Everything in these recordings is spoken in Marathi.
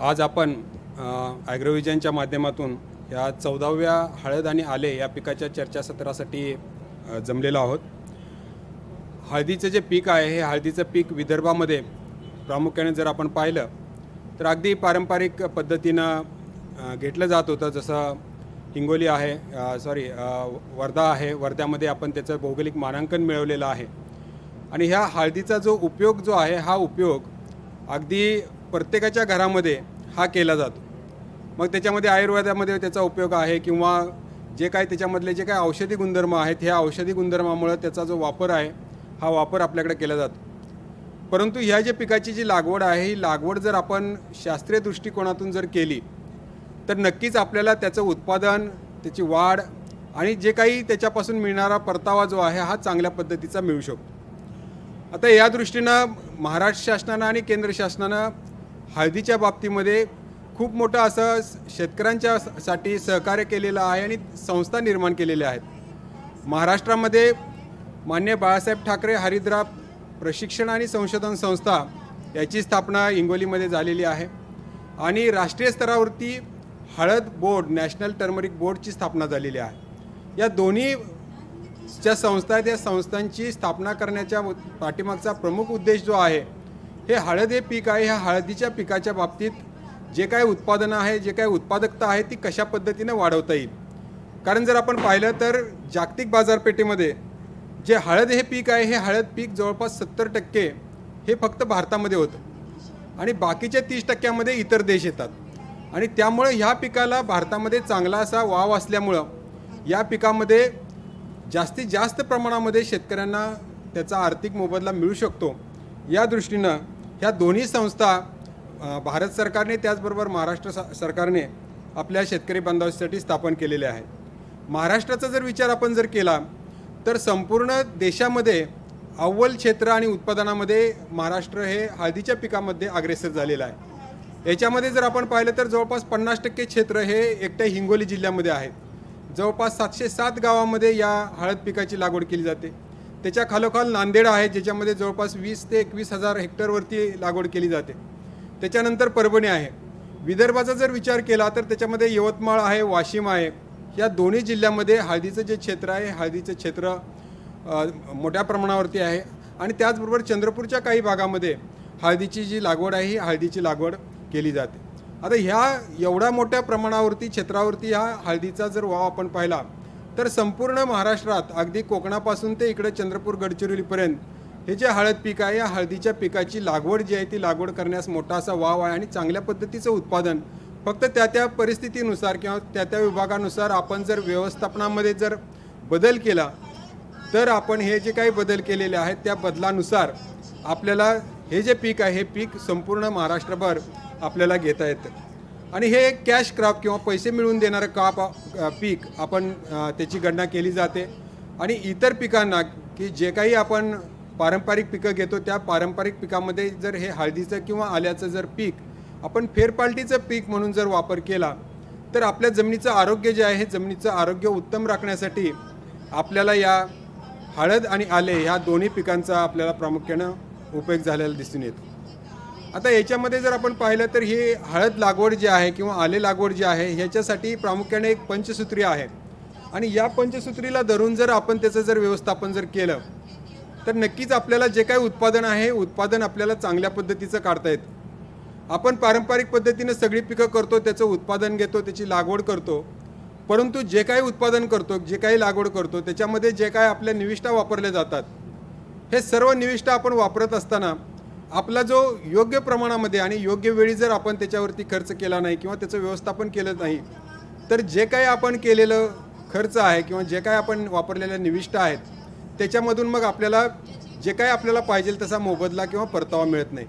आज आपण ॲग्रोव्हिजनच्या माध्यमातून या 14व्या हळद आणि आले या पिकाच्या चर्चासत्रासाठी जमलेलो आहोत. हळदीचं जे पीक आहे हे हळदीचं पीक विदर्भामध्ये प्रामुख्याने जर आपण पाहिलं तर अगदी पारंपरिक पद्धतीनं घेतलं जात होतं. जसं हिंगोली आहे, वर्धा आहे. वर्ध्यामध्ये आपण त्याचं भौगोलिक मानांकन मिळवलेलं आहे आणि ह्या हळदीचा जो उपयोग जो आहे हा उपयोग अगदी प्रत्येकाच्या घरामध्ये हा केला जातो. मग त्याच्यामध्ये आयुर्वेदामध्ये त्याचा उपयोग आहे किंवा जे काय त्याच्यामधले जे काय औषधी गुणधर्म आहेत ह्या औषधी गुणधर्मामुळे त्याचा जो वापर आहे हा वापर आपल्याकडे केला जातो. परंतु ह्या जे पिकाची जी लागवड आहे ही लागवड जर आपण शास्त्रीय दृष्टिकोनातून जर केली तर नक्कीच आपल्याला त्याचं उत्पादन, त्याची वाढ आणि जे काही त्याच्यापासून मिळणारा परतावा जो आहे हा चांगल्या पद्धतीचा मिळू शकतो. आता या दृष्टीनं महाराष्ट्र शासनानं आणि केंद्र शासनानं हळदीच्या बाबतीमध्ये खूप मोठं असं शेतकऱ्यांच्यासाठी सहकार्य केलेलं आहे आणि संस्था निर्माण केलेल्या आहेत. महाराष्ट्रामध्ये माननीय बाळासाहेब ठाकरे हरिद्रा प्रशिक्षण आणि संशोधन संस्था याची स्थापना हिंगोलीमध्ये झालेली आहे आणि राष्ट्रीय स्तरावरती हळद बोर्ड, नॅशनल टर्मरिक बोर्डची स्थापना झालेली आहे. या दोन्ही ज्या संस्था आहेत या संस्थांची स्थापना करण्याच्या पाठीमागचा प्रमुख उद्देश जो आहे हे हळद हे पीक आहे. ह्या हळदीच्या पिकाच्या बाबतीत जे काय उत्पादनं आहे, जे काय उत्पादकता आहे ती कशा पद्धतीने वाढवता येईल. कारण जर आपण पाहिलं तर जागतिक बाजारपेठेमध्ये जे हळद हे पीक आहे हे हळद पीक जवळपास 70% हे फक्त भारतामध्ये होतं आणि बाकीच्या 30%मध्ये इतर देश येतात आणि त्यामुळे ह्या पिकाला भारतामध्ये चांगला असा वाव असल्यामुळं या पिकामध्ये जास्तीत जास्त प्रमाणामध्ये शेतकऱ्यांना त्याचा आर्थिक मोबदला मिळू शकतो. या दृष्टीनं ह्या दोन्ही संस्था भारत सरकारने त्याचबरोबर महाराष्ट्र सरकारने आपल्या शेतकरी बांधवांसाठी स्थापन केलेले आहेत. महाराष्ट्राचा जर विचार आपण जर केला तर संपूर्ण देशामध्ये अव्वल क्षेत्र आणि उत्पादनामध्ये महाराष्ट्र हे हळदीच्या पिकामध्ये अग्रेसर झालेलं आहे. याच्यामध्ये जर आपण पाहिलं तर जवळपास 50% क्षेत्र हे एकट्या हिंगोली जिल्ह्यामध्ये आहे. जवळपास 707 गावामध्ये या हळद पिकाची लागवड केली जाते. त्याच्या खालोखाल नांदेड आहे ज्याच्यामध्ये जवळपास 20 ते 21,000 हेक्टरवरती लागवड केली जाते. त्याच्यानंतर परभणी आहे. विदर्भाचा जर विचार केला तर त्याच्यामध्ये यवतमाळ आहे, वाशिम आहे. या दोन्ही जिल्ह्यामध्ये हळदीचं जे क्षेत्र आहे हळदीचं क्षेत्र मोठ्या प्रमाणावरती आहे आणि त्याचबरोबर चंद्रपूरच्या काही भागामध्ये हळदीची जी लागवड आहे ही हळदीची लागवड केली जाते. आता ह्या एवढ्या मोठ्या प्रमाणावरती क्षेत्रावरती ह्या हळदीचा जर वाव आपण पाहिला तर संपूर्ण महाराष्ट्रात अगदी कोकणापासून ते इकडे चंद्रपूर गडचिरोलीपर्यंत हे जे हळद पीक आहे या हळदीच्या पिकाची लागवड जी आहे ती लागवड करण्यास मोठा असा वाव आहे आणि चांगल्या पद्धतीचं उत्पादन फक्त त्या परिस्थितीनुसार किंवा त्या विभागानुसार आपण जर व्यवस्थापनामध्ये जर बदल केला तर आपण हे जे काही बदल केलेले आहेत त्या बदलानुसार आपल्याला हे जे पीक आहे हे पीक संपूर्ण महाराष्ट्रभर आपल्याला घेता येतं आणि हे एक कॅश क्रॉप किंवा पैसे मिळवून देणारं पीक आपण त्याची गणना केली जाते. आणि इतर पिकांना की जे काही आपण पारंपरिक पिकं घेतो त्या पारंपरिक पिकामध्ये जर हे हळदीचं किंवा आल्याचं जर पीक आपण फेरपालटीचं पीक म्हणून जर वापर केला तर आपल्या जमिनीचं आरोग्य जे आहे हे जमिनीचं आरोग्य उत्तम राखण्यासाठी आपल्याला या हळद आणि आले ह्या दोन्ही पिकांचा आपल्याला प्रामुख्यानं उपयोग झालेला दिसून येतो. आता याच्यामध्ये जर आपण पाहिलं तर ही हळद लागवड जी आहे किंवा आले लागवड जी आहे ह्याच्यासाठी प्रामुख्याने एक पंचसूत्री आहे आणि या पंचसूत्रीला धरून जर आपण त्याचं जर व्यवस्थापन जर केलं तर नक्कीच आपल्याला जे काही उत्पादन आहे उत्पादन आपल्याला चांगल्या पद्धतीचं काढता येतं. आपण पारंपरिक पद्धतीने सगळी पिकं करतो, त्याचं उत्पादन घेतो, त्याची लागवड करतो, परंतु जे काही उत्पादन करतो, जे काही लागवड करतो त्याच्यामध्ये जे काही आपल्या निविष्ठा वापरल्या जातात हे सर्व निविष्ठा आपण वापरत असताना आपला जो योग्य प्रमाणामध्ये आणि योग्य वेळी जर आपण त्याच्यावरती खर्च केला नाही किंवा त्याचं व्यवस्थापन केलं नाही तर जे काही आपण केलेलं खर्च आहे किंवा जे काही आपण वापरलेल्या निविष्ठा आहेत त्याच्यामधून मग आपल्याला जे काही आपल्याला पाहिजे तसा मोबदला किंवा परतावा मिळत नाही.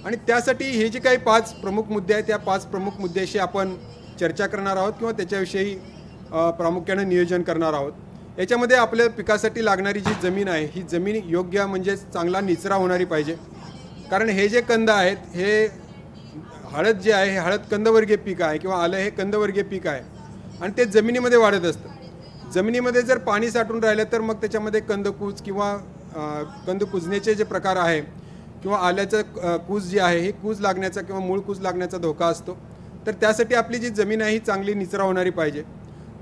आणि त्यासाठी हे जे काही 5 प्रमुख मुद्दे आहेत त्या 5 प्रमुख मुद्द्याशी आपण चर्चा करणार आहोत किंवा त्याच्याविषयी प्रामुख्याने नियोजन करणार आहोत. याच्यामध्ये आपल्या पिकासाठी लागणारी जी जमीन आहे ही जमीन योग्य म्हणजे चांगला निचरा होणारी पाहिजे. कारण हे जे कंद आहेत हे हळद जे आहे हे हळद कंदवर्गीय पीक आहे किंवा आलं हे कंदवर्गीय पीक आहे आणि ते जमिनीमध्ये वाढत असतं. जमिनीमध्ये जर पाणी साठून राहिलं तर मग त्याच्यामध्ये कंदकूज किंवा कंद कुजण्याचे जे प्रकार आहे किंवा आल्याचं कूज जे आहे हे कूज लागण्याचा किंवा मूळ कूज लागण्याचा धोका असतो. तर त्यासाठी आपली जी जमीन आहे ही चांगली निचरा होणारी पाहिजे.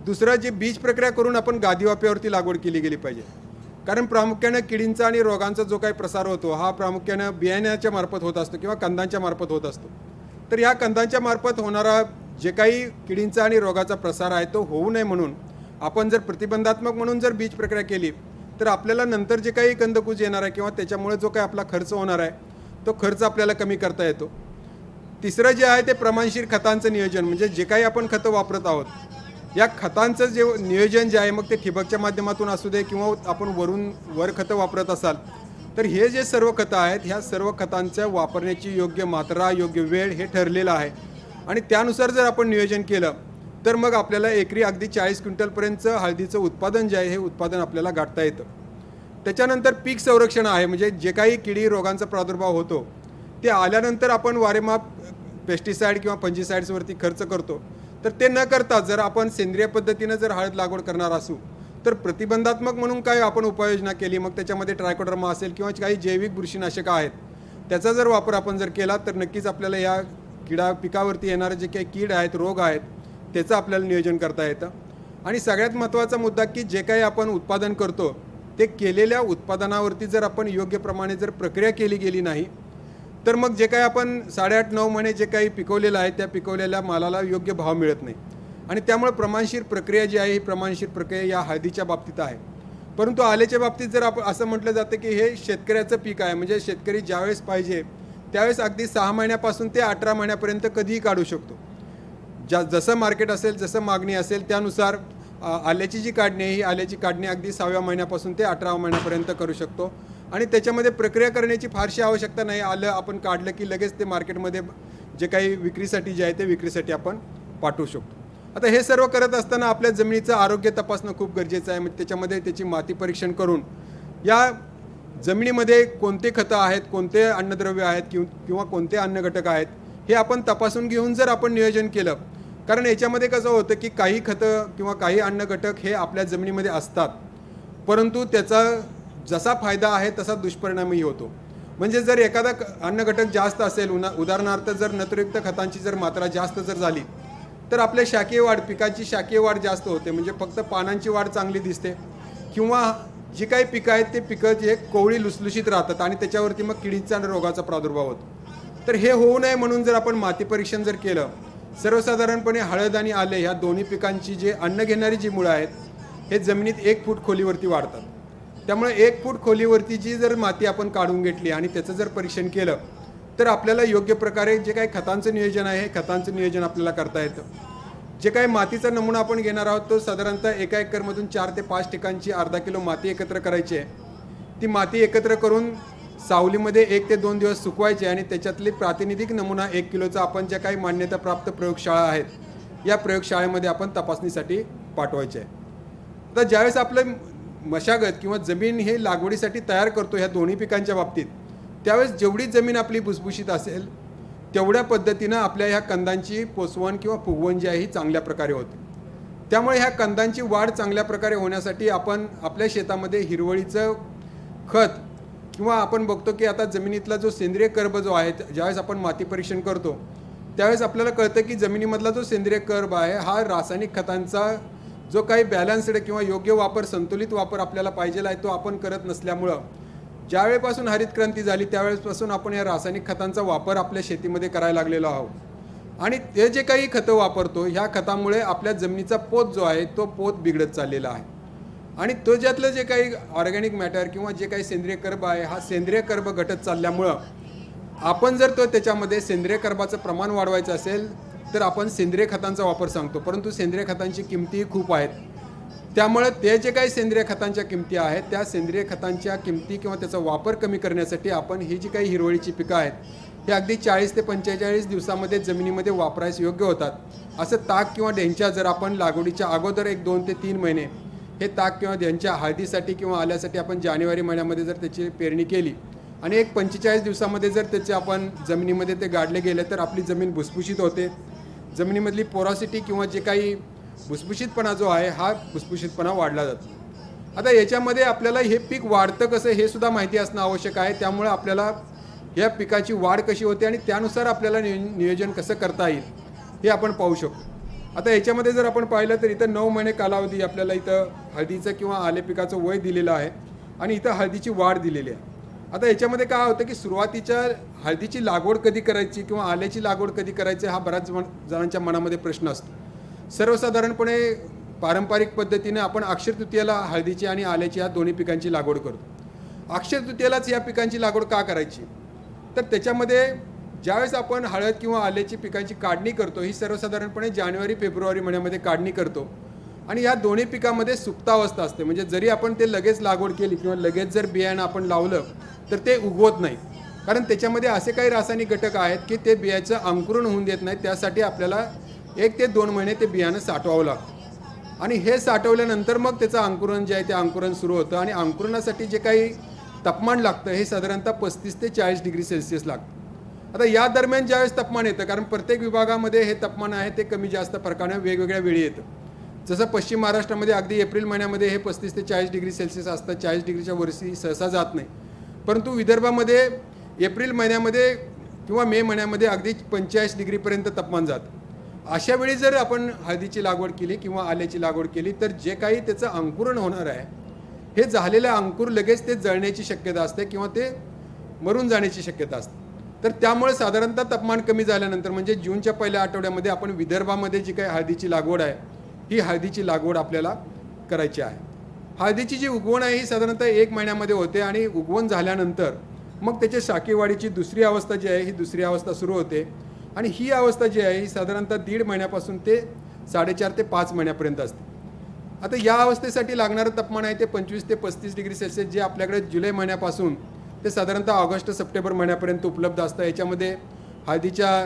दुसरं, जे बीज प्रक्रिया करून आपण गादी वाफ्यावरती लागवड केली गेली पाहिजे. कारण प्रामुख्यानं किडींचा आणि रोगांचा जो काही प्रसार होतो हा प्रामुख्यानं बियाण्याच्या मार्फत होत असतो किंवा कंदांच्या मार्फत होत असतो. तर या कंदांच्या मार्फत होणारा जे काही किडींचा आणि रोगाचा प्रसार आहे तो होऊ नये म्हणून आपण जर प्रतिबंधात्मक म्हणून जर बीज प्रक्रिया केली तर आपल्याला नंतर जे काही कंदकूज येणार आहे किंवा त्याच्यामुळे जो काही आपला खर्च होणार आहे तो खर्च आपल्याला कमी करता येतो. तिसरं जे आहे ते प्रमाणशीर खतांचं नियोजन, म्हणजे जे काही आपण खतं वापरत आहोत या खतांचं जे नियोजन जे आहे, मग ते ठिबकच्या माध्यमातून असू दे किंवा आपण वर खतं वापरत असाल तर हे जे सर्व खतं आहेत ह्या सर्व खतांच्या वापरण्याची योग्य मात्रा, योग्य वेळ हे ठरलेलं आहे. आणि त्यानुसार जर आपण नियोजन केलं तर मग आपल्याला एकरी अगदी 40 क्विंटलपर्यंतचं हळदीचं उत्पादन जे आहे हे उत्पादन आपल्याला गाठता येतं. त्याच्यानंतर पीक संरक्षण आहे, म्हणजे जे काही किडी रोगांचा प्रादुर्भाव होतो ते आल्यानंतर आपण वारेमाप पेस्टिसाईड किंवा फंजिसाईड्सवरती खर्च करतो. तर ते न करता जर आपण सेंद्रिय पद्धतीनं जर हळद लागवड करणार असू तर प्रतिबंधात्मक म्हणून काय आपण उपाययोजना केली, मग त्याच्यामध्ये ट्रायकोडर्मा असेल किंवा काही जैविक बुरशीनाशकं आहेत त्याचा जर वापर आपण जर केला तर नक्कीच आपल्याला या पिकावरती येणारे जे काही कीड आहेत, रोग आहेत त्याचं आपल्याला नियोजन करता येतं. आणि सगळ्यात महत्त्वाचा मुद्दा की जे काही आपण उत्पादन करतो ते केलेल्या उत्पादनावरती जर आपण योग्य प्रमाणे जर प्रक्रिया केली गेली नाही तर मग जे काही आपण 8.5-9 महिने जे काही पिकवलेलं आहे त्या पिकवलेल्या मालाला योग्य भाव मिळत नाही. आणि त्यामुळे प्रमाणशीर प्रक्रिया जी आहे ही प्रमाणशीर प्रक्रिया या हळदीच्या बाबतीत आहे. परंतु आल्याच्या बाबतीत जर आपण असं म्हटलं जातं की हे शेतकऱ्याचं पीक आहे, म्हणजे शेतकरी ज्यावेळेस पाहिजे त्यावेळेस अगदी 6 महिन्यापासून ते 18 महिन्यापर्यंत कधीही काढू शकतो. जसं मार्केट असेल, जसं मागणी असेल त्यानुसार आल्याची जी काढणी आहे ही आल्याची काढणी अगदी 6व्या महिन्यापासून ते 18व्या महिन्यापर्यंत करू शकतो. आणि त्याच्यामध्ये प्रक्रिया करण्याची फारशी आवश्यकता नाही. आलं आपण काढलं की लगेच ते मार्केटमध्ये जे काही विक्रीसाठी जे आहे ते विक्रीसाठी आपण पाठवू शकतो. आता हे सर्व करत असताना आपल्या जमिनीचं आरोग्य तपासणं खूप गरजेचं आहे. म्हणजे त्याच्यामध्ये त्याची माती परीक्षण करून या जमिनीमध्ये कोणते खतं आहेत, कोणते अन्नद्रव्य आहेत किंवा कोणते अन्न घटक आहेत हे आपण तपासून घेऊन जर आपण नियोजन केलं, कारण याच्यामध्ये कसं होतं की काही खतं किंवा काही अन्न घटक हे आपल्या जमिनीमध्ये असतात परंतु त्याचा जसा फायदा आहे तसा दुष्परिणामही होतो. म्हणजे जर एखादा अन्न घटक जास्त असेल, उदाहरणार्थ जर नत्रयुक्त खतांची जर मात्रा जास्त जर झाली तर आपल्या शाकीय वाढ, पिकाची शाकीय वाढ जास्त होते, म्हणजे फक्त पानांची वाढ चांगली दिसते किंवा जी काही पिकं आहेत ते पिकं जे कोवळी लुसलुशीत राहतात आणि त्याच्यावरती मग किडींचा आणि रोगाचा प्रादुर्भाव होतो. तर हे होऊ नये म्हणून जर आपण माती परीक्षण जर केलं, सर्वसाधारणपणे हळद आणि आले ह्या दोन्ही पिकांची जे अन्न घेणारी जी मुळं आहेत हे जमिनीत 1 फूट खोलीवरती वाढतात. त्यामुळे 1 फूट खोलीवरती जी जर माती आपण काढून घेतली आणि त्याचं जर परीक्षण केलं तर आपल्याला योग्य प्रकारे जे काही खतांचं नियोजन आहे हे खतांचं नियोजन आपल्याला करता येतं. जे काही मातीचा नमुना आपण घेणार आहोत तो साधारणतः एका एकरमधून 4 ते 5 ठिकाणची अर्धा किलो माती एकत्र करायची आहे. ती माती एकत्र करून सावलीमध्ये 1 ते 2 दिवस सुकवायचे आणि त्याच्यातले प्रातिनिधिक नमुना 1 किलोचा आपण ज्या काही मान्यताप्राप्त प्रयोगशाळा आहेत या प्रयोगशाळेमध्ये आपण तपासणीसाठी पाठवायचे आहे. आता ज्यावेळेस आपलं मशागत किंवा जमीन हे लागवडीसाठी तयार करतो ह्या दोन्ही पिकांच्या बाबतीत, त्यावेळेस जेवढी जमीन आपली भुसभुशीत असेल तेवढ्या पद्धतीनं आपल्या ह्या कंदांची पोसवण किंवा फुगवण जी आहे ही चांगल्या प्रकारे होते. त्यामुळे ह्या कंदांची वाढ चांगल्या प्रकारे होण्यासाठी आपण आपल्या शेतामध्ये हिरवळीचं खत किंवा आपण बघतो की आता जमिनीतला जो सेंद्रिय कर्ब जो आहे, ज्यावेळेस आपण माती परीक्षण करतो त्यावेळेस आपल्याला कळतं की जमिनीमधला जो सेंद्रिय कर्ब आहे हा रासायनिक खतांचा जो काही बॅलन्स्ड किंवा योग्य वापर, संतुलित वापर आपल्याला पाहिजे आहे तो आपण करत नसल्यामुळं ज्यावेळेपासून हरित क्रांती झाली त्यावेळेसपासून आपण या रासायनिक खतांचा वापर आपल्या शेतीमध्ये करायला लागलेलो आहोत. आणि ते जे काही खतं वापरतो ह्या खतामुळे आपल्या जमिनीचा पोत जो आहे तो पोत बिघडत चाललेला आहे. आणि तो ज्यातलं जे काही ऑर्गॅनिक मॅटर किंवा जे काही सेंद्रिय कर्ब आहे हा सेंद्रिय कर्ब घटत चालल्यामुळं आपण जर तो त्याच्यामध्ये सेंद्रिय कर्बाचं प्रमाण वाढवायचं असेल तर आपण सेंद्रिय खतांचा वापर सांगतो, परंतु सेंद्रिय खतांची किमतीही खूप आहेत. त्यामुळे ते जे काही सेंद्रिय खतांच्या किमती आहेत त्या सेंद्रिय खतांच्या किमती किंवा त्याचा वापर कमी करण्यासाठी आपण ही जी काही हिरवळीची पिकं आहेत हे अगदी 40 ते 45 दिवसामध्ये जमिनीमध्ये वापरायस योग्य होतात. असं ताक किंवा ढेंच्या जर आपण लागवडीच्या अगोदर 1, 2 ते 3 महिने हे ताक किंवा ढेंच्या हळदीसाठी किंवा आल्यासाठी आपण जानेवारी महिन्यामध्ये जर त्याची पेरणी केली आणि 45 दिवसामध्ये जर त्याचे आपण जमिनीमध्ये ते गाडले गेले तर आपली जमीन भुसभुशीत होते. जमिनीमधली पोरॉसिटी किंवा जे काही भुसभुशीतपणा जो आहे हा भुसभुशीतपणा वाढला जातो. आता याच्यामध्ये आपल्याला हे पीक वाढतं कसं हे सुद्धा माहिती असणं आवश्यक आहे. त्यामुळे आपल्याला ह्या पिकाची वाढ कशी होते आणि त्यानुसार आपल्याला नियोजन कसं करता येईल हे आपण पाहू शकतो. आता याच्यामध्ये जर आपण पाहिलं तर इथं 9 महिने कालावधी आपल्याला इथं हळदीचं किंवा आले पिकाचं वय दिलेलं आहे आणि इथं हळदीची वाढ दिलेली आहे. आता याच्यामध्ये काय होतं की सुरुवातीच्या हळदीची लागवड कधी करायची किंवा आल्याची लागवड कधी करायची हा बऱ्याच जणांच्या मनामध्ये प्रश्न असतो. सर्वसाधारणपणे पारंपरिक पद्धतीने आपण अक्षय तृतीयेला हळदीची आणि आल्याची या दोन्ही पिकांची लागवड करतो. अक्षय तृतीयेलाच या पिकांची लागवड का करायची, तर त्याच्यामध्ये ज्यावेळेस आपण हळद किंवा आल्याची पिकांची काढणी करतो ही सर्वसाधारणपणे जानेवारी फेब्रुवारी महिन्यामध्ये काढणी करतो आणि या दोन्ही पिकामध्ये सुप्तावस्था असते. म्हणजे जरी आपण ते लगेच लागवड केली किंवा लगेच जर बियाणं आपण लावलं तर ते उगवत नाही, कारण त्याच्यामध्ये असे काही रासायनिक घटक आहेत की ते बियाचं अंकुरण होऊन देत नाही. त्यासाठी आपल्याला 1 ते 2 महिने ते बियाणं साठवावं लागतं आणि हे साठवल्यानंतर मग त्याचं अंकुरण जे आहे ते अंकुरण सुरू होतं आणि अंकुरणासाठी जे काही तापमान लागतं हे साधारणतः 35 ते 40 डिग्री सेल्सिअस लागतं. आता या दरम्यान ज्यावेळेस तापमान येतं, कारण प्रत्येक विभागामध्ये हे तापमान आहे ते कमी जास्त फरकाने वेगवेगळ्या वेळी येतं. जसं पश्चिम महाराष्ट्रामध्ये अगदी एप्रिल महिन्यामध्ये हे 35 ते 40 डिग्री सेल्सिअस असतं, 40 डिग्रीच्या वरती सहसा जात नाही. परंतु विदर्भामध्ये एप्रिल महिन्यामध्ये किंवा मे महिन्यामध्ये अगदी 85 डिग्रीपर्यंत तापमान जातं. अशा वेळी जर आपण हळदीची लागवड केली किंवा आल्याची लागवड केली तर जे काही त्याचं अंकुरण होणार आहे हे झालेलं अंकुर लगेच ते जळण्याची शक्यता असते किंवा ते मरून जाण्याची शक्यता असते. तर त्यामुळे साधारणतः तापमान कमी झाल्यानंतर म्हणजे जूनच्या पहिल्या आठवड्यामध्ये आपण विदर्भामध्ये जी काही हळदीची लागवड आहे ही हळदीची लागवड आपल्याला करायची आहे. हळदीची जी उगवण आहे ही साधारणतः 1 महिन्यामध्ये होते आणि उगवण झाल्यानंतर मग त्याच्या शाखेवाढीची दुसरी अवस्था जी आहे ही दुसरी अवस्था सुरू होते आणि ही अवस्था जी आहे ही साधारणतः 1.5 महिन्यापासून ते 4.5 ते 5 महिन्यापर्यंत असते. आता या अवस्थेसाठी लागणारं तापमान आहे ते 25 ते 35 डिग्री सेल्सिअस जे आपल्याकडे जुलै महिन्यापासून ते साधारणतः ऑगस्ट सप्टेंबर महिन्यापर्यंत उपलब्ध असतं. याच्यामध्ये हळदीच्या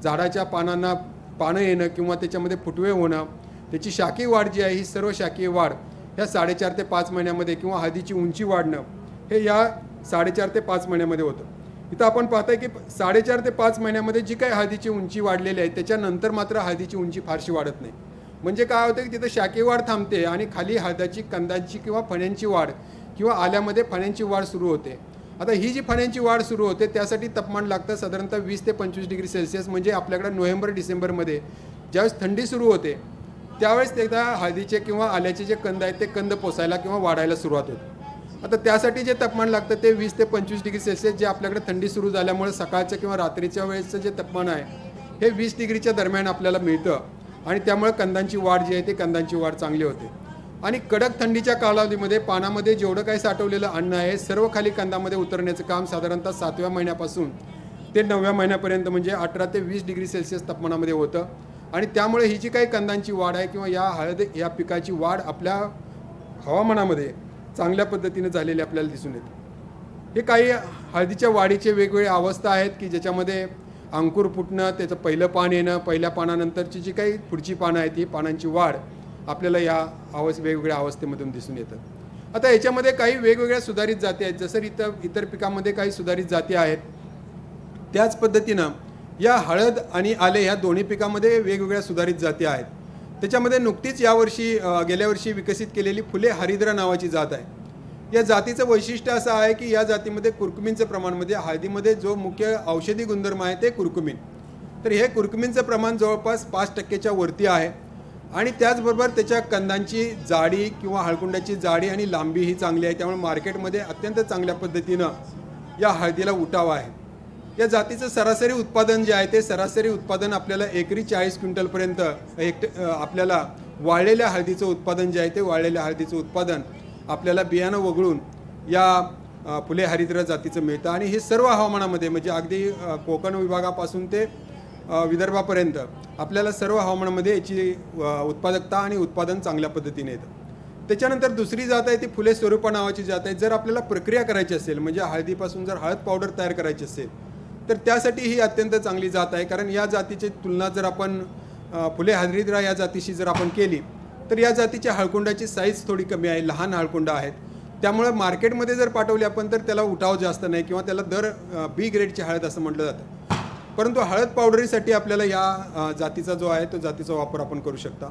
झाडाच्या पानांना पानं येणं किंवा त्याच्यामध्ये फुटवे होणं, त्याची शाखीय वाढ जी आहे ही सर्व शाखीय वाढ ह्या 4.5 ते 5 महिन्यामध्ये किंवा हळदीची उंची वाढणं हे या 4.5 ते 5 महिन्यामध्ये होतं. इथं आपण पाहताय की 4.5 ते 5 महिन्यामध्ये जी काही हळदीची उंची वाढलेली आहे त्याच्यानंतर मात्र हळदीची उंची फारशी वाढत नाही. म्हणजे काय होतं की तिथं शाखीय वाढ थांबते आणि खाली हळदाची कंदांची किंवा फण्यांची वाढ किंवा आल्यामध्ये फण्यांची वाढ सुरू होते. आता ही जी फण्यांची वाढ सुरू होते त्यासाठी तापमान लागतं साधारणतः 20 ते 25 डिग्री सेल्सिअस. म्हणजे आपल्याकडे नोव्हेंबर डिसेंबरमध्ये ज्यावेळेस थंडी सुरू होते त्यावेळेस एकदा हळदीचे किंवा आल्याचे जे कंद आहेत ते कंद पोसायला किंवा वाढायला सुरुवात होते. आता त्यासाठी जे तापमान लागतं ते 20 ते 25 डिग्री सेल्सिअस जे आपल्याकडे थंडी सुरू झाल्यामुळे सकाळच्या किंवा रात्रीच्या वेळेचं जे तापमान आहे हे 20 डिग्रीच्या दरम्यान आपल्याला मिळतं आणि त्यामुळे कंदांची वाढ जी आहे ते कंदांची वाढ चांगली होते. आणि कडक थंडीच्या कालावधीमध्ये पानामध्ये जेवढं काही साठवलेलं अन्न आहे सर्व खाली कंदामध्ये उतरण्याचं काम साधारणतः 7व्या महिन्यापासून ते 9व्या महिन्यापर्यंत म्हणजे 18 ते 20 डिग्री सेल्सिअस तापमानामध्ये होतं आणि त्यामुळे ही जी काही कंदांची वाढ आहे किंवा या हळद या पिकाची वाढ आपल्या हवामानामध्ये चांगल्या पद्धतीने झालेली आपल्याला दिसून येते. हे काही हळदीच्या वाढीचे वेगवेगळे अवस्था आहेत की ज्याच्यामध्ये अंकुर फुटणं, त्याचं पहिलं पान येणं, पहिल्या पानानंतरची जी काही पुढची पानं आहेत ही पानांची वाढ आपल्याला या वेगवेगळ्या अवस्थेमधून दिसून येतात. आता याच्यामध्ये काही वेगवेगळ्या सुधारित जाती आहेत. जसं इतर पिकांमध्ये काही सुधारित जाती आहेत त्याच पद्धतीनं या हळद आणि आले ह्या दोन्ही पिकामध्ये वेगवेगळ्या सुधारित जाती आहेत. त्याच्यामध्ये नुकतीच गेल्या वर्षी विकसित केलेली फुले हरिद्रा नावाची जात आहे. या जातीचं वैशिष्ट्य असं आहे की या जातीमध्ये कुर्कुमिनचं प्रमाण म्हणजे हळदीमध्ये जो मुख्य औषधी गुणधर्म आहे ते कुर्कुमिन, तर हे कुर्कुमिनचं प्रमाण जवळपास 5% वरती आहे आणि त्याचबरोबर त्याच्या कंदांची जाडी किंवा हळकुंडाची जाडी आणि लांबी ही चांगली आहे. त्यामुळे मार्केटमध्ये अत्यंत चांगल्या पद्धतीनं या हळदीला उठाव आहे. या जातीचं सरासरी उत्पादन जे आहे ते सरासरी उत्पादन आपल्याला एकरी 40 क्विंटलपर्यंत आपल्याला वाळलेल्या हळदीचं उत्पादन जे आहे ते वाळलेल्या हळदीचं उत्पादन आपल्याला बियाणं वगळून या फुले हरिद्रा जातीचं मिळतं आणि हे सर्व हवामानामध्ये म्हणजे अगदी कोकण विभागापासून ते विदर्भापर्यंत आपल्याला सर्व हवामानामध्ये याची उत्पादकता आणि उत्पादन चांगल्या पद्धतीने येतं. त्याच्यानंतर दुसरी जात आहे ती फुले स्वरूपा नावाची जात आहे. जर आपल्याला प्रक्रिया करायची असेल म्हणजे हळदीपासून जर हळद पावडर तयार करायची असेल तर त्यासाठी ही अत्यंत चांगली जात आहे. कारण या जातीची तुलना जर आपण फुले हरिद्रा या जातीशी जर आपण केली तर या जातीच्या हळकुंडाची साईज थोडी कमी आहे, लहान हळकुंड आहेत. त्यामुळे मार्केटमध्ये जर पाठवली आपण तर त्याला उठाव जास्त नाही किंवा त्याला दर बी ग्रेडची हळद असं म्हटलं जातं. परंतु हळद पावडरीसाठी आपल्याला या जातीचा जो आहे तो जातीचा वापर आपण करू शकता.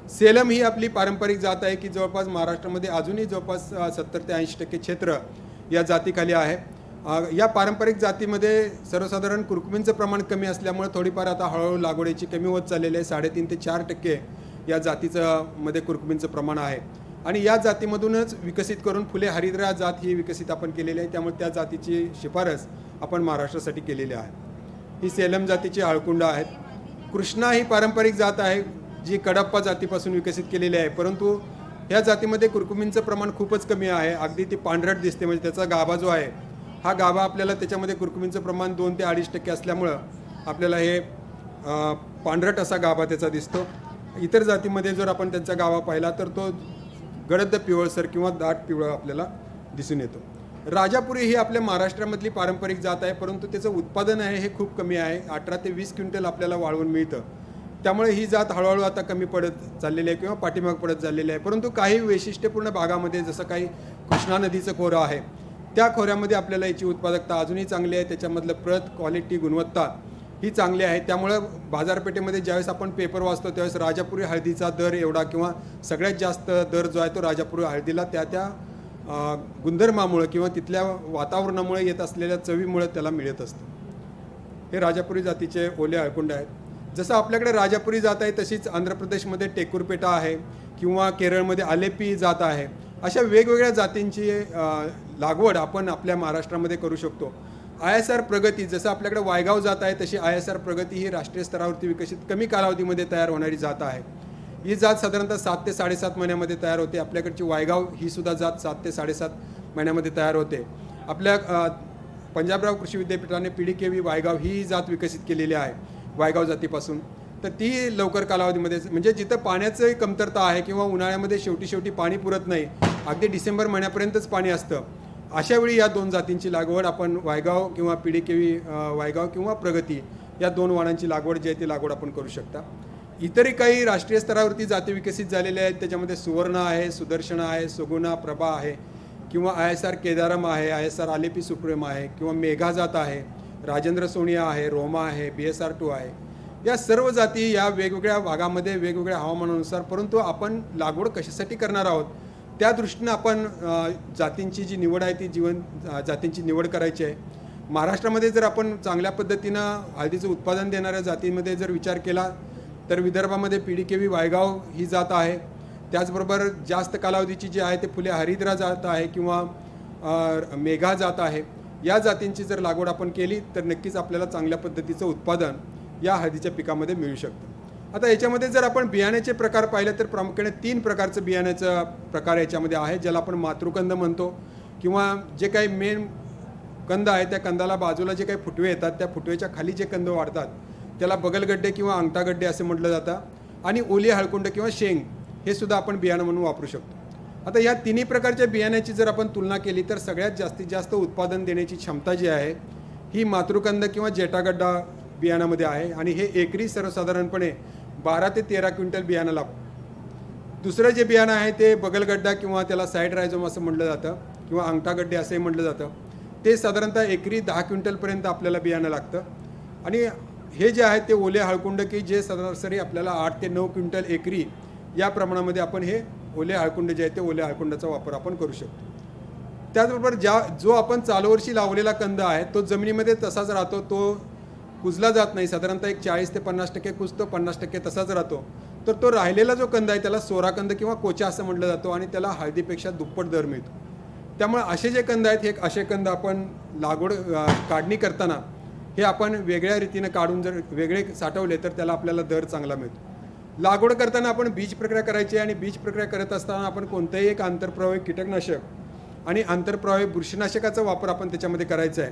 सेलम ही आपली पारंपरिक जात आहे की जवळपास महाराष्ट्रामध्ये अजूनही जवळपास 70 ते 80% क्षेत्र या जातीखाली आहे या पारंपरिक जातीमध्ये सर्वसाधारण कुरकुमींचं प्रमाण कमी असल्यामुळे थोडीफार आता हळूहळू लागवडीची कमी होत चाललेली आहे. 3.5 ते 4% या जातीचं मध्ये कुरकुमींचं प्रमाण आहे आणि या जातीमधूनच विकसित करून फुले हरिद्रा जात ही विकसित आपण केलेली आहे. त्यामुळे त्या जातीची शिफारस आपण महाराष्ट्रासाठी केलेली आहे. ही सेलम जातीची हळकुंड आहेत. कृष्णा ही पारंपरिक जात आहे जी कडप्पा जातीपासून विकसित केलेली आहे, परंतु ह्या जातीमध्ये कुरकुमींचं प्रमाण खूपच कमी आहे. अगदी ती पांढरट दिसते, म्हणजे त्याचा गाभा जो आहे हा गाभा आपल्याला त्याच्यामध्ये कुरकुमींचं प्रमाण 2 ते 2.5% असल्यामुळं आपल्याला हे पांढरट असा गाभा त्याचा दिसतो. इतर जातीमध्ये जर आपण त्यांचा गाभा पाहिला तर तो गडद पिवळसर किंवा दाट पिवळा आपल्याला दिसून येतो. राजापुरी ही आपल्या महाराष्ट्रामधली पारंपरिक जात आहे, परंतु त्याचं उत्पादन आहे हे खूप कमी आहे. 18 ते 20 क्विंटल आपल्याला वाळवून मिळतं. त्यामुळे ही जात हळूहळू आता कमी पडत चाललेली आहे किंवा पाठीमाग पडत चाललेली आहे. परंतु काही वैशिष्ट्यपूर्ण भागामध्ये जसं काही कृष्णा नदीचं खोरं आहे त्या खोऱ्यामध्ये आपल्याला याची उत्पादकता अजूनही चांगली आहे. त्याच्यामधलं प्रत, क्वालिटी, गुणवत्ता ही चांगली आहे. त्यामुळं बाजारपेठेमध्ये ज्यावेळेस आपण पेपर वाचतो त्यावेळेस राजापुरी हळदीचा दर एवढा किंवा सगळ्यात जास्त दर जो आहे तो राजापुरी हळदीला त्या गुणधर्मामुळे किंवा तिथल्या वातावरणामुळे येत असलेल्या चवीमुळे त्याला मिळत असतं. हे राजापुरी जातीचे ओले हळकुंड आहेत. जसं आपल्याकडे राजापुरी जात आहे तशीच आंध्र प्रदेशमध्ये टेकुरपेटा आहे किंवा केरळमध्ये आलेपी जात आहे. अशा वेगवेगळ्या जातींची लागवड आपण आपल्या महाराष्ट्रामध्ये करू शकतो. ISR प्रगती, जसं आपल्याकडे वायगाव जात आहे तशी ISR प्रगती ही राष्ट्रीय स्तरावरती विकसित कमी कालावधीमध्ये तयार होणारी जात आहे. ही जात साधारणतः 7 ते 7.5 महिन्यामध्ये तयार होते. आपल्याकडची वायगाव ही सुद्धा जात 7 ते 7.5 महिन्यामध्ये तयार होते. आपल्या पंजाबराव कृषी विद्यापीठाने PDKV वायगाव ही जात विकसित केलेली आहे वायगाव जातीपासून. तर ती लवकर कालावधीमध्ये, म्हणजे जिथं पाण्याचं कमतरता आहे किंवा उन्हाळ्यामध्ये शेवटी पाणी पुरत नाही, अगदी डिसेंबर महिन्यापर्यंतच पाणी असतं, अशावेळी या 2 जातींची लागवड आपण वायगाव किंवा PDKV वायगाव किंवा प्रगती या 2 वाणांची लागवड जी आहे ती लागवड आपण करू शकता. इतरही काही राष्ट्रीय स्तरावरती जाती विकसित झालेल्या आहेत. त्याच्यामध्ये सुवर्ण आहे, सुदर्शन आहे, सुगुणा, प्रभा आहे किंवा ISR केदारम आहे, ISR आलेपी सुप्रीम आहे किंवा मेघा जात आहे, राजेंद्र सोनिया आहे, रोमा आहे, BSR2 आहे. या सर्व जाती या वेगवेगळ्या भागामध्ये वेगवेगळ्या हवामानानुसार, परंतु आपण लागवड कशासाठी करणार आहोत त्या दृष्टीनं आपण जातींची जी निवड आहे ती जातींची निवड करायची आहे. महाराष्ट्रामध्ये जर आपण चांगल्या पद्धतीनं हळदीचं उत्पादन देणाऱ्या जातींमध्ये जर विचार केला तर विदर्भामध्ये PDKV वायगाव ही जात आहे. त्याचबरोबर जास्त कालावधीची जी आहे ते फुले हरिद्रा जात आहे किंवा मेघा जात आहे. या जातींची जर लागवड आपण केली तर नक्कीच आपल्याला चांगल्या पद्धतीचं उत्पादन या हळदीच्या पिकामध्ये मिळू शकतं. आता याच्यामध्ये जर आपण बियाण्याचे प्रकार पाहिले तर प्रामुख्याने 3 प्रकारचं बियाण्याचा प्रकार याच्यामध्ये आहे, ज्याला आपण मातृकंद म्हणतो किंवा जे काही मेन कंद आहे त्या कंदाला बाजूला जे काही फुटवे येतात त्या फुटवेच्या खाली जे कंद वाढतात त्याला बगलगड्डे किंवा अंगठागड्डे असे म्हटलं जातं. आणि ओली हळकुंड किंवा शेंग हे सुद्धा आपण बियाणं म्हणून वापरू शकतो. आता या तिन्ही प्रकारच्या बियाण्याची जर आपण तुलना केली तर सगळ्यात जास्तीत जास्त उत्पादन देण्याची क्षमता जी आहे ही मातृकंद किंवा जेटागड्डा बियाणामध्ये आहे आणि हे एकरी सर्वसाधारणपणे 12 ते 13 क्विंटल बियाणं लागतं. दुसरं जे बियाणं आहे ते बगलगड्डा किंवा त्याला साईड रायझोम असं म्हटलं जातं किंवा अंगठागड्डे असंही म्हटलं जातं. ते साधारणतः एकरी 10 क्विंटलपर्यंत आपल्याला बियाणं लागतं. आणि हे जे आहे ते ओले हळकुंड की जे सरासरी आपल्याला 8 ते 9 क्विंटल एकरी या प्रमाणामध्ये आपण हे ओले हळकुंड जे आहे ते ओले हळकुंडाचा वापर आपण करू शकतो. त्याचबरोबर जो आपण चालूवर्षी लावलेला कंद आहे तो जमिनीमध्ये तसाच राहतो, तो कुजला जात नाही. साधारणतः एक 40 ते 50% कुजतो, 50% तसाच राहतो. तर तो राहिलेला जो कंद आहे त्याला सोराकंद किंवा कोचा असं म्हटलं जातो आणि त्याला हळदीपेक्षा दुप्पट दर मिळतो. त्यामुळे असे जे कंद आहेत हे असे कंद आपण लागवड काढणी करताना हे आपण वेगळ्या रीतीनं काढून जर वेगळे साठवले तर त्याला आपल्याला दर चांगला मिळतो. लागवड करताना आपण बीज प्रक्रिया करायची आणि बीज प्रक्रिया करत असताना आपण कोणतेही एक आंतरप्रवाही कीटकनाशक आणि आंतरप्रवाही बुरशीनाशकाचा वापर आपण त्याच्यामध्ये करायचा आहे.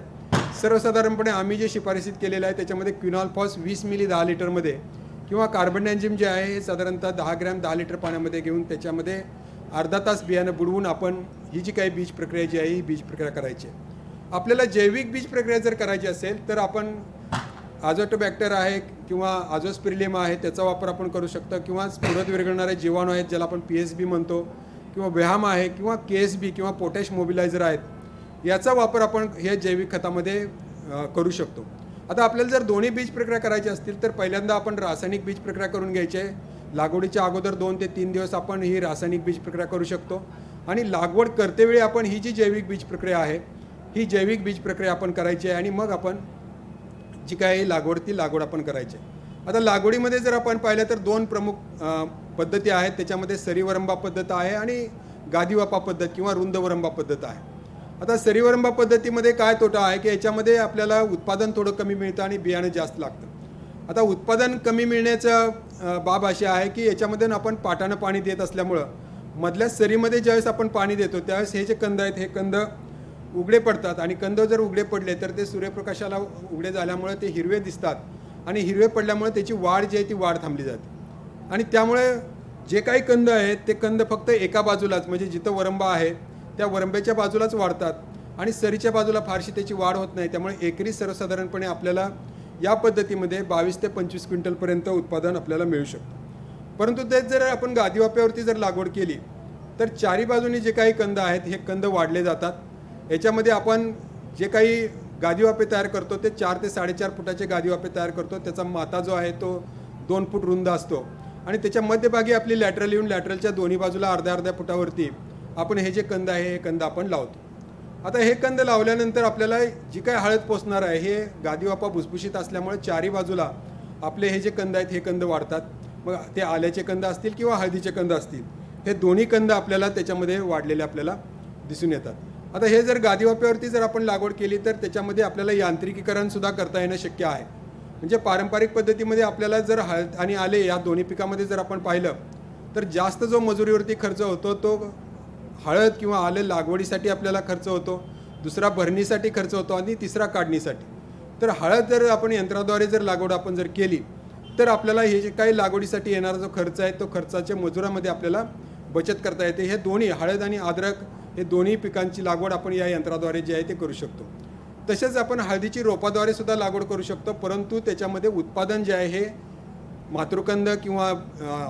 सर्वसाधारणपणे आम्ही जे शिफारसीत केलेलं आहे त्याच्यामध्ये क्विनॉलफॉस 20 मिली 10 लिटरमध्ये किंवा कार्बन एन्झाईम जे आहे हे साधारणतः 10 ग्रॅम 10 लिटर पाण्यामध्ये घेऊन त्याच्यामध्ये अर्धा तास बियाणं बुडवून आपण ही जी काही बीज प्रक्रिया जी आहे ही बीज प्रक्रिया करायची आहे. आपल्याला जैविक बीज प्रक्रिया जर करायची असेल तर आपण आझोटोबॅक्टर आहे किंवा आझोस्पिरिलियम आहे त्याचा वापर आपण करू शकतो किंवा स्फुरद विरघळणारे जीवाणू आहेत ज्याला आपण PSB म्हणतो किंवा व्यायाम आहे किंवा KSB किंवा पोटॅश मोबिलायझर आहेत याचा वापर आपण हे जैविक खतामध्ये करू शकतो. आता आपल्याला जर दोन्ही बीज प्रक्रिया करायची असतील तर पहिल्यांदा आपण रासायनिक बीज प्रक्रिया करून घ्यायची आहे. लागवडीच्या अगोदर 2 ते 3 दिवस आपण ही रासायनिक बीज प्रक्रिया करू शकतो आणि लागवड करतेवेळी आपण ही जी जैविक बीज प्रक्रिया आहे ही जैविक बीज प्रक्रिया आपण करायची आहे आणि मग आपण जी काही लागवड आपण करायची आहे. आता लागवडीमध्ये जर आपण पाहिलं तर दोन प्रमुख पद्धती आहेत. त्याच्यामध्ये सरीवरंबा पद्धत आहे आणि गादीवापा पद्धत किंवा रुंदवरंबा पद्धत आहे. आता सरीवरंबा पद्धतीमध्ये काय तोटा आहे की याच्यामध्ये आपल्याला उत्पादन थोडं कमी मिळतं आणि बियाणं जास्त लागतं. आता उत्पादन कमी मिळण्याचं बाब अशी आहे की याच्यामध्ये आपण पाटानं पाणी देत असल्यामुळं मधल्या सरीमध्ये ज्यावेळेस आपण पाणी देतो त्यावेळेस हे जे कंद आहेत हे कंद उघडे पडतात आणि कंद जर उघडे पडले तर ते सूर्यप्रकाशाला उघडे झाल्यामुळे ते हिरवे दिसतात आणि हिरवे पडल्यामुळे त्याची वाढ जी आहे ती वाढ थांबली जाते आणि त्यामुळे जे काही कंद आहेत ते कंद फक्त एका बाजूलाच म्हणजे जिथं वरंबा आहे त्या वरंब्याच्या बाजूलाच वाढतात आणि सरीच्या बाजूला फारशी त्याची वाढ होत नाही. त्यामुळे एकरी सर्वसाधारणपणे आपल्याला या पद्धतीमध्ये 22 ते 25 क्विंटलपर्यंत उत्पादन आपल्याला मिळू शकतं. परंतु तेच जर आपण गादीवाप्यावरती जर लागवड केली तर चारी बाजूनी जे काही कंद आहेत हे कंद वाढले जातात. याच्यामध्ये आपण जे काही गादीवापे तयार करतो ते 4 ते 4.5 फुटाचे गादीवापे तयार करतो. त्याचा माथा जो आहे तो 2 फूट रुंद असतो आणि त्याच्या मध्यभागी आपली लॅटरल येऊन लॅटरलच्या दोन्ही बाजूला अर्ध्या फुटावरती आपण हे जे कंद आहे हे कंद आपण लावतो. आता हे कंद लावल्यानंतर आपल्याला जी काही हळद पोचणार आहे हे गादीवापा भुसभुशीत असल्यामुळे चारी बाजूला आपले हे जे कंद आहेत हे कंद वाढतात. मग ते आल्याचे कंद असतील किंवा हळदीचे कंद असतील हे दोन्ही कंद आपल्याला त्याच्यामध्ये वाढलेले आपल्याला दिसून येतात. आता हे जर गादीवाप्यावरती जर आपण लागवड केली तर त्याच्यामध्ये आपल्याला यांत्रिकीकरणसुद्धा करता येणं शक्य आहे. म्हणजे पारंपरिक पद्धतीमध्ये आपल्याला जर हळद आणि आले या दोन्ही पिकामध्ये जर आपण पाहिलं तर जास्त जो मजुरीवरती खर्च होतो तो हळद किंवा आले लागवडीसाठी आपल्याला खर्च होतो, दुसरा भरणीसाठी खर्च होतो आणि तिसरा काढणीसाठी. तर हळद जर आपण यंत्राद्वारे जर लागवड आपण जर केली तर आपल्याला हे जे काही लागवडीसाठी येणारा जो खर्च आहे तो खर्चाच्या मजुरामध्ये आपल्याला बचत करता येते. हे दोन्ही हळद आणि अद्रक हे दोन्ही पिकांची लागवड आपण या यंत्राद्वारे जे आहे ते करू शकतो. तसेच आपण हळदीची रोपाद्वारे सुद्धा लागवड करू शकतो, परंतु त्याच्यामध्ये उत्पादन जे आहे हे मातृकंद किंवा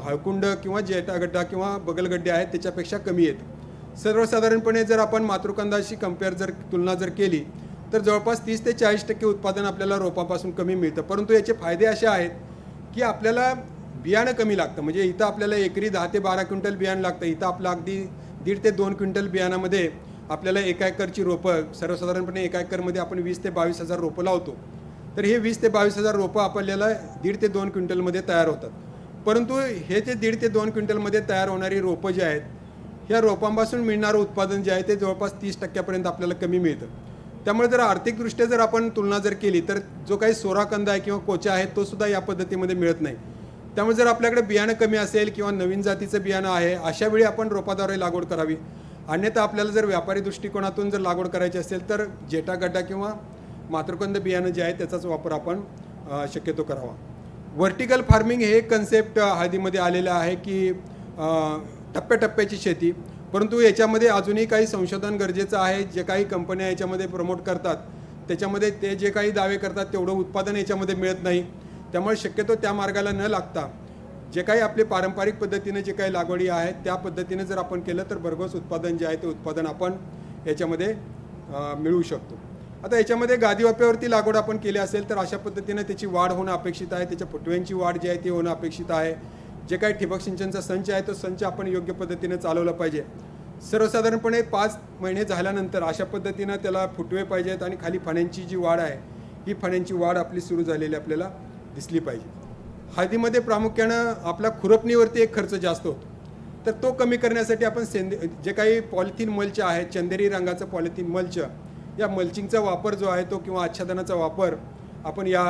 हळकुंड किंवा जेटागड्डा किंवा बगलगड्डे आहेत त्याच्यापेक्षा कमी येतं. सर्वसाधारणपणे जर आपण मातृकंदाशी तुलना जर केली तर जवळपास 30 ते 40% उत्पादन आपल्याला रोपापासून कमी मिळतं. परंतु याचे फायदे असे आहेत की आपल्याला बियाणं कमी लागतं. म्हणजे इथं आपल्याला एकरी 10 ते 12 क्विंटल बियाणं लागतं. इथं आपलं अगदी 1.5 ते 2 क्विंटल बियाणामध्ये आपल्याला एका एकरची रोपं सर्वसाधारणपणे एका एकरमध्ये आपण 20 ते 22 हजार रोपं लावतो. तर हे 20 ते 22 हजार रोपं आपल्याला 1.5 ते 2 क्विंटलमध्ये तयार होतात. परंतु हे जे 1.5 ते 2 क्विंटलमध्ये तयार होणारी रोपं जे आहेत ह्या रोपांपासून मिळणारं उत्पादन जे आहे ते जवळपास 30% आपल्याला कमी मिळतं. त्यामुळे जर आर्थिकदृष्ट्या जर आपण तुलना जर केली तर जो काही सोराकंद आहे किंवा कोचा आहे तो सुद्धा या पद्धतीमध्ये मिळत नाही. त्यामुळे जर आपल्याकडे बियाणं कमी असेल किंवा नवीन जातीचं बियाणं आहे अशा वेळी आपण रोपाद्वारे लागवड करावी. अन्यथा आपल्याला जर व्यापारी दृष्टिकोनातून जर लागवड करायची असेल तर जेटागड्डा किंवा मातृकंद बियाणं जे आहे त्याचाच वापर आपण शक्यतो करावा. व्हर्टिकल फार्मिंग हे कन्सेप्ट हळदीमध्ये आलेलं आहे की टप्प्याटप्प्याची शेती, परंतु याच्यामध्ये अजूनही काही संशोधन गरजेचं आहे. जे काही कंपन्या याच्यामध्ये प्रमोट करतात त्याच्यामध्ये ते जे काही दावे करतात तेवढं उत्पादन याच्यामध्ये मिळत नाही. त्यामुळे शक्यतो त्या मार्गाला न लागता जे काही आपले पारंपरिक पद्धतीने जे काही लागवडी आहेत त्या पद्धतीने जर आपण केलं तर भरघोस उत्पादन जे आहे ते उत्पादन आपण याच्यामध्ये मिळवू शकतो. आता याच्यामध्ये गादीवाप्यावरती लागवड आपण केली असेल तर अशा पद्धतीने त्याची वाढ होणं अपेक्षित आहे. त्याच्या फुटव्यांची वाढ जी आहे ती होणं अपेक्षित आहे. जे काही ठिबक सिंचनचा संच आहे तो संच आपण योग्य पद्धतीने चालवला पाहिजे. सर्वसाधारणपणे 5 महिने झाल्यानंतर अशा पद्धतीनं त्याला फुटवे पाहिजेत आणि खाली फण्यांची जी वाढ आहे ही फण्यांची वाढ आपली सुरू झालेली आपल्याला दिसली पाहिजे. हळदीमध्ये प्रामुख्यानं आपला खुरपणीवरती एक खर्च जास्त होतो, तर तो कमी करण्यासाठी आपण जे काही पॉलिथिन मल्च आहे, चंदेरी रंगाचं पॉलिथिन मल्च, या मल्चिंगचा वापर जो आहे तो किंवा आच्छादनाचा वापर आपण या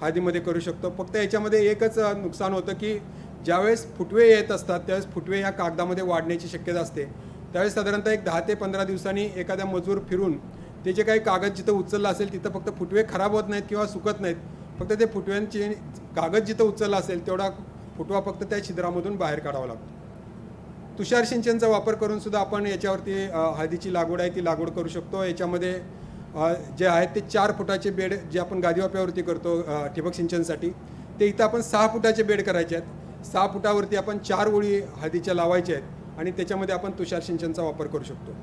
हळदीमध्ये करू शकतो. फक्त याच्यामध्ये एकच नुकसान होतं की ज्यावेळेस फुटवे येत असतात त्यावेळेस फुटवे या कागदामध्ये वाढण्याची शक्यता असते. त्यावेळेस साधारणतः एक 10 ते 15 दिवसांनी एखाद्या मजूर फिरून ते जे काही कागद जिथं उचललं असेल तिथं फक्त फुटवे खराब होत नाहीत किंवा सुकत नाहीत, फक्त ते फुटव्यांची कागद जिथं उचलला असेल तेवढा फुटवा फक्त त्या छिद्रामधून बाहेर काढावा लागतो. तुषार सिंचनचा वापर करून सुद्धा आपण याच्यावरती हळदीची लागवड आहे ती लागवड करू शकतो. याच्यामध्ये जे आहेत ते 4 फुटाचे बेड जे आपण गादीवाप्यावरती करतो ठिबक सिंचनसाठी ते इथं आपण 6 फुटाचे बेड करायचे आहेत. 6 फुटावरती आपण 4 ओळी हळदीच्या लावायच्या आहेत आणि त्याच्यामध्ये आपण तुषार सिंचनचा वापर करू शकतो.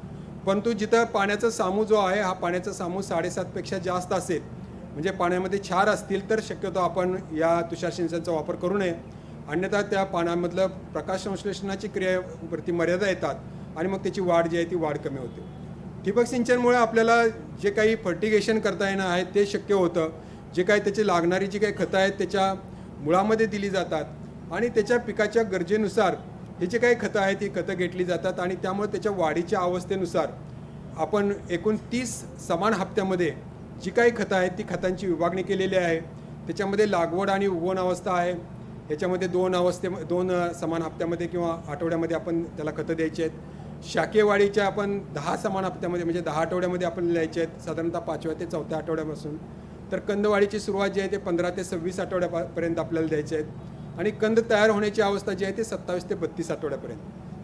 परंतु जिथं पाण्याचा सामू जो आहे हा पाण्याचा सामू 7.5 पेक्षा जास्त असेल म्हणजे पाण्यामध्ये क्षार असतील तर शक्यतो आपण या तुषार सिंचनचा वापर करू नये. अन्यथा त्या पाण्यामधलं प्रकाश संश्लेषणाची क्रियेवरती मर्यादा येतात आणि मग त्याची वाढ जी आहे ती वाढ कमी होते. ठिबक सिंचनमुळे आपल्याला जे काही फर्टिगेशन करता येणं आहे ते शक्य होतं. जे काही त्याची लागणारी जी काही खतं आहेत त्याच्या मुळामध्ये दिली जातात आणि त्याच्या पिकाच्या गरजेनुसार हे जे काही खतं आहेत ही खतं घेतली जातात आणि त्यामुळे त्याच्या वाढीच्या अवस्थेनुसार आपण एकूण 30 समान हप्त्यामध्ये जी काही खतं आहेत ती खतांची विभागणी केलेली आहे. त्याच्यामध्ये लागवड आणि उगवण अवस्था आहे. याच्यामध्ये दोन समान हप्त्यामध्ये किंवा आठवड्यामध्ये आपण त्याला खतं द्यायची आहेत. शाकीय वाढीच्या आपण 10 समान हप्त्यामध्ये म्हणजे 10 आठवड्यामध्ये आपण द्यायचे आहेत, साधारणतः 5व्या ते 4थ्या आठवड्यापासून. तर कंदवाढीची सुरुवात जी आहे ते 15 ते 26 आठवड्यापर्यंत आपल्याला द्यायचे आहेत आणि कंद तयार होण्याची अवस्था जी आहे ते 27 ते 32 आठवड्यापर्यंत.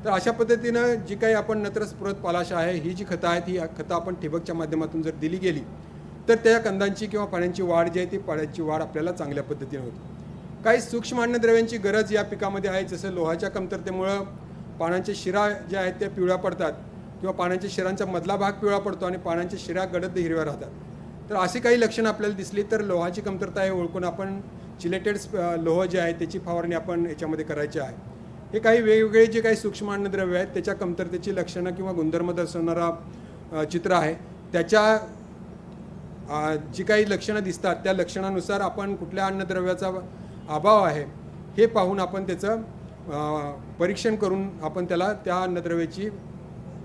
तर अशा पद्धतीनं जी काही आपण नत्र स्फुरत पालाश आहे ही जी खतं आहेत ही खतं आपण ठिबकच्या माध्यमातून जर दिली गेली तर त्या कंदांची किंवा पाण्याची वाढ जी आहे ती पाण्याची वाढ आपल्याला चांगल्या पद्धतीने होते. काही सूक्ष्म अन्नद्रव्यांची गरज या पिकामध्ये आहे. जसं लोहाच्या कमतरतेमुळं पानांच्या शिरा ज्या आहेत त्या पिवळ्या पडतात किंवा पानांच्या शिरांचा मधला भाग पिवळा पडतो आणि पानांच्या शिरा गडद हिरव्या राहतात. तर अशी काही लक्षणं आपल्याला दिसली तर लोहाची कमतरता आहे ओळखून आपण चिलेटेड लोह जे आहे त्याची फवारणी आपण याच्यामध्ये करायची आहे. हे काही वेगवेगळे जे काही सूक्ष्म अन्नद्रव्य आहेत त्याच्या कमतरतेची लक्षणं किंवा गुणधर्म दर्शवणारा चित्र आहे. त्याच्या जी काही लक्षणं दिसतात त्या लक्षणानुसार आपण कुठल्या अन्नद्रव्याचा अभाव आहे हे पाहून आपण त्याचं परीक्षण करून आपण त्याला त्या अन्नद्रव्याची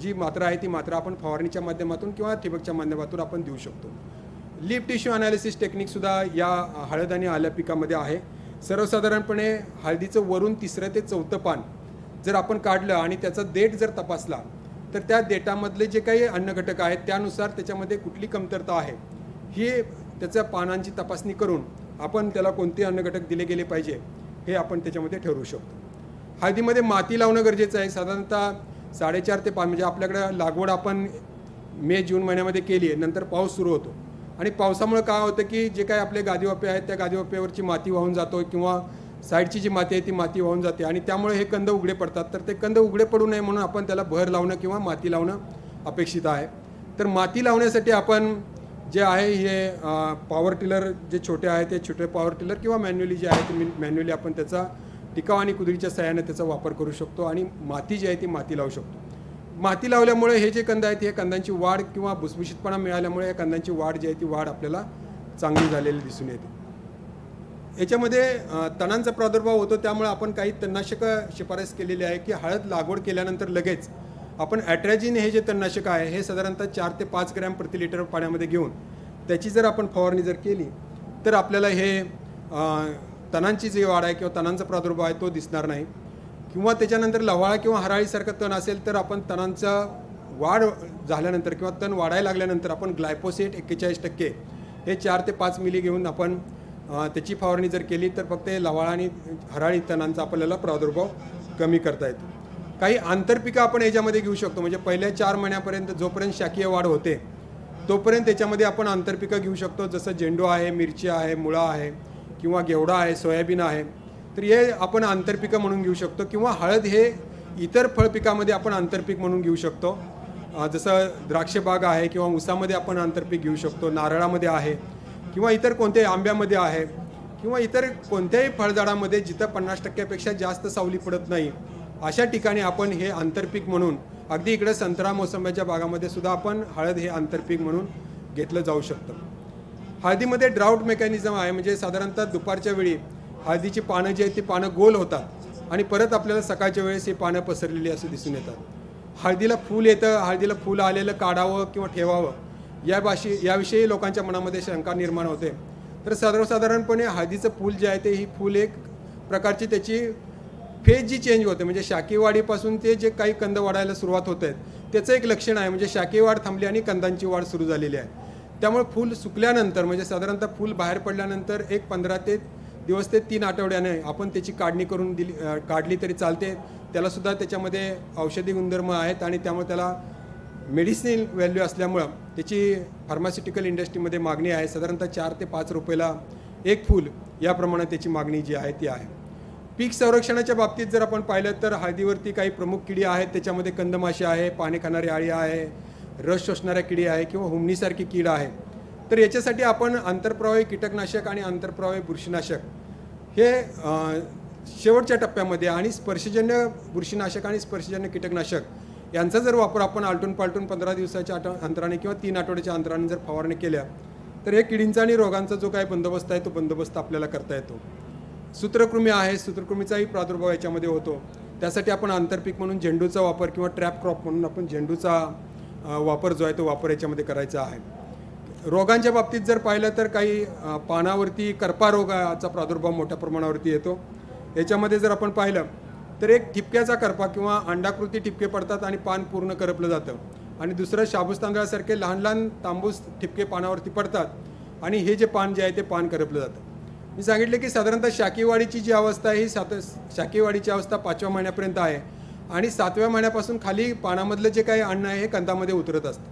जी मात्रा आहे ती मात्रा आपण फवारणीच्या माध्यमातून किंवा ठिबकच्या माध्यमातून आपण देऊ शकतो. लीफ टिश्यू अनालिसिस टेक्निकसुद्धा या हळद आणि आल्या पिकामध्ये आहे. सर्वसाधारणपणे हळदीचं वरून 3रं ते 4थं पान जर आपण काढलं आणि त्याचा देठ जर तपासला तर त्या देठामधले जे काही अन्नघटक आहेत त्यानुसार त्याच्यामध्ये कुठली कमतरता आहे ही त्याच्या पानांची तपासणी करून आपण त्याला कोणते अन्नघटक दिले गेले पाहिजे हे आपण त्याच्यामध्ये ठरवू शकतो. हळदीमध्ये माती लावणं गरजेचं आहे. साधारणतः 4.5 ते 5 म्हणजे आपल्याकडं लागवड आपण मे-जून महिन्यामध्ये केली आहे, नंतर पाऊस सुरू होतो आणि पावसामुळे काय होतं की जे काही आपले गादीवापे आहेत त्या गादीवाप्यावरची माती वाहून जातो किंवा साईडची जी माती आहे ती माती वाहून जाते आणि त्यामुळे हे कंद उघडे पडतात. तर ते कंद उघडे पडू नये म्हणून आपण त्याला भर लावणं किंवा माती लावणं अपेक्षित आहे. तर माती लावण्यासाठी आपण जे आहे हे पॉवर टिलर जे छोटे आहे ते छोटे पॉवर टिलर किंवा मॅन्युअली जे आहे ते मॅन्युअली आपण त्याचा टिकाव आणि कुदळीच्या सहाय्याने त्याचा वापर करू शकतो आणि माती जी आहे ती माती लावू शकतो. माती लावल्यामुळे हे जे कंद आहेत हे कंदांची वाढ किंवा भुसभुशीतपणा मिळाल्यामुळे या कंदांची वाढ जी आहे ती वाढ आपल्याला चांगली झालेली दिसून येते. याच्यामध्ये तणांचा प्रादुर्भाव होतो त्यामुळे आपण काही तणनाशकं शिफारस केलेली आहे की हळद लागवड केल्यानंतर लगेच आपण ॲट्रॅजिन हे जे तणनाशक आहे हे साधारणतः 4 ते 5 ग्रॅम प्रति लिटर पाण्यामध्ये घेऊन त्याची जर आपण फवारणी जर केली तर आपल्याला हे तणांची जी वाढ आहे किंवा तणांचा प्रादुर्भाव आहे तो दिसणार नाही. किंवा त्याच्यानंतर लव्हाळा किंवा हराळीसारखं तण असेल तर आपण तणांचा वाढ झाल्यानंतर किंवा तण वाढायला लागल्यानंतर आपण ग्लायफोसेट 41% हे 4 ते 5 मिली घेऊन आपण त्याची फवारणी जर केली तर फक्त लव्हाळा आणि हराळी तणांचा आपल्याला प्रादुर्भाव कमी करता येतो. काही आंतरपिकं आपण याच्यामध्ये घेऊ शकतो. म्हणजे पहिल्या 4 महिन्यापर्यंत जोपर्यंत शाकीय वाढ होते तोपर्यंत त्याच्यामध्ये आपण आंतरपिकं घेऊ शकतो. जसं झेंडू आहे, मिरची आहे, मुळा आहे किंवा घेवडा आहे, सोयाबीन आहे. तर हे आपण आंतरपिकं म्हणून घेऊ शकतो किंवा हळद हे इतर फळपिकामध्ये आपण आंतरपीक म्हणून घेऊ शकतो. जसं द्राक्षबाग आहे किंवा ऊसामध्ये आपण आंतरपीक घेऊ शकतो, नारळामध्ये आहे किंवा इतर कोणत्याही आंब्यामध्ये आहे किंवा इतर कोणत्याही फळझाडामध्ये जिथं 50%पेक्षा जास्त सावली पडत नाही अशा ठिकाणी आपण हे आंतरपीक म्हणून अगदी इकडे संत्रा मोसंब्याच्या बागामध्ये सुद्धा आपण हळद हे आंतरपीक म्हणून घेतलं जाऊ शकतं. हळदीमध्ये ड्राउट मेकॅनिझम आहे. म्हणजे साधारणतः दुपारच्या वेळी हळदीची पानं जी आहेत ती पानं गोल होतात आणि परत आपल्याला सकाळच्या वेळेस ही पानं पसरलेली असं दिसून येतात. हळदीला फूल येतं, हळदीला फूल आलेलं काढावं किंवा ठेवावं याविषयी लोकांच्या मनामध्ये शंका निर्माण होते. तर सर्वसाधारणपणे हळदीचं फूल जे आहे ते ही फूल एक प्रकारची त्याची फेज जी चेंज होते. म्हणजे शाकीय वाढीपासून ते जे काही कंद वाढायला सुरुवात होत आहेत त्याचं एक लक्षण आहे. म्हणजे शाकीय वाढ थांबली आणि कंदांची वाढ सुरू झालेली आहे. त्यामुळे फूल सुकल्यानंतर म्हणजे साधारणतः फूल बाहेर पडल्यानंतर एक 15 दिवस ते 3 आठवड्याने आपण त्याची काढणी करून काढली तरी चालते. त्यालासुद्धा त्याच्यामध्ये औषधी गुणधर्म आहेत आणि त्यामुळे त्याला मेडिसिन व्हॅल्यू असल्यामुळं त्याची फार्मास्युटिकल इंडस्ट्रीमध्ये मागणी आहे. साधारणतः 4 ते 5 रुपयाला एक फूल याप्रमाणे त्याची मागणी जी आहे ती आहे. पीक संरक्षणाच्या बाबतीत जर आपण पाहिलं तर हळदीवरती काही प्रमुख किडी आहेत. त्याच्यामध्ये कंदमाशी आहे, पाने खाणारी आळी आहे, रस शोषणाऱ्या किडी आहे किंवा हुमणीसारखी कीड आहे. तर याच्यासाठी आपण आंतरप्रवाही कीटकनाशक आणि आंतरप्रवाही बुरशीनाशक हे शेवटच्या टप्प्यामध्ये आणि स्पर्शजन्य बुरशीनाशक आणि स्पर्शजन्य कीटकनाशक यांचा जर वापर आपण आलटून पालटून 15 दिवसाच्या अंतराने किंवा 3 आठवड्याच्या अंतराने जर फवारणी केल्या तर हे किडींचा आणि रोगांचा जो काही बंदोबस्त आहे तो बंदोबस्त आपल्याला करता येतो. सूत्रकृमी आहे, सूत्रकृमीचाही प्रादुर्भाव याच्यामध्ये होतो. त्यासाठी आपण आंतरपीक म्हणून झेंडूचा वापर किंवा ट्रॅप क्रॉप म्हणून आपण झेंडूचा वापर जो आहे तो वापर याच्यामध्ये करायचा आहे. रोगांच्या बाबतीत जर पाहिलं तर काही पानावरती करपा रोगाचा प्रादुर्भाव मोठ्या प्रमाणावरती येतो. याच्यामध्ये जर आपण पाहिलं तर एक ठिपक्याचा करपा किंवा अंडाकृती ठिपके पडतात आणि पान पूर्ण करपलं जातं आणि दुसरं शाबूस तांदळासारखे लहान लहान तांबूस ठिपके पानावरती पडतात आणि हे जे पान जे आहे ते पान करपलं जातं. मी सांगितले की साधारणतः शाकीय वाढीची जी अवस्था आहे ही शाकीय वाढीची अवस्था 5व्या महिन्यापर्यंत आहे आणि 7व्या महिन्यापासून खाली पानामधलं जे काही अन्न आहे हे कंदामध्ये उतरत असतं.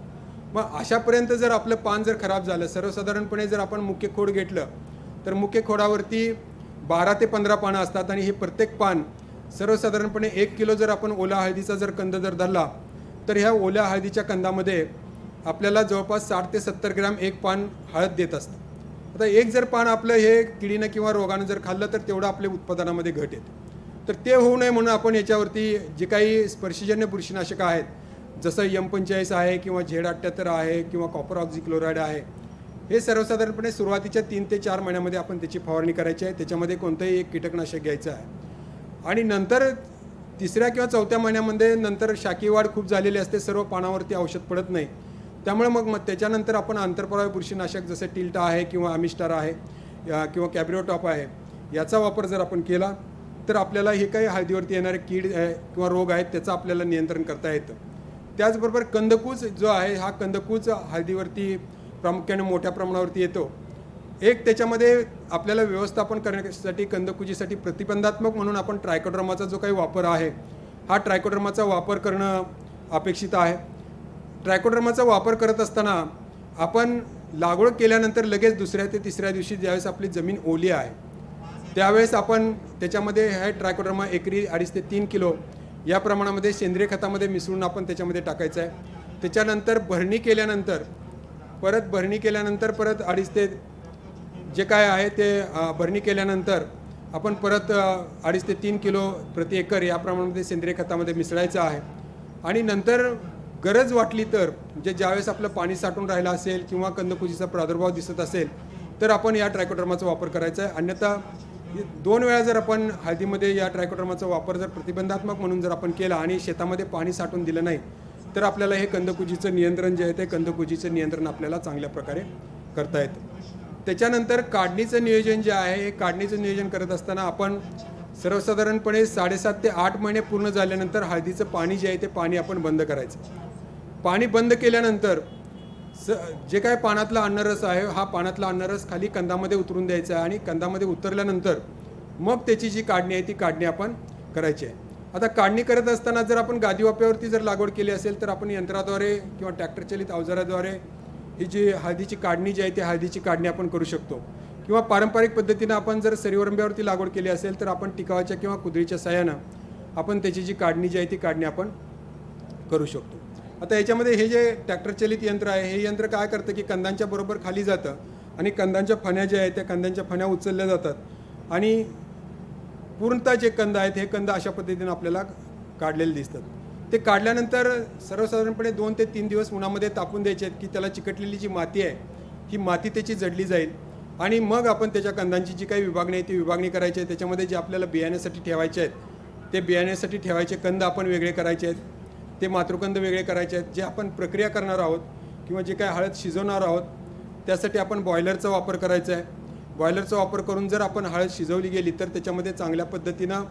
मग अशापर्यंत जर आपलं पान जर खराब झालं, सर्वसाधारणपणे जर आपण मुख्य खोड घेतलं तर मुख्य खोडावरती 12 ते 15 पानं असतात आणि हे प्रत्येक पान सर्वसाधारणपणे 1 किलो जर आपण ओला हळदीचा जर कंद जर धरला तर ह्या ओल्या हळदीच्या कंदामध्ये आपल्याला जवळपास 60 ते 70 ग्रॅम एक पान हळद देत असतं. आता एक जर पान आपलं हे किडीनं किंवा रोगानं जर खाल्लं तर तेवढं आपल्या उत्पादनामध्ये घट येते. तर ते होऊ नये म्हणून आपण याच्यावरती जे काही स्पर्शजन्य बुरशीनाशकं आहेत जसं M45 आहे किंवा Z78 आहे किंवा कॉपर ऑक्झिक्लोराईड आहे, हे सर्वसाधारणपणे सुरुवातीच्या 3 ते 4 महिन्यामध्ये आपण त्याची फवारणी करायची आहे. त्याच्यामध्ये कोणतंही एक कीटकनाशक घ्यायचं आहे आणि नंतर 3ऱ्या किंवा 4थ्या महिन्यामध्ये नंतर शाकीय वाढ खूप झालेली असते, सर्व पानावरती औषध पडत नाही. त्यामुळे मग त्याच्यानंतर आपण आंतरपरावी बुरशीनाशक जसे टिल्टा आहे किंवा अमिस्टार आहे किंवा कॅब्रिओटॉप आहे याचा वापर जर आपण केला तर आपल्याला हे काही हळदीवरती येणारे कीड किंवा रोग आहेत त्याचं आपल्याला नियंत्रण करता येतं. त्याचबरोबर कंदकूज जो आहे हा कंदकूज हळदीवरती प्रामुख्याने मोठ्या प्रमाणावरती येतो. एक त्याच्यामध्ये आपल्याला व्यवस्थापन करण्यासाठी कंदकुजीसाठी प्रतिबंधात्मक म्हणून आपण ट्रायकोडर्माचा जो काही वापर आहे हा ट्रायकोडर्माचा वापर करणं अपेक्षित आहे. ट्रायकोडर्माचा वापर करत असताना आपण लागवड केल्यानंतर लगेच 2ऱ्या ते 3ऱ्या दिवशी ज्यावेळेस आपली जमीन ओली आहे त्यावेळेस आपण त्याच्यामध्ये हे ट्रायकोडर्मा एकरी 2.5 ते 3 किलो या प्रमाणामध्ये सेंद्रिय खतामध्ये मिसळून आपण त्याच्यामध्ये टाकायचं आहे. त्याच्यानंतर भरणी केल्यानंतर परत 2.5 ते जे काय आहे ते भरणी केल्यानंतर आपण परत 2.5 ते 3 किलो प्रति एकर या प्रमाणामध्ये सेंद्रिय खतामध्ये मिसळायचं आहे. आणि नंतर गरज वाटली तर म्हणजे ज्यावेळेस आपलं पाणी साठून राहिलं असेल किंवा कंदकुजीचा प्रादुर्भाव दिसत असेल तर आपण या ट्रायकोडर्माचा वापर करायचा आहे. अन्यथा 2 वेळा जर आपण हळदीमध्ये या ट्रायकोडर्माचा वापर जर प्रतिबंधात्मक म्हणून जर आपण केला आणि शेतामध्ये पाणी साठून दिलं नाही तर आपल्याला हे कंदकुजीचं नियंत्रण जे आहे ते कंदकुजीचं नियंत्रण आपल्याला चांगल्या प्रकारे करता येतं. त्याच्यानंतर काढणीचं नियोजन जे आहे हे काढणीचं नियोजन करत असताना आपण सर्वसाधारणपणे 7.5 ते 8 महिने पूर्ण झाल्यानंतर हळदीचं पाणी जे आहे ते पाणी आपण बंद करायचं. पाणी बंद केल्यानंतर जे काय पानातला अन्नरस आहे हा पानातला अन्नरस खाली कंदामध्ये उतरून द्यायचा आहे आणि कंदामध्ये उतरल्यानंतर मग त्याची जी काढणी आहे ती काढणी आपण करायची आहे. आता काढणी करत असताना जर आपण गादी वाफ्यावरती जर लागवड केली असेल तर आपण यंत्राद्वारे किंवा ट्रॅक्टरचालित अवजाराद्वारे ही जी हळदीची काढणी जी आहे ती हळदीची काढणी आपण करू शकतो. किंवा पारंपरिक पद्धतीनं आपण जर सरीवरंब्यावरती लागवड केली असेल तर आपण टिकावाच्या किंवा कुदळीच्या साहाय्यानं आपण त्याची जी काढणी जी आहे ती काढणी आपण करू शकतो. आता याच्यामध्ये हे जे ट्रॅक्टरचालित यंत्र आहे हे यंत्र काय करतं की कंदांच्या बरोबर खाली जातं आणि कंदांच्या फण्या ज्या आहेत त्या कंदांच्या फण्या उचलल्या जातात आणि पूर्णतः जे कंद आहेत हे कंद अशा पद्धतीनं आपल्याला काढलेले दिसतात. ते काढल्यानंतर सर्वसाधारणपणे 2 ते 3 दिवस उन्हामध्ये तापून द्यायचे आहेत की त्याला चिकटलेली जी माती आहे ही माती त्याची जडली जाईल आणि मग आपण त्याच्या कंदांची जी काही विभागणी आहे ती विभागणी करायची आहे. त्याच्यामध्ये जे आपल्याला बियाण्यासाठी ठेवायचे आहेत ते बियाण्यासाठी ठेवायचे कंद आपण वेगळे करायचे आहेत, ते मातृकंद वेगळे करायचे आहेत. जे आपण प्रक्रिया करणार आहोत किंवा जे काय हळद शिजवणार आहोत त्यासाठी आपण बॉयलरचा वापर करायचा आहे. बॉयलरचा वापर करून जर आपण हळद शिजवली गेली तर त्याच्यामध्ये चांगल्या पद्धतीनं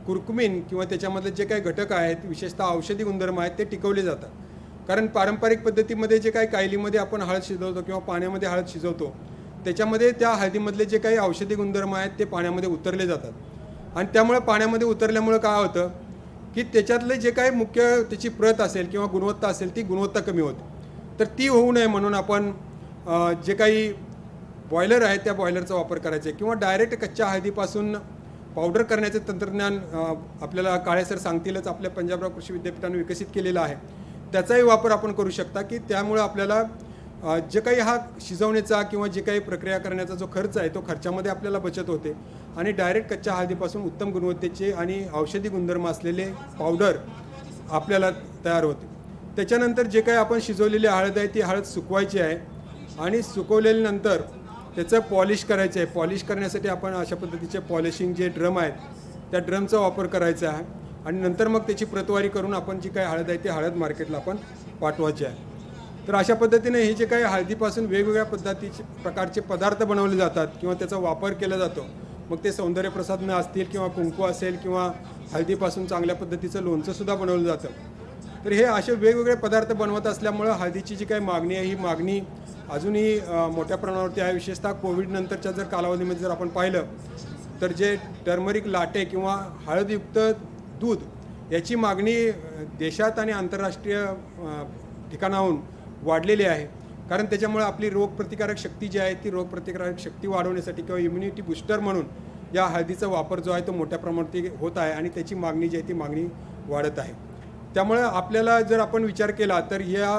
कुरकुमीन किंवा त्याच्यामधले जे काही घटक आहेत विशेषतः औषधी गुणधर्म आहेत ते टिकवले जातात. कारण पारंपरिक पद्धतीमध्ये जे काही कायलीमध्ये आपण हळद शिजवतो किंवा पाण्यामध्ये हळद शिजवतो त्याच्यामध्ये त्या हळदीमधले जे काही औषधी गुणधर्म आहेत ते पाण्यामध्ये उतरले जातात आणि त्यामुळे पाण्यामध्ये उतरल्यामुळे काय होतं की त्याच्यातले जे काही मुख्य त्याची प्रत असेल किंवा गुणवत्ता असेल ती गुणवत्ता कमी होते. तर ती होऊ नये म्हणून आपण जे काही बॉयलर आहे त्या बॉयलरचा वापर करायचा आहे किंवा डायरेक्ट कच्च्या हळदीपासून पावडर करण्याचे तंत्रज्ञान आपल्याला काळे सर सांगतीलच आपल्या पंजाबराव कृषी विद्यापीठाने विकसित केलेलं आहे. त्याचाही वापर आपण करू शकता की त्यामुळे आपल्याला जे काही हा शिजवण्याचा किंवा जे काही प्रक्रिया करण्याचा जो खर्च आहे तो खर्चामध्ये आपल्याला बचत होते आणि डायरेक्ट कच्च्या हळदीपासून उत्तम गुणवत्तेचे आणि औषधी गुणधर्म असलेले पावडर आपल्याला तयार होते. त्याच्यानंतर जे काही आपण शिजवलेली हळद आहे ती हळद सुकवायची आहे आणि सुकवलेल्यानंतर त्याचं पॉलिश करायचं आहे. पॉलिश करण्यासाठी आपण अशा पद्धतीचे पॉलिशिंग जे ड्रम आहेत त्या ड्रमचा वापर करायचा आहे आणि नंतर मग त्याची प्रतवारी करून आपण जी काही हळद आहे ती हळद मार्केटला आपण पाठवायची आहे. तर अशा पद्धतीने हे जे काही हळदीपासून वेगवेगळ्या पद्धतीचे प्रकारचे पदार्थ बनवले जातात किंवा त्याचा वापर केला जातो, मग ते सौंदर्यप्रसाधनं असतील किंवा कुंकू असेल किंवा हळदीपासून चांगल्या पद्धतीचं लोणचंसुद्धा बनवलं जातं. तर हे असे वेगवेगळे पदार्थ बनवत असल्यामुळं हळदीची जी काही मागणी आहे ही मागणी अजूनही मोठ्या प्रमाणावरती आहे. विशेषतः कोविडनंतरच्या जर कालावधीमध्ये जर आपण पाहिलं तर जे टर्मरिक लाटे किंवा हळदयुक्त दूध याची मागणी देशात आणि आंतरराष्ट्रीय ठिकाणाहून वाढलेली आहे. कारण त्याच्यामुळे आपली रोगप्रतिकारक शक्ती जी आहे ती रोगप्रतिकारक शक्ती वाढवण्यासाठी किंवा इम्युनिटी बूस्टर म्हणून या हळदीचा वापर जो आहे तो मोठ्या प्रमाणात होत आहे आणि त्याची मागणी जी आहे ती मागणी वाढत आहे. त्यामुळे आपल्याला जर आपण विचार केला तर या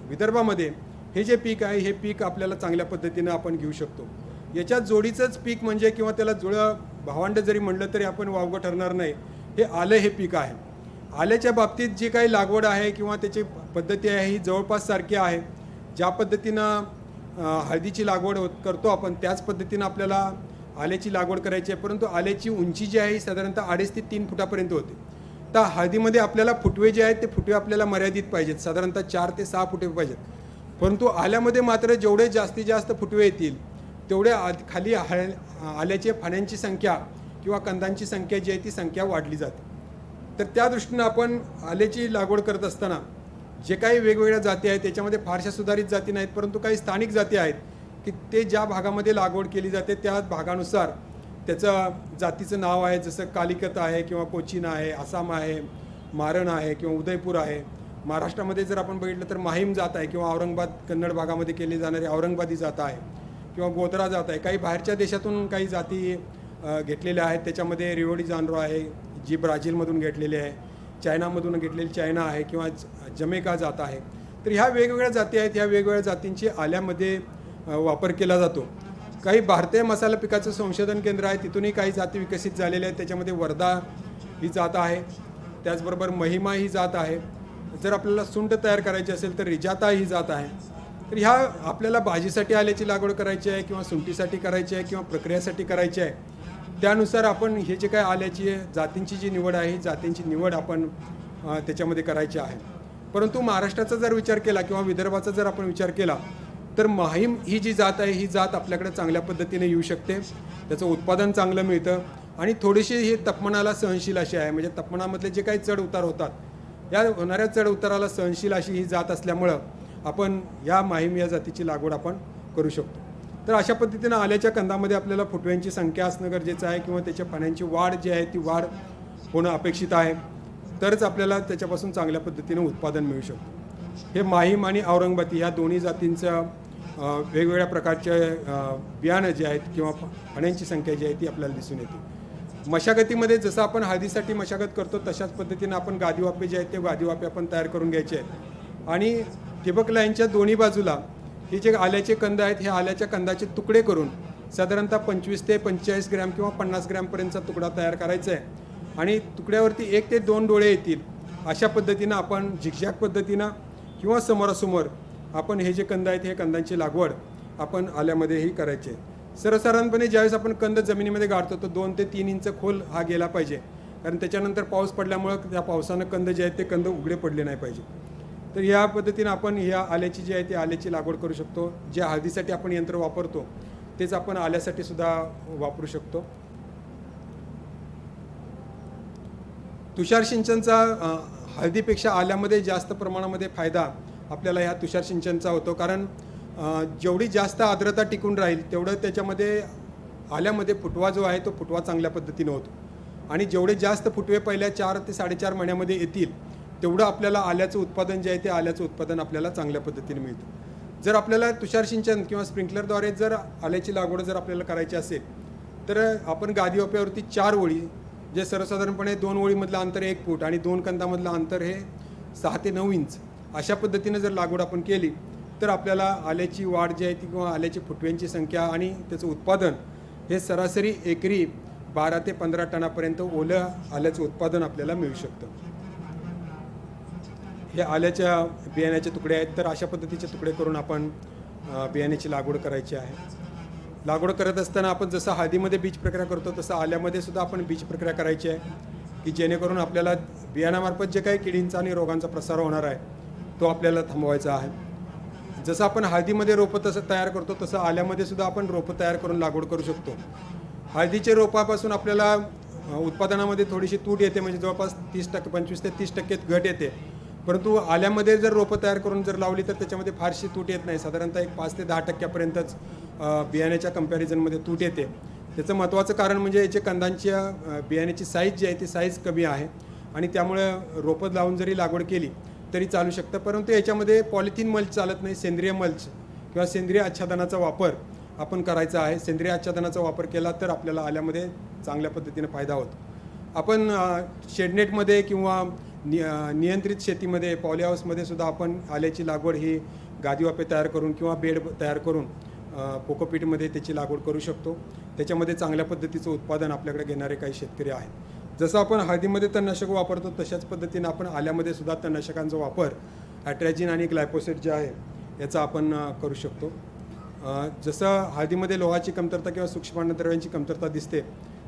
विदर्भामध्ये हे जे पीक आहे हे पीक आपल्याला चांगल्या पद्धतीनं आपण घेऊ शकतो. याच्यात जोडीचंच पीक म्हणजे किंवा त्याला जुळं भावंड जरी म्हणलं तरी आपण वावगं ठरणार नाही, हे आलं हे पीक आहे. आल्याच्या बाबतीत जी काही लागवड आहे किंवा त्याची पद्धती आहे ही जवळपास सारखी आहे. ज्या पद्धतीनं हळदीची लागवड करतो आपण त्याच पद्धतीनं आपल्याला आल्याची लागवड करायची आहे. परंतु आल्याची उंची जी आहे ही साधारणतः 2.5 ते 3 फुटापर्यंत होते. तर हळदीमध्ये आपल्याला फुटवे जे आहेत ते फुटवे आपल्याला मर्यादित पाहिजेत, साधारणतः 4 ते 6 फुटवे पाहिजेत. परंतु आल्यामध्ये मात्र जेवढे जास्तीत जास्त फुटवे येतील तेवढे खाली आल्याच्या फाण्यांची संख्या किंवा कंदांची संख्या जी आहे ती संख्या वाढली जाते. तर त्या दृष्टीनं आपण आल्याची लागवड करत असताना जे काही वेगवेगळ्या जाती आहेत त्याच्यामध्ये फारशा सुधारित जाती नाहीत, परंतु काही स्थानिक जाती आहेत की ते ज्या भागामध्ये लागवड केली जाते त्या भागानुसार त्याचं जातीचं नाव आहे. जसं कालिकत आहे किंवा कोचीन आहे, आसाम आहे, मारण आहे किंवा उदयपूर आहे. महाराष्ट्रामध्ये जर आपण बघितलं तर माहीम जात आहे किंवा औरंगाबाद कन्नड भागामध्ये केली जाणारी औरंगाबादी जात आहे किंवा गोत्रा जात आहे. काही बाहेरच्या देशातून काही जाती घेतलेल्या आहेत. त्याच्यामध्ये रिओडी जानरो आहे जी ब्राझीलमधून घेतलेली आहे, चायनामधून घेतलेली चायना आहे किंवा जमैका जात आहे. तर ह्या वेगवेगळ्या जाती आहेत. ह्या वेगवेगळ्या जातींची आल्यामध्ये वापर केला जातो. काही भारतीय मसाला पिकाचं संशोधन केंद्र आहे, तिथूनही काही जाती विकसित झालेल्या आहेत. त्याच्यामध्ये वर्धा ही जात आहे, त्याचबरोबर महिमा ही जात आहे. जर आपल्याला सुंठ तयार करायची असेल तर रिजाता ही जात आहे. तर ह्या आपल्याला भाजीसाठी आल्याची लागवड करायची आहे किंवा सुंठीसाठी करायची आहे किंवा प्रक्रियासाठी करायची आहे, त्यानुसार आपण हे जे काय आल्याची जातींची जी निवड आहे ही जातींची निवड आपण त्याच्यामध्ये करायची आहे. परंतु महाराष्ट्राचा जर विचार केला किंवा विदर्भाचा जर आपण विचार केला तर माहीम ही जी जात आहे ही जात आपल्याकडे चांगल्या पद्धतीने येऊ शकते. त्याचं उत्पादन चांगलं मिळतं आणि थोडीशी ही तापमानाला सहनशील अशी आहे. म्हणजे तापमानामधले जे काही चढ उतार होतात या होणाऱ्या चढ उताराला सहनशील अशी ही जात असल्यामुळं आपण या माहीम या जातीची लागवड आपण करू शकतो. तर अशा पद्धतीनं आल्याच्या कंदामध्ये आपल्याला फुटव्यांची संख्या असणं गरजेचं आहे किंवा त्याच्या पाण्याची वाढ जी आहे ती वाढ होणं अपेक्षित आहे, तरच आपल्याला त्याच्यापासून चांगल्या पद्धतीनं उत्पादन मिळू शकतं. हे माहीम आणि औरंगाबादी या दोन्ही जातींचं वेगवेगळ्या प्रकारचे बियाणं जे आहेत किंवा पाण्याची संख्या जी आहे ती आपल्याला दिसून येते. मशागतीमध्ये जसं आपण हळदीसाठी मशागत करतो तशाच पद्धतीनं आपण गादीवापे जे आहेत ते गादीवापे आपण तयार करून घ्यायचे आहेत आणि ठिबक लाईनच्या दोन्ही बाजूला हे जे आल्याचे कंद आहेत हे आल्याच्या कंदाचे तुकडे करून साधारणतः 25 ते 45 ग्रॅम किंवा 50 ग्रॅमपर्यंतचा तुकडा तयार करायचा आहे आणि तुकड्यावरती 1 ते 2 डोळे येतील अशा पद्धतीनं आपण झिगझॅग पद्धतीनं किंवा समोरासमोर आपण हे जे कंद आहेत हे कंदांची लागवड आपण आल्यामध्येही करायची आहे. सर्वसाधारणपणे ज्यावेळेस आपण कंद जमिनीमध्ये गाडतो तर 2 ते 3 इंच खोल हा गेला पाहिजे, कारण त्याच्यानंतर पाऊस पडल्यामुळं त्या पावसानं कंद जे आहेत ते कंद उघडे पडले नाही पाहिजे. तर या पद्धतीनं आपण ह्या आल्याची जी आहे ती आल्याची लागवड करू शकतो. जे हळदीसाठी आपण यंत्र वापरतो तेच आपण आल्यासाठी सुद्धा वापरू शकतो. तुषार सिंचनचा हळदीपेक्षा आल्यामध्ये जास्त प्रमाणामध्ये फायदा आपल्याला ह्या तुषार सिंचनचा होतो, कारण जेवढी जास्त आर्द्रता टिकून राहील तेवढं त्याच्यामध्ये आल्यामध्ये फुटवा जो आहे तो फुटवा चांगल्या पद्धतीनं होतो आणि जेवढे जास्त फुटवे पहिल्या 4 ते 4.5 महिन्यामध्ये येतील तेवढं आपल्याला आल्याचं उत्पादन जे आहे ते आल्याचं उत्पादन आपल्याला चांगल्या पद्धतीने मिळतं. जर आपल्याला तुषार सिंचन किंवा स्प्रिंकलरद्वारे जर आल्याची लागवड जर आपल्याला करायची असेल तर आपण गादीवाप्यावरती 4 ओळी, जे सर्वसाधारणपणे 2 ओळीमधलं अंतर 1 फूट आणि 2 कंदामधलं अंतर हे 6 ते 9 इंच अशा पद्धतीनं जर लागवड आपण केली तर आपल्याला आल्याची वाढ जी आहे ती किंवा आल्याची फुटव्यांची संख्या आणि त्याचं उत्पादन हे सरासरी एकरी 12 ते 15 टनापर्यंत ओलं आल्याचं उत्पादन आपल्याला मिळू शकतं. हे आल्याच्या बियाण्याचे तुकडे आहेत. तर अशा पद्धतीचे तुकडे करून आपण बियाण्याची लागवड करायची आहे. लागवड करत असताना आपण जसं हळदीमध्ये बीज प्रक्रिया करतो तसं आल्यामध्ये सुद्धा आपण बीज प्रक्रिया करायची आहे, की जेणेकरून आपल्याला बियाण्यामार्फत जे काही किडींचा आणि रोगांचा प्रसार होणार आहे तो आपल्याला थांबवायचा आहे. जसं आपण हळदीमध्ये रोपं तसं तयार करतो तसं आल्यामध्ये सुद्धा आपण रोपं तयार करून लागवड करू शकतो. हळदीच्या रोपापासून आपल्याला उत्पादनामध्ये थोडीशी तूट येते, म्हणजे जवळपास 30% 25 ते 30% घट येते. परंतु आल्यामध्ये जर रोपं तयार करून जर लावली तर त्याच्यामध्ये फारशी तूट येत नाही. साधारणतः एक 5 ते 10% बियाण्याच्या कंपॅरिझनमध्ये तूट येते. त्याचं महत्त्वाचं कारण म्हणजे याचे कंदांच्या बियाण्याची साईज जी आहे ती साईज कमी आहे आणि त्यामुळे रोपं लावून जरी लागवड केली तरी चालू शकतं. परंतु याच्यामध्ये पॉलिथिन मल्च चालत नाही. सेंद्रिय मल्च किंवा सेंद्रिय आच्छादनाचा वापर आपण करायचा आहे. सेंद्रिय आच्छादनाचा वापर केला तर आपल्याला आल्यामध्ये चांगल्या पद्धतीने फायदा होतो. आपण शेडनेटमध्ये किंवा नियंत्रित शेतीमध्ये पॉलीहाऊसमध्ये सुद्धा आपण आल्याची लागवड ही गादीवाफे तयार करून किंवा बेड तयार करून कोकोपीटमध्ये त्याची लागवड करू शकतो. त्याच्यामध्ये चांगल्या पद्धतीचं उत्पादन आपल्याकडे घेणारे काही शेतकरी आहेत. जसं आपण हळदीमध्ये तणनाशक वापरतो तशाच पद्धतीनं आपण आल्यामध्ये सुद्धा तणनाशकांचा वापर ॲट्रॅजिन आणि ग्लायफोसेट जे आहे याचा आपण करू शकतो. जसं हळदीमध्ये लोहाची कमतरता किंवा सूक्ष्म अन्नद्रव्यांची कमतरता दिसते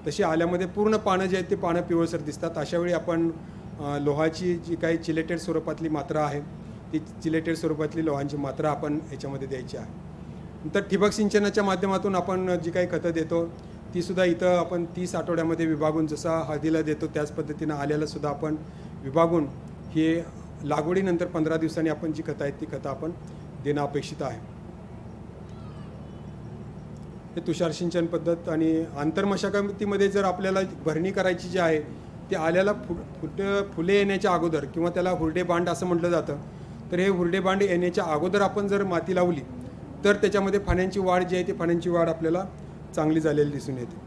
तशी आल्यामध्ये पूर्ण पानं जे आहेत ते पानं पिवळसर दिसतात. अशावेळी आपण लोहाची जी काही चिलेटेड स्वरूपातली मात्रा आहे ती चिलेटेड स्वरूपातली लोहांची मात्रा आपण याच्यामध्ये द्यायची आहे. नंतर ठिबक सिंचनाच्या माध्यमातून आपण जी काही खतं देतो तीसुद्धा इथं आपण 30 आठवड्यामध्ये विभागून जसं हळदीला देतो त्याच पद्धतीनं आल्यालासुद्धा आपण विभागून हे लागवडीनंतर 15 दिवसांनी आपण जी खतं आहेत ती खतं आपण देणं अपेक्षित आहे. हे तुषार सिंचन पद्धत आणि आंतरमशागतीमध्ये जर आपल्याला भरणी करायची जी आहे ते आल्याला फुले येण्याच्या अगोदर किंवा त्याला हुरडे बांड असं म्हटलं जातं. तर हे हुरडे बांड येण्याच्या अगोदर आपण जर माती लावली तर त्याच्यामध्ये फाण्यांची वाढ जी आहे ती फाण्यांची वाढ आपल्याला चांगली झालेली दिसून येते.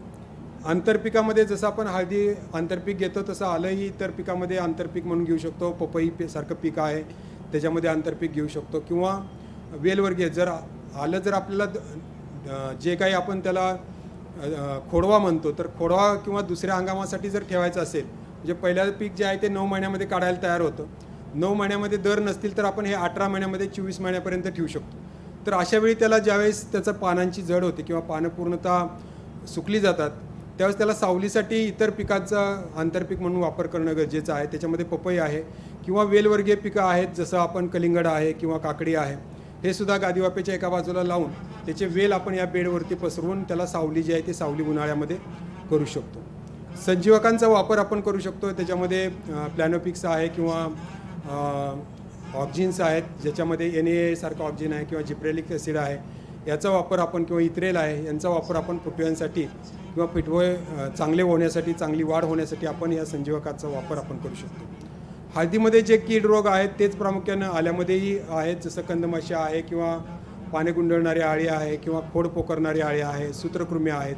आंतरपिकामध्ये जसं आपण हळदी आंतरपीक घेतो तसं आलंही इतर पिकामध्ये आंतरपीक म्हणून घेऊ शकतो. पपई सारखं पीक आहे त्याच्यामध्ये आंतरपीक घेऊ शकतो किंवा वेलवर्गीय जर आलं जर आपल्याला जे काही आपण त्याला खोडवा म्हणतो तर खोडवा किंवा दुसऱ्या हंगामासाठी जर ठेवायचं असेल म्हणजे पहिल्या पीक जे आहे ते 9 महिन्यामध्ये काढायला तयार होतं. 9 महिन्यामध्ये दर नसतील तर आपण हे 18 महिन्यामध्ये 24 महिन्यापर्यंत ठेवू शकतो. तर अशावेळी त्याला ज्यावेळेस त्याचं पानांची जड होते किंवा पानं पूर्णतः सुकली जातात त्यावेळेस त्याला सावलीसाठी इतर पिकांचा आंतरपीक म्हणून वापर करणं गरजेचं आहे. त्याच्यामध्ये पपई आहे किंवा वेलवर्गीय पिकं आहेत जसं आपण कलिंगड आहे किंवा काकडी आहे हे सुद्धा गादीवाफेच्या एका बाजूला लावून त्याचे वेल आपण या बेडवरती पसरवून त्याला सावली जी आहे ती सावली उन्हाळ्यामध्ये करू शकतो. संजीवकांचा वापर आपण करू शकतो. त्याच्यामध्ये प्लॅनोपिक्स आहे किंवा ऑक्झिन्स आहेत ज्याच्यामध्ये NA सारखं ऑक्झिन आहे किंवा जिब्रेलिक ॲसिड आहे याचा वापर आपण किंवा इथ्रेल आहे यांचा वापर आपण फुटव्यांसाठी किंवा पिठवळे चांगले होण्यासाठी चांगली वाढ होण्यासाठी आपण या संजीवकांचा वापर आपण करू शकतो. हळदीमध्ये जे कीड रोग आहेत तेच प्रामुख्यानं आल्यामध्येही आहेत जसं कंदमाशी आहे किंवा पाने गुंडळणारी आळी आहे किंवा खोड पोखरणारी आळी आहे सूत्रकृमी आहेत.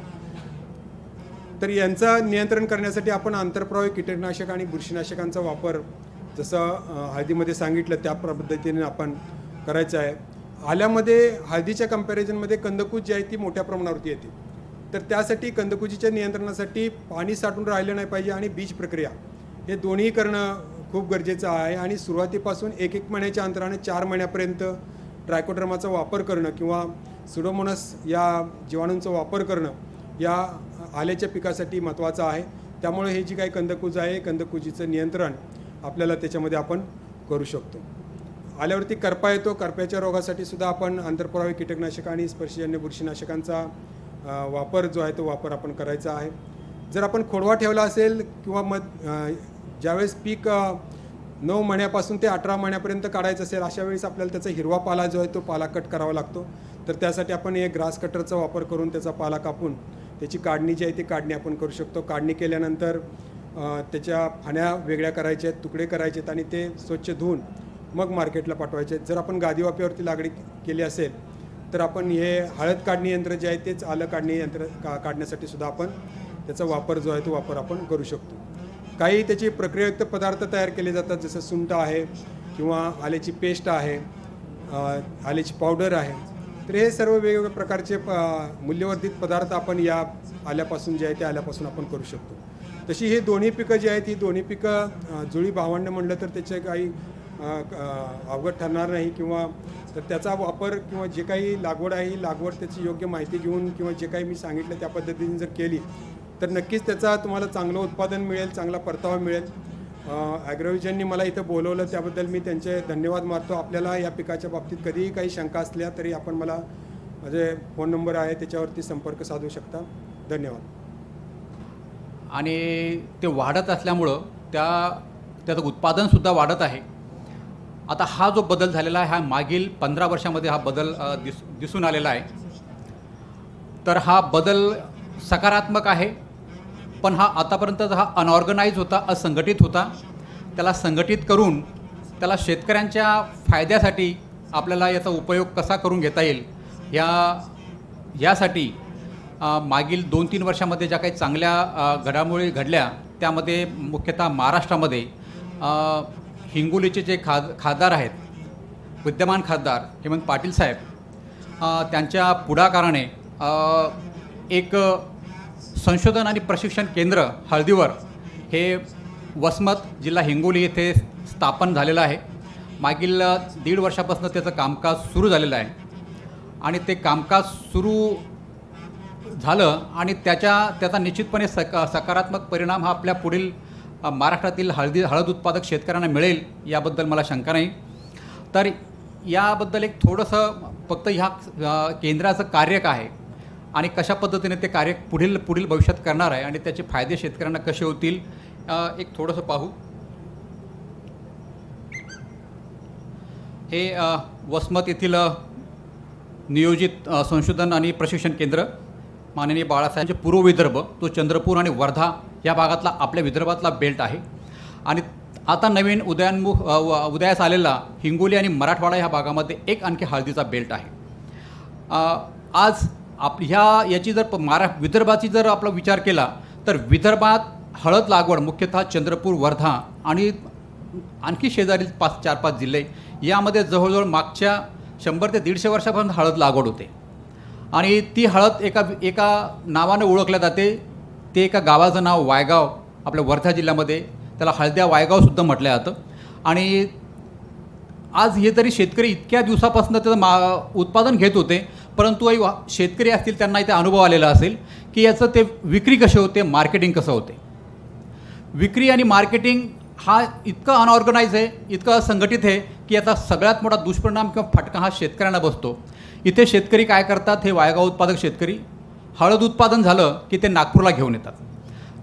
तर यांचं नियंत्रण करण्यासाठी आपण आंतरप्रवाही कीटकनाशक आणि बुरशीनाशकांचा वापर जसं हळदीमध्ये सांगितलं त्या पद्धतीने आपण करायचं आहे. आल्यामध्ये हळदीच्या कंपॅरिझनमध्ये कंदकुज जी आहे ती मोठ्या प्रमाणावरती येते. तर त्यासाठी कंदकुजीच्या नियंत्रणासाठी पाणी साठून राहिलं नाही पाहिजे आणि बीज प्रक्रिया हे दोन्ही करणं खूप गरजेचं आहे. आणि सुरुवातीपासून 1 महिन्याच्या अंतराने 4 महिन्यापर्यंत ट्रायकोड्रामाचा वापर करणं किंवा सुडोमोनास या जीवाणूंचा वापर करणं या आल्याच्या पिकासाठी महत्त्वाचं आहे. त्यामुळे हे जी काही कंदकुज आहे कंदकुजीचं नियंत्रण आपल्याला त्याच्यामध्ये आपण करू शकतो. आल्यावरती करपा येतो. करप्याच्या रोगासाठी सुद्धा आपण आंतरप्रवाही कीटकनाशक आणि स्पर्शजन्य बुरशीनाशकांचा वापर जो आहे तो वापर आपण करायचा आहे. जर आपण खोडवा ठेवला असेल किंवा ज्यावेळेस पीक 9 महिन्यापासून ते 18 महिन्यापर्यंत काढायचं असेल अशा वेळेस आपल्याला त्याचा हिरवा पाला जो आहे तो पाला कट करावा लागतो. तर त्यासाठी आपण हे ग्रास कटरचा वापर करून त्याचा पाला कापून त्याची काढणी जी आहे ती काढणी आपण करू शकतो. काढणी केल्यानंतर त्याच्या फाण्या वेगळ्या करायच्या आहेत, तुकडे करायचे आहेत आणि ते स्वच्छ धुवून मग मार्केटला पाठवायचे आहेत. जर आपण गादीवाफेवरती लागवड केली असेल तर आपण हे हळद काढणी यंत्र जे आहे तेच आलं काढणी यंत्र काढण्यासाठी सुद्धा आपण त्याचा वापर जो आहे तो वापर आपण करू शकतो. काही त्याची प्रक्रियायुक्त पदार्थ तयार केले जातात जसं सुंठ आहे किंवा आल्याची पेस्ट आहे, आल्याची पावडर आहे. तर हे सर्व वेगवेगळ्या प्रकारचे मूल्यवर्धित पदार्थ आपण या आल्यापासून जे आहे ते आल्यापासून आपण करू शकतो. तशी हे दोन्ही पिकं जी आहेत ही दोन्ही पिकं जुळी भावंड म्हणलं तर त्याचे काही अवघड ठरणार नाही किंवा तर त्याचा वापर किंवा जे काही लागवड आहे ही लागवड त्याची योग्य माहिती घेऊन किंवा जे काही मी सांगितलं त्या पद्धतीने जर केली तर नक्कीच त्याचा तुम्हाला चांगलं उत्पादन मिळेल, चांगला परतावा मिळेल. ॲग्रोव्हिजननी मला इथं बोलवलं त्याबद्दल मी त्यांचे धन्यवाद मानतो. आपल्याला या पिकाच्या बाबतीत कधीही काही शंका असल्या तरी आपण मला माझे फोन नंबर आहे त्याच्यावरती संपर्क साधू शकता. धन्यवाद. आणि ते वाढत असल्यामुळं त्याचं उत्पादनसुद्धा वाढत आहे. आता हा जो बदल झालेला आहे हा मागील 15 वर्षामध्ये हा बदल दिसून आलेला आहे. तर हा बदल सकारात्मक आहे. पण हा आतापर्यंत हा अनऑर्गनाइज होता, असंघटित होता. त्याला संघटित करून त्याला शेतकऱ्यांच्या फायद्यासाठी आपल्याला याचा उपयोग कसा करून घेता येईल यासाठी मागील 2-3 वर्षामध्ये ज्या काही चांगल्या घडामोडी घडल्या त्यामध्ये मुख्यतः महाराष्ट्रामध्ये हिंगोलीचे जे खासदार आहेत, विद्यमान खासदार हेमंत पाटील साहेब, त्यांच्या पुढाकाराने एक संशोधन आणि प्रशिक्षण केंद्र हळदीवर हे वसमत जिल्हा हिंगोली येथे स्थापन झालेलं आहे. मागील 1.5 वर्षापासून त्याचं कामकाज सुरू झालेलं आहे आणि ते कामकाज सुरू झालं आणि त्याचा निश्चितपणे सकारात्मक परिणाम हा आपल्या पुढील महाराष्ट्रातील हळद उत्पादक शेतकऱ्यांना मिळेल याबद्दल मला शंका नाही. तर याबद्दल एक थोडंसं फक्त ह्या केंद्राचं कार्य काय आहे आणि कशा पद्धतीने ते कार्य पुढील भविष्यात करणार आहे आणि त्याचे फायदे शेतकऱ्यांना कसे होतील एक थोडंसं पाहू. हे वसमत येथील नियोजित संशोधन आणि प्रशिक्षण केंद्र माननीय बाळासाहेबचे पूर्व विदर्भ, तो चंद्रपूर आणि वर्धा या भागातला आपल्या विदर्भातला बेल्ट आहे. आणि आता नवीन उदयास आलेला हिंगोली आणि मराठवाडा ह्या भागामध्ये एक आणखी हळदीचा बेल्ट आहे. आज याची जर विदर्भाची जर आपला विचार केला तर विदर्भात हळद लागवड मुख्यतः चंद्रपूर, वर्धा आणि आणखी शेजारील 4-5 जिल्हे यामध्ये जवळजवळ मागच्या 100 ते 150 वर्षापर्यंत हळद लागवड होते. आणि ती हळद एका नावानं ओळखल्या जाते. ते एका गावाचं नाव वायगाव, आपल्या वर्धा जिल्ह्यामध्ये त्याला हळद्या वायगावसुद्धा म्हटलं जातं. आणि आज हे तरी शेतकरी इतक्या दिवसापासून त्याचं उत्पादन घेत होते, परंतु शेतकरी असतील त्यांना इथे अनुभव आलेला असेल की याचं ते विक्री कशी होते, मार्केटिंग कसं होते. विक्री आणि मार्केटिंग हा इतका अनऑर्गनाइज आहे, इतका संघटित आहे की याचा सगळ्यात मोठा दुष्परिणाम किंवा फटका हा शेतकऱ्यांना बसतो. इथे शेतकरी काय करतात, हे वायगाव उत्पादक शेतकरी हळद उत्पादन झालं की ते नागपूरला घेऊन येतात.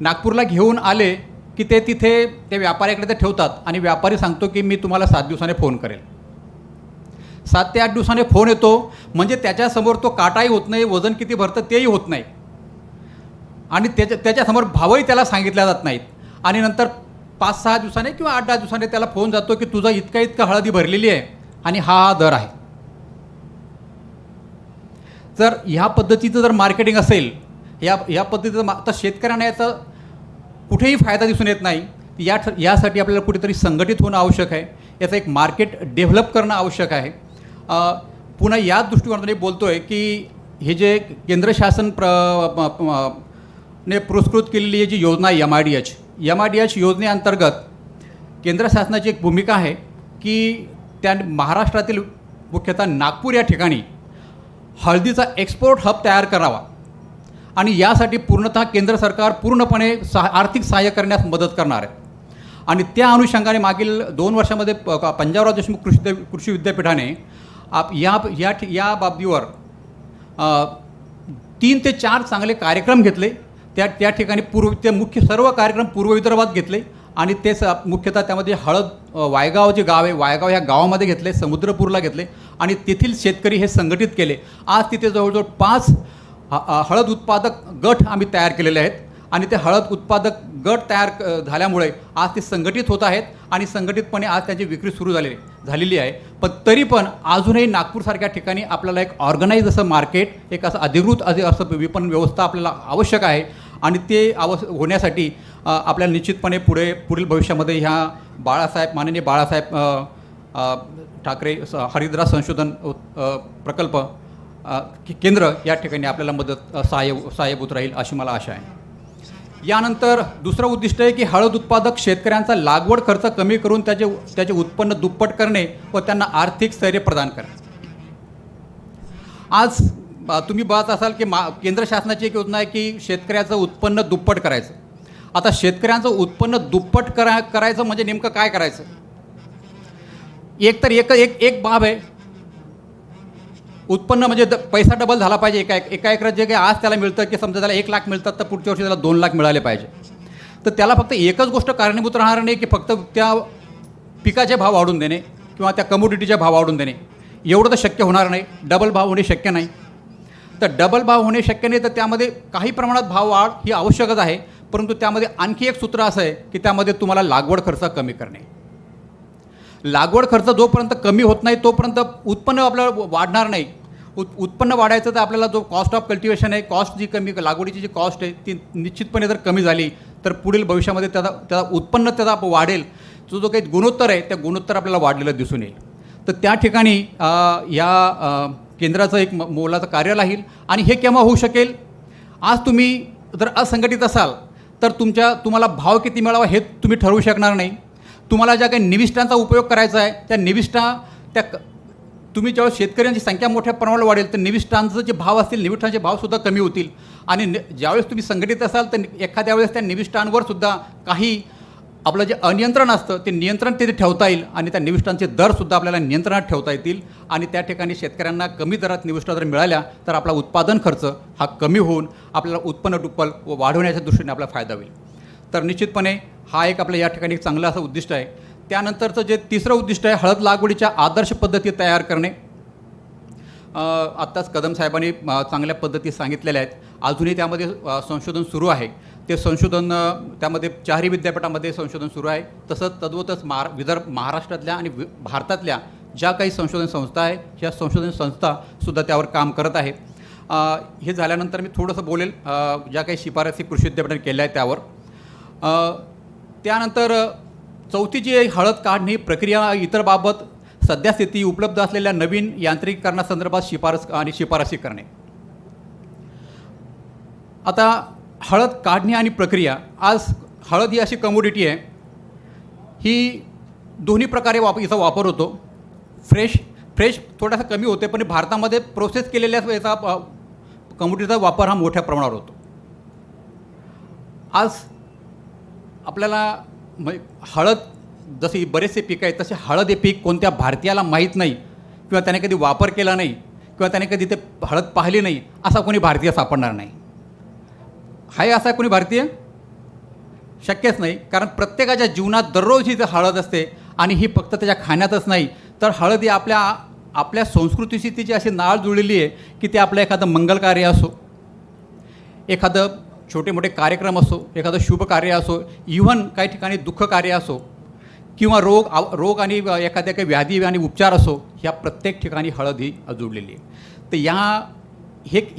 नागपूरला घेऊन आले की ते तिथे ते व्यापाऱ्याकडे ते ठेवतात आणि व्यापारी सांगतो की मी तुम्हाला 7 दिवसाने फोन करेल. 7 ते 8 दिवसाने फोन येतो म्हणजे त्याच्यासमोर तो काटाही होत नाही, वजन किती भरतं तेही होत नाही आणि त्याच्यासमोर भावही त्याला सांगितल्या जात नाहीत. आणि नंतर 5-6 दिवसाने किंवा 8-10 दिवसाने त्याला फोन जातो की तुझा इतका हळदी भरलेली आहे आणि हा दर आहे. जर ह्या पद्धतीचं जर मार्केटिंग असेल, या पद्धतीचं तर शेतकऱ्यांना याचा कुठेही फायदा दिसून येत नाही. यासाठी आपल्याला कुठेतरी संघटित होणं आवश्यक आहे. याचं एक मार्केट डेव्हलप करणं आवश्यक आहे. पुन्हा याच दृष्टिकोनाने बोलतो आहे की हे जे केंद्र शासन ने पुरस्कृत केलेली ही जी योजना आहे MIDH योजनेअंतर्गत केंद्र शासनाची एक भूमिका आहे की त्या महाराष्ट्रातील मुख्यतः नागपूर या ठिकाणी हळदीचा एक्सपोर्ट हब तयार करावा आणि यासाठी पूर्णतः केंद्र सरकार पूर्णपणे आर्थिक सहाय्य करण्यास मदत करणार आहे. आणि त्या अनुषंगाने मागील 2 वर्षामध्ये पंजाबराव देशमुख कृषी विद्यापीठाने या बाबतीवर 3 ते 4 चांगले कार्यक्रम घेतले. त्या ठिकाणी ते मुख्य सर्व कार्यक्रम पूर्व विदर्भात घेतले आणि तेच मुख्यतः त्यामध्ये हळद वायगाव जे गाव आहे, वायगाव ह्या गावामध्ये घेतले, समुद्रपूरला घेतले आणि तेथील शेतकरी हे संघटित केले. आज तिथे जवळजवळ 5 हळद उत्पादक गट आम्ही तयार केलेले आहेत आणि ते हळद उत्पादक गट तयार झाल्यामुळे आज ते संघटित होत आहेत आणि संघटितपणे आज त्याची विक्री सुरू झालेली आहे. पण तरी पण अजूनही नागपूरसारख्या ठिकाणी आपल्याला एक ऑर्गनाइज असं मार्केट, एक असं अधिकृत असं विपणन व्यवस्था आपल्याला आवश्यक आहे. आणि ते होण्यासाठी आपल्याला निश्चितपणे पुढील भविष्यामध्ये ह्या माननीय बाळासाहेब ठाकरे हरितगृह संशोधन प्रकल्प केंद्र या ठिकाणी आपल्याला सहाय्यभूत राहील अशी मला आशा आहे. यानंतर दुसरं उद्दिष्ट आहे की हळद उत्पादक शेतकऱ्यांचा लागवड खर्च कमी करून त्याचे उत्पन्न दुप्पट करणे व त्यांना आर्थिक स्थैर्य प्रदान करणे. आज तुम्ही बघत असाल की केंद्र शासनाची एक योजना आहे की शेतकऱ्याचं उत्पन्न दुप्पट करायचं. आता शेतकऱ्यांचं उत्पन्न दुप्पट करायचं म्हणजे नेमकं काय करायचं? एक बाब आहे, उत्पन्न म्हणजे पैसा डबल झाला पाहिजे. एका एकरात जे काही आज त्याला मिळतं की समजा त्याला 1 लाख मिळतात तर पुढच्या वर्षी त्याला 2 लाख मिळाले पाहिजे. तर त्याला फक्त एकच गोष्ट कारणीभूत राहणार नाही की फक्त त्या पिकाचे भाव वाढवून देणे किंवा त्या कमोडिटीचे भाव वाढवून देणे, एवढं तर शक्य होणार नाही. डबल भाव होणे शक्य नाही. तर डबल भाव होणे शक्य नाही तर त्यामध्ये काही प्रमाणात भाव वाढ ही आवश्यकच आहे, परंतु त्यामध्ये आणखी एक सूत्र असं आहे की त्यामध्ये तुम्हाला लागवड खर्च कमी करणे. लागवड खर्च जोपर्यंत कमी होत नाही तोपर्यंत उत्पन्न आपल्याला वाढणार नाही. उत्पन्न वाढायचं तर आपल्याला जो कॉस्ट ऑफ कल्टिवेशन आहे, कॉस्ट जी कमी, लागवडीची जी कॉस्ट आहे ती निश्चितपणे जर कमी झाली तर पुढील भविष्यामध्ये त्याचा उत्पन्न त्याचा वाढेल. जो काही गुणोत्तर आहे त्या गुणोत्तर आपल्याला वाढलेलं दिसून येईल. तर त्या ठिकाणी या केंद्राचं एक मोलाचं कार्य राहील. आणि हे केव्हा होऊ शकेल? आज तुम्ही जर असंघटित असाल तर तुम्हाला भाव किती मिळावा हे तुम्ही ठरवू शकणार नाही. तुम्हाला ज्या काही निविष्ठांचा उपयोग करायचा आहे त्या निविष्ठा तुम्ही जेव्हा शेतकऱ्यांची संख्या मोठ्या प्रमाणावर वाढेल तर निविष्ठांचे जे भाव असतील निविष्ठांचे भावसुद्धा कमी होतील. आणि ज्यावेळेस तुम्ही संघटित असाल तर एखाद्या वेळेस त्या निविष्ठांवर सुद्धा काही आपलं जे अनियंत्रण असतं ते नियंत्रण तिथे ठेवता येईल आणि त्या निविष्ठांचे दरसुद्धा आपल्याला नियंत्रणात ठेवता येतील. आणि त्या ठिकाणी शेतकऱ्यांना कमी दरात निविष्ठा जर मिळाल्या तर आपला उत्पादन खर्च हा कमी होऊन आपल्याला उत्पन्न दुप्पट व वाढवण्याच्या दृष्टीने आपला फायदा होईल. तर निश्चितपणे हा एक आपलं या ठिकाणी चांगलं असं उद्दिष्ट आहे. त्यानंतरचं जे तिसरं उद्दिष्ट आहे हळद लागवडीच्या आदर्श पद्धती तयार करणे. आत्ताच कदम साहेबांनी चांगल्या पद्धती सांगितलेल्या आहेत. अजूनही त्यामध्ये संशोधन सुरू आहे. ते संशोधन त्यामध्ये 4ही विद्यापीठामध्ये संशोधन सुरू आहे. तसंच तद्वतच महाराष्ट्रातल्या आणि भारतातल्या ज्या काही संशोधन संस्था आहे ह्या संशोधन संस्थासुद्धा त्यावर काम करत आहेत. हे झाल्यानंतर मी थोडंसं बोलेल ज्या काही शिफारसी कृषी विद्यापीठाने केल्या आहेत त्यावर. त्यानंतर चौथी जी आहे हळद काढणी प्रक्रिया इतर बाबत सध्यास्थिती उपलब्ध असलेल्या नवीन यांत्रिकीकरणासंदर्भात शिफारसी करणे. आता हळद काढणी आणि प्रक्रिया, आज हळद ही अशी कमोडिटी आहे, ही दोन्ही प्रकारे हिचा वापर होतो. फ्रेश थोडासा कमी होते पण भारतामध्ये प्रोसेस केलेल्या याचा कमोडिटीचा वापर हा मोठ्या प्रमाणावर होतो. आज आपल्याला हळद जसे बरेचसे पीक आहेत तसे हळद हे पीक कोणत्या भारतीयाला माहीत नाही किंवा त्याने कधी वापर केला नाही किंवा त्याने कधी ते हळद पाहिली नाही असा कोणी भारतीय सापडणार नाही. हाय असा कोणी भारतीय शक्यच नाही. कारण प्रत्येकाच्या जीवनात दररोज ही हळद असते आणि ही फक्त त्याच्या खाण्यातच नाही तर हळद ही आपल्या संस्कृतीशी तिची अशी नाळ जुळलेली आहे की ते आपलं एखादं मंगल कार्य असो, एखादं छोटे मोठे कार्यक्रम असो, एखादं शुभ कार्य असो, इव्हन काही ठिकाणी दुःख कार्य असो किंवा रोग आणि एखाद्या काही व्याधी आणि उपचार असो, ह्या प्रत्येक ठिकाणी हळद ही जुळलेली आहे. तर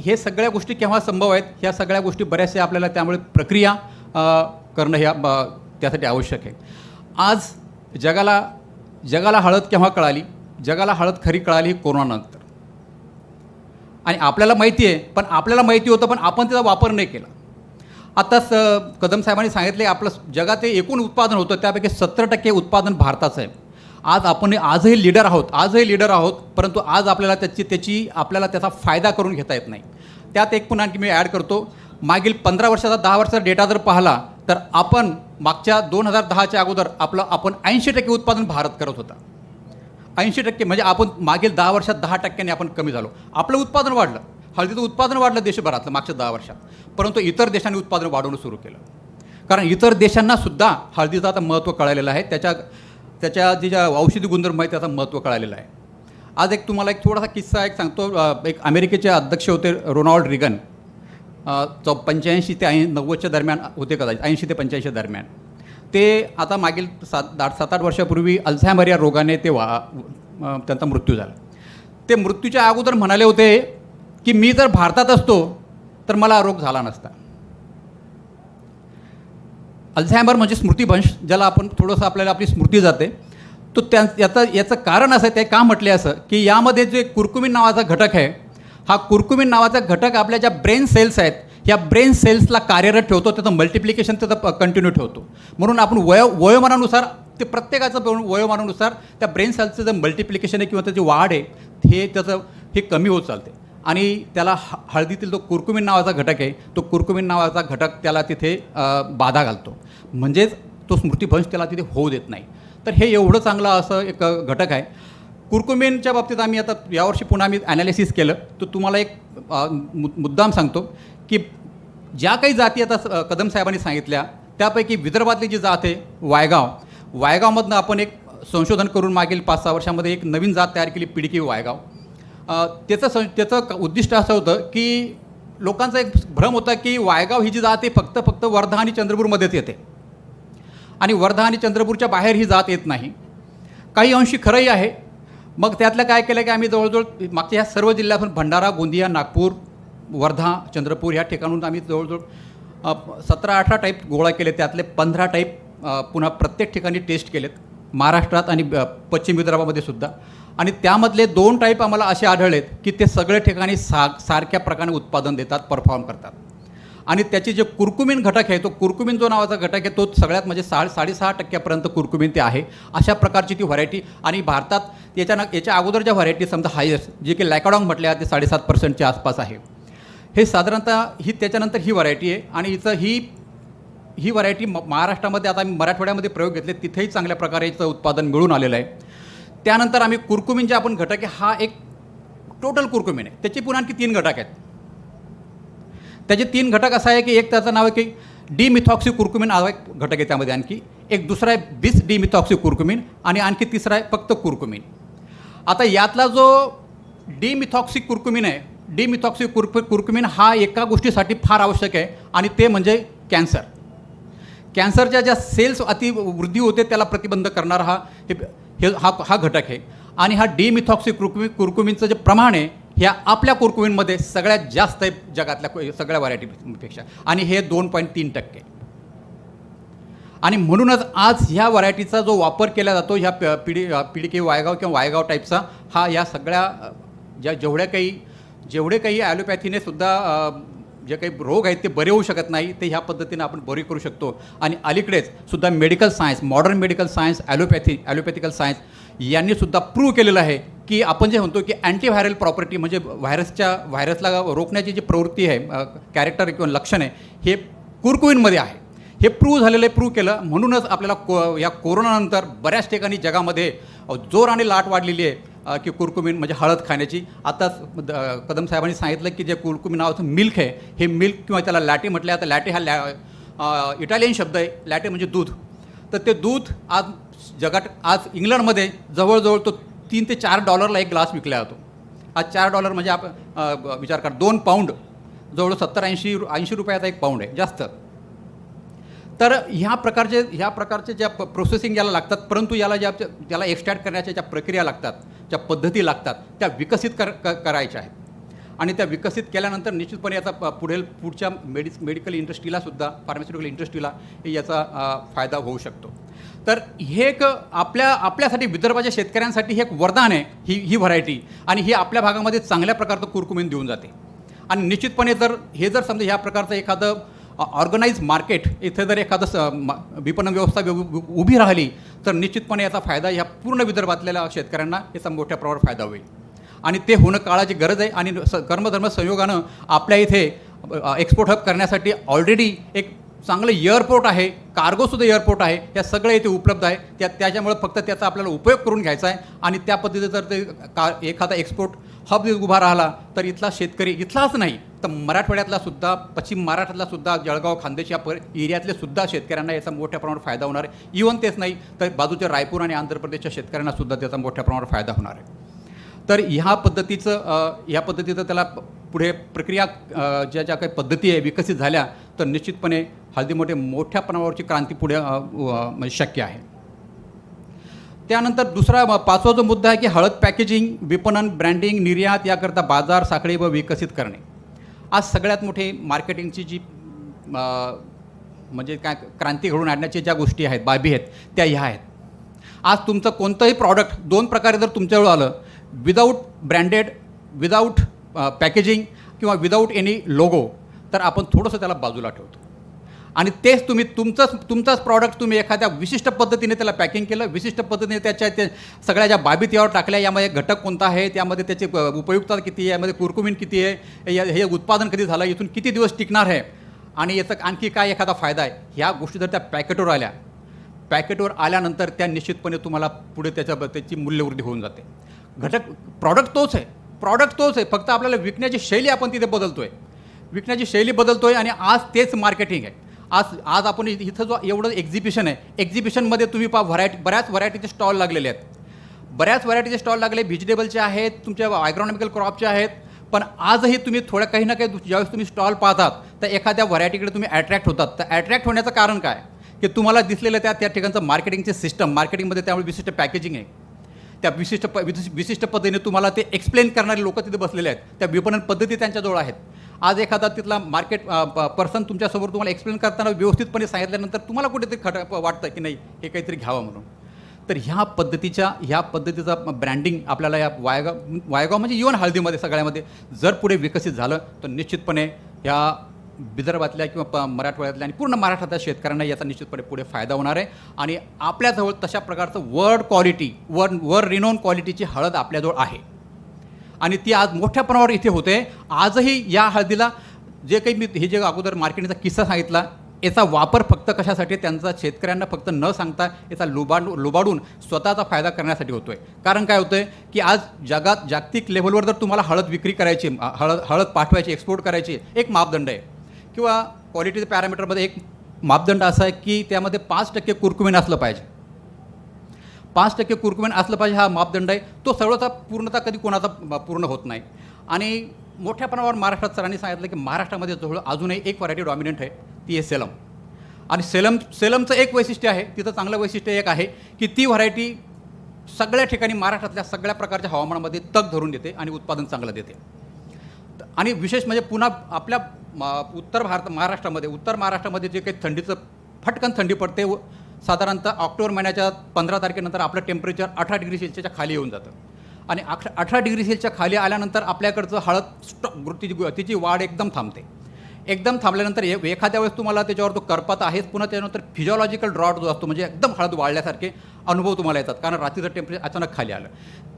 हे सगळ्या गोष्टी केव्हा संभव आहेत? ह्या सगळ्या गोष्टी बऱ्याचशा आपल्याला त्यामुळे प्रक्रिया करणं ह्या त्यासाठी आवश्यक आहे. आज जगाला हळद केव्हा कळाली? जगाला हळद खरी कळाली कोरोनानंतर. आणि आपल्याला माहिती आहे, पण आपल्याला माहिती होतं पण आपण त्याचा वापर नाही केला. आत्ताच कदम साहेबांनी सांगितले आपलं जगात एकूण उत्पादन होतं त्यापैकी 70% उत्पादन भारताचं आहे. आजही लीडर आहोत परंतु आज आपल्याला त्याचा फायदा करून घेता येत नाही. त्यात एक पुन्हा आणखी मी ॲड करतो, मागील 15 वर्षाचा 10 वर्षाचा डेटा जर पाहिला तर आपण मागच्या 2010च्या अगोदर आपण 80% उत्पादन भारत करत होता. 80% म्हणजे आपण मागील 10 वर्षात 10% आपण कमी झालो. आपलं उत्पादन वाढलं, हळदीचं उत्पादन वाढलं देशभरातलं मागच्या 10 वर्षात, परंतु इतर देशांनी उत्पादन वाढवणं सुरू केलं. कारण इतर देशांनासुद्धा हळदीचं आता महत्त्व कळालेलं आहे. त्याच्या ज्या औषधी गुणधर्म आहे त्याचं महत्त्व कळालेलं आहे. आज तुम्हाला थोडासा किस्सा सांगतो. एक अमेरिकेचे अध्यक्ष होते रोनाल्ड रिगन, 85 ते 90च्या दरम्यान होते कदाचित, 80 ते 85 दरम्यान. ते आता मागील 7-8 वर्षापूर्वी अल्झायमर या रोगाने त्यांचा मृत्यू झाला. ते मृत्यूच्या अगोदर म्हणाले होते की मी जर भारतात असतो तर मला हा रोग झाला नसता. अल्झायमर म्हणजे स्मृतिभ्रंश, ज्याला आपण थोडंसं आपल्याला आपली स्मृती जाते. तो याचं कारण असं ते का म्हटले असं की यामध्ये जे कुर्कुमिन नावाचा घटक आहे, हा कुर्कुमिन नावाचा घटक आपल्या ज्या ब्रेन सेल्स आहेत ह्या ब्रेन सेल्सला कार्यरत ठेवतो, त्याचं मल्टिप्लिकेशन त्याचं कंटिन्यू ठेवतो. म्हणून आपण वयोमानानुसार ते प्रत्येकाचं वयोमानानुसार त्या ब्रेन सेल्सचं जे मल्टिप्लिकेशन आहे किंवा त्याची वाढ आहे हे कमी होत चालते. आणि त्याला हळदीतील जो कुर्कुमिन नावाचा घटक आहे, तो कुर्कुमिन नावाचा घटक त्याला तिथे बाधा घालतो, म्हणजेच तो स्मृतिभ्रंश त्याला तिथे होऊ देत नाही. तर हे एवढं चांगलं असं एक घटक आहे. कुर्कुमिनच्या बाबतीत आम्ही आता यावर्षी पुन्हा आम्ही ॲनालिसिस केलं, तर तुम्हाला एक मुद्दाम सांगतो की ज्या काही जाती आता कदम साहेबांनी सांगितल्या त्यापैकी विदर्भातली जी जात आहे वायगावमधनं आपण एक संशोधन करून मागील 5-6 वर्षामध्ये एक नवीन जात तयार केली, पिडकी वायगाव. त्याचं उद्दिष्ट असं होतं की लोकांचा एक भ्रम होता की वायगाव ही जी जात आहे फक्त वर्धा आणि चंद्रपूरमध्येच येते आणि वर्धा आणि चंद्रपूरच्या बाहेर ही जात येत नाही. काही अंशी खरंही आहे. मग त्यातलं काय केलं की आम्ही जवळजवळ मागच्या ह्या सर्व जिल्ह्यातून भंडारा, गोंदिया, नागपूर, वर्धा, चंद्रपूर ह्या ठिकाणून आम्ही जवळजवळ 17-18 टाईप गोळा केले. त्यातले 15 टाईप पुन्हा प्रत्येक ठिकाणी टेस्ट केलेत, महाराष्ट्रात आणि पश्चिम विदर्भामध्ये सुद्धा. आणि त्यामधले 2 टाईप आम्हाला असे आढळलेत की ते सगळ्या ठिकाणी सारख्या प्रकारे उत्पादन देतात, परफॉर्म करतात. आणि त्याचे जे कुर्कुमिन घटक आहे, तो कुर्कुमिन जो नावाचा घटक आहे तो सगळ्यात म्हणजे 6.5% कुर्कुमिन ते आहे. अशा प्रकारची ती व्हरायटी. आणि भारतात याच्या अगोदर ज्या व्हरायटी समजा हायेस्ट जे की लॅकाडॉंग म्हटल्या ते 7.5%च्या आसपास आहे. हे साधारणतः त्याच्यानंतर ही व्हरायटी आहे. आणि हिचं ही व्हरायटी महाराष्ट्रामध्ये आता आम्ही मराठवाड्यामध्ये प्रयोग घेतले, तिथेही चांगल्या प्रकारे हिचं उत्पादन मिळून आलेलं आहे. त्यानंतर आम्ही कुर्कुमिन जे आपण घटक आहे, हा एक टोटल कुर्कुमिन आहे. त्याचे पुन्हा आणखी 3 घटक आहेत. त्याचे 3 घटक असा आहे की एक त्याचं नाव आहे की डिमिथॉक्सी कुर्कुमिन हा एक घटक आहे. त्यामध्ये आणखी एक दुसरा आहे बिस डिमिथॉक्सी कुर्कुमिन आणि आणखी तिसरा आहे फक्त कुर्कुमिन. आता यातला जो डिमिथॉक्सी कुर्कुमिन आहे, डिमिथॉक्सी कुर्कुमिन हा एका गोष्टीसाठी फार आवश्यक आहे आणि ते म्हणजे कॅन्सरच्या ज्या सेल्स अतिवृद्धी होते त्याला प्रतिबंध करणारा हा घटक आहे. आणि हा डिमिथॉक्सी कुर्कुमिनचं जे प्रमाण आहे ह्या आपल्या कुर्कुमिनमध्ये सगळ्यात जास्त आहे जगातल्या सगळ्या व्हरायटीपेक्षा, आणि हे 2.3%. आणि म्हणूनच आज ह्या व्हरायटीचा जो वापर केला जातो ह्या पिडकी वायगाव किंवा वायगाव टाईपचा, हा या सगळ्या जेवढे काही ॲलोपॅथीने सुद्धा जे काही रोग आहेत ते बरे होऊ शकत नाही ते ह्या पद्धतीने आपण बरे करू शकतो. आणि अलीकडेच सुद्धा medical science, modern medical science, allopathical science यांनी सुद्धा प्रूव्ह केलेलं आहे की आपण जे म्हणतो की अँटीव्हायरल प्रॉपर्टी म्हणजे व्हायरसला रोखण्याची जी प्रवृत्ती आहे, कॅरेक्टर किंवा लक्षण आहे, हे कुर्कुमिनमध्ये आहे. हे प्रूव्ह झालेलं आहे, प्रूव्ह केलं. म्हणूनच आपल्याला या कोरोनानंतर बऱ्याच ठिकाणी जगामध्ये जोर आणि लाट वाढलेली आहे की कुर्कुमिन म्हणजे हळद खाण्याची. आताच कदम साहेबांनी सांगितलं की जे कुर्कुमिन नावाचं मिल्क आहे, हे मिल्क किंवा त्याला लॅटे म्हटलं. आता लॅटे हा इटालियन शब्द आहे. लॅटे म्हणजे दूध. तर ते दूध आज इंग्लंडमध्ये जवळजवळ तो $3 ते $4 एक ग्लास विकला जातो. आज $4 म्हणजे आपण विचार करा, 2 पाऊंड जवळ 70-80 रुपयाचा एक पाऊंड आहे, जास्त. तर ह्या प्रकारचे ज्या प्रोसेसिंग याला लागतात, परंतु ज्याला एक्स्ट्रॅक्ट करण्याच्या ज्या प्रक्रिया लागतात, ज्या पद्धती लागतात, त्या विकसित करायच्या आहेत. आणि त्या विकसित केल्यानंतर निश्चितपणे याचा पुढच्या मेडिकल इंडस्ट्रीला सुद्धा, फार्मास्युटिकल इंडस्ट्रीला याचा फायदा होऊ शकतो. तर हे एक आपल्यासाठी विदर्भाच्या शेतकऱ्यांसाठी हे एक वरदान आहे ही व्हरायटी. आणि ही आपल्या भागामध्ये चांगल्या प्रकारचं कुर्कुमिन देऊन जाते. आणि निश्चितपणे जर समजा ह्या प्रकारचं एखादं ऑर्गनाइज मार्केट इथे जर एखादं विपणन व्यवस्था उभी राहिली तर निश्चितपणे याचा फायदा ह्या पूर्ण विदर्भातल्या शेतकऱ्यांना याचा मोठ्या प्रमाणावर फायदा होईल. आणि ते होणं काळाची गरज आहे. आणि कर्मधर्म संयोगानं आपल्या इथे एक्सपोर्ट हब करण्यासाठी ऑलरेडी एक चांगलं एअरपोर्ट आहे, कार्गोसुद्धा एअरपोर्ट आहे, त्या सगळं इथे उपलब्ध आहे. त्याच्यामुळे फक्त त्याचा आपल्याला उपयोग करून घ्यायचा आहे. आणि त्या पद्धतीचं जर ते एखादा एक्सपोर्ट हब उभा राहिला तर इथला शेतकरी, इथलाच नाही तर मराठवाड्यातला सुद्धा, पश्चिम महाराष्ट्रातला सुद्धा, जळगाव, खान्देश या एरियातले सुद्धा शेतकऱ्यांना याचा मोठ्या प्रमाणावर फायदा होणार आहे. इव्हन तेच नाही तर बाजूच्या रायपूर आणि आंध्र प्रदेशच्या शेतकऱ्यांना सुद्धा त्याचा मोठ्या प्रमाणावर फायदा होणार आहे. तर ह्या पद्धतीचं त्याला पुढे प्रक्रिया ज्या काही पद्धती आहे विकसित झाल्या तर निश्चितपणे हळदीमध्ये मोठ्या प्रमाणावरची क्रांती पुढे शक्य आहे. त्यानंतर दुसरा 5वा जो मुद्दा आहे की हळद पॅकेजिंग, विपणन, ब्रँडिंग, निर्यात याकरता बाजार साखळी व विकसित करणे. आज सगळ्यात मोठे मार्केटिंगची जी म्हणजे काय क्रांती घडून आणण्याच्या ज्या गोष्टी आहेत, बाबी आहेत, त्या ह्या आहेत. आज तुमचं कोणतंही प्रॉडक्ट 2 प्रकारे जर तुमच्याजवळ आलं, विदाऊट ब्रँडेड, विदाऊट पॅकेजिंग किंवा विदाऊट एनी लोगो, तर आपण थोडंसं त्याला बाजूला ठेवतो आणि तेच तुम्ही तुमचाच प्रॉडक्ट तुम्ही एखाद्या विशिष्ट पद्धतीने त्याला पॅकिंग केलं, विशिष्ट पद्धतीने त्याच्या ते सगळ्या ज्या बाबी त्यावर टाकल्या, यामध्ये घटक कोणता आहे, त्यामध्ये त्याची उपयुक्तता किती आहे, यामध्ये कुरकुमीन किती आहे, हे उत्पादन कधी झालं, इथून किती दिवस टिकणार आहे आणि याचा आणखी काय एखादा फायदा आहे, ह्या गोष्टी जर त्या पॅकेटवर आल्यानंतर त्या निश्चितपणे तुम्हाला पुढे त्याची मूल्यवृद्धी होऊन जाते. प्रॉडक्ट तोच आहे, फक्त आपल्याला विकण्याची शैली आपण तिथे विकण्याची शैली बदलतोय आणि आज तेच मार्केटिंग आहे. आज आपण इथं जो एवढं एक्झिबिशन आहे, एक्झिबिशनमध्ये तुम्ही बऱ्याच व्हरायटीचे स्टॉल लागलेले आहेत, व्हेजिटेबलचे आहेत, तुमच्या ॲग्रॉनॉमिकल क्रॉपचे आहेत, पण आजही तुम्ही थोड्या काही ना काही ज्यावेळेस तुम्ही स्टॉल पाहतात तर एखाद्या व्हरायटीकडे तुम्ही अट्रॅक्ट होतात. तर अट्रॅक्ट होण्याचं कारण काय, की तुम्हाला दिसलेलं त्या ठिकाणचं मार्केटिंगचे सिस्टम, मार्केटिंगमध्ये त्यामुळे विशिष्ट पॅकेजिंग आहे, त्या विशिष्ट पद्धतीने तुम्हाला ते एक्सप्लेन करणारे लोक तिथे बसलेले आहेत, त्या विपणन पद्धती त्यांच्याजवळ आहेत. आज एखादा तिथला मार्केट पर्सन तुमच्यासमोर तुम्हाला एक्सप्लेन करताना व्यवस्थितपणे सांगितल्यानंतर तुम्हाला कुठेतरी वाटतं की नाही हे काहीतरी घ्यावं म्हणून. तर ह्या पद्धतीचा ब्रँडिंग आपल्याला या वायगाव म्हणजे इव्हन हळदीमध्ये सगळ्यामध्ये जर पुढे विकसित झालं तर निश्चितपणे ह्या विदर्भातल्या किंवा मराठवाड्यातल्या आणि पूर्ण महाराष्ट्रातल्या शेतकऱ्यांना याचा निश्चितपणे पुढे फायदा होणार आहे. आणि आपल्याजवळ तशा प्रकारचं वर्ल्ड रिनोन क्वालिटीची हळद आपल्याजवळ आहे आणि ती आज मोठ्या प्रमाणावर इथे होते. आजही या हळदीला जे काही मी हे जे अगोदर मार्केटिंगचा किस्सा सांगितला, याचा वापर फक्त कशासाठी, त्यांचा शेतकऱ्यांना फक्त न सांगता याचा लुबाडून स्वतःचा फायदा करण्यासाठी होतो आहे. कारण काय होतं आहे की आज जागतिक लेव्हलवर जर तुम्हाला हळद विक्री करायची, हळद पाठवायची, एक्सपोर्ट करायची, एक मापदंड आहे किंवा क्वालिटीच्या पॅरामीटरमध्ये एक मापदंड असा आहे की त्यामध्ये 5% कुरकुमीन असलं पाहिजे. 5% कुरकुमीन असलं पाहिजे हा मापदंड आहे. तो सर्वचा पूर्णतः कधी कोणाचा पूर्ण होत नाही. आणि मोठ्या प्रमाणावर महाराष्ट्रात सरांनी सांगितलं की महाराष्ट्रामध्ये जवळ अजूनही एक व्हरायटी डॉमिनंट आहे, ती आहे सेलम. आणि सेलमचं एक वैशिष्ट्य आहे, तिथं चांगलं वैशिष्ट्य एक आहे की ती व्हरायटी सगळ्या ठिकाणी महाराष्ट्रातल्या सगळ्या प्रकारच्या हवामानामध्ये तग धरून देते आणि उत्पादन चांगलं देते. आणि विशेष म्हणजे पुन्हा आपल्या उत्तर महाराष्ट्रामध्ये जे काही थंडीचं फटकन थंडी पडते, साधारणतः ऑक्टोबर महिन्याच्या 15 तारखेनंतर आपलं टेम्परेचर 18 डिग्री सेल्सिअसच्या खाली येऊन जातं. आणि 18 डिग्री सेल्सिअसच्या खाली आल्यानंतर आपल्याकडचं हळद तिची वाढ एकदम थांबते. एकदम थांबल्यानंतर एखाद्या वेळेस तुम्हाला त्याच्यावर तो करपात आहेच, पुन्हा त्यानंतर फिजिओलॉजिकल ड्रॉट जो असतो म्हणजे एकदम हळद वाढल्यासारखे अनुभव तुम्हाला येतात, कारण रात्रीचं टेम्परेचर अचानक खाली आलं.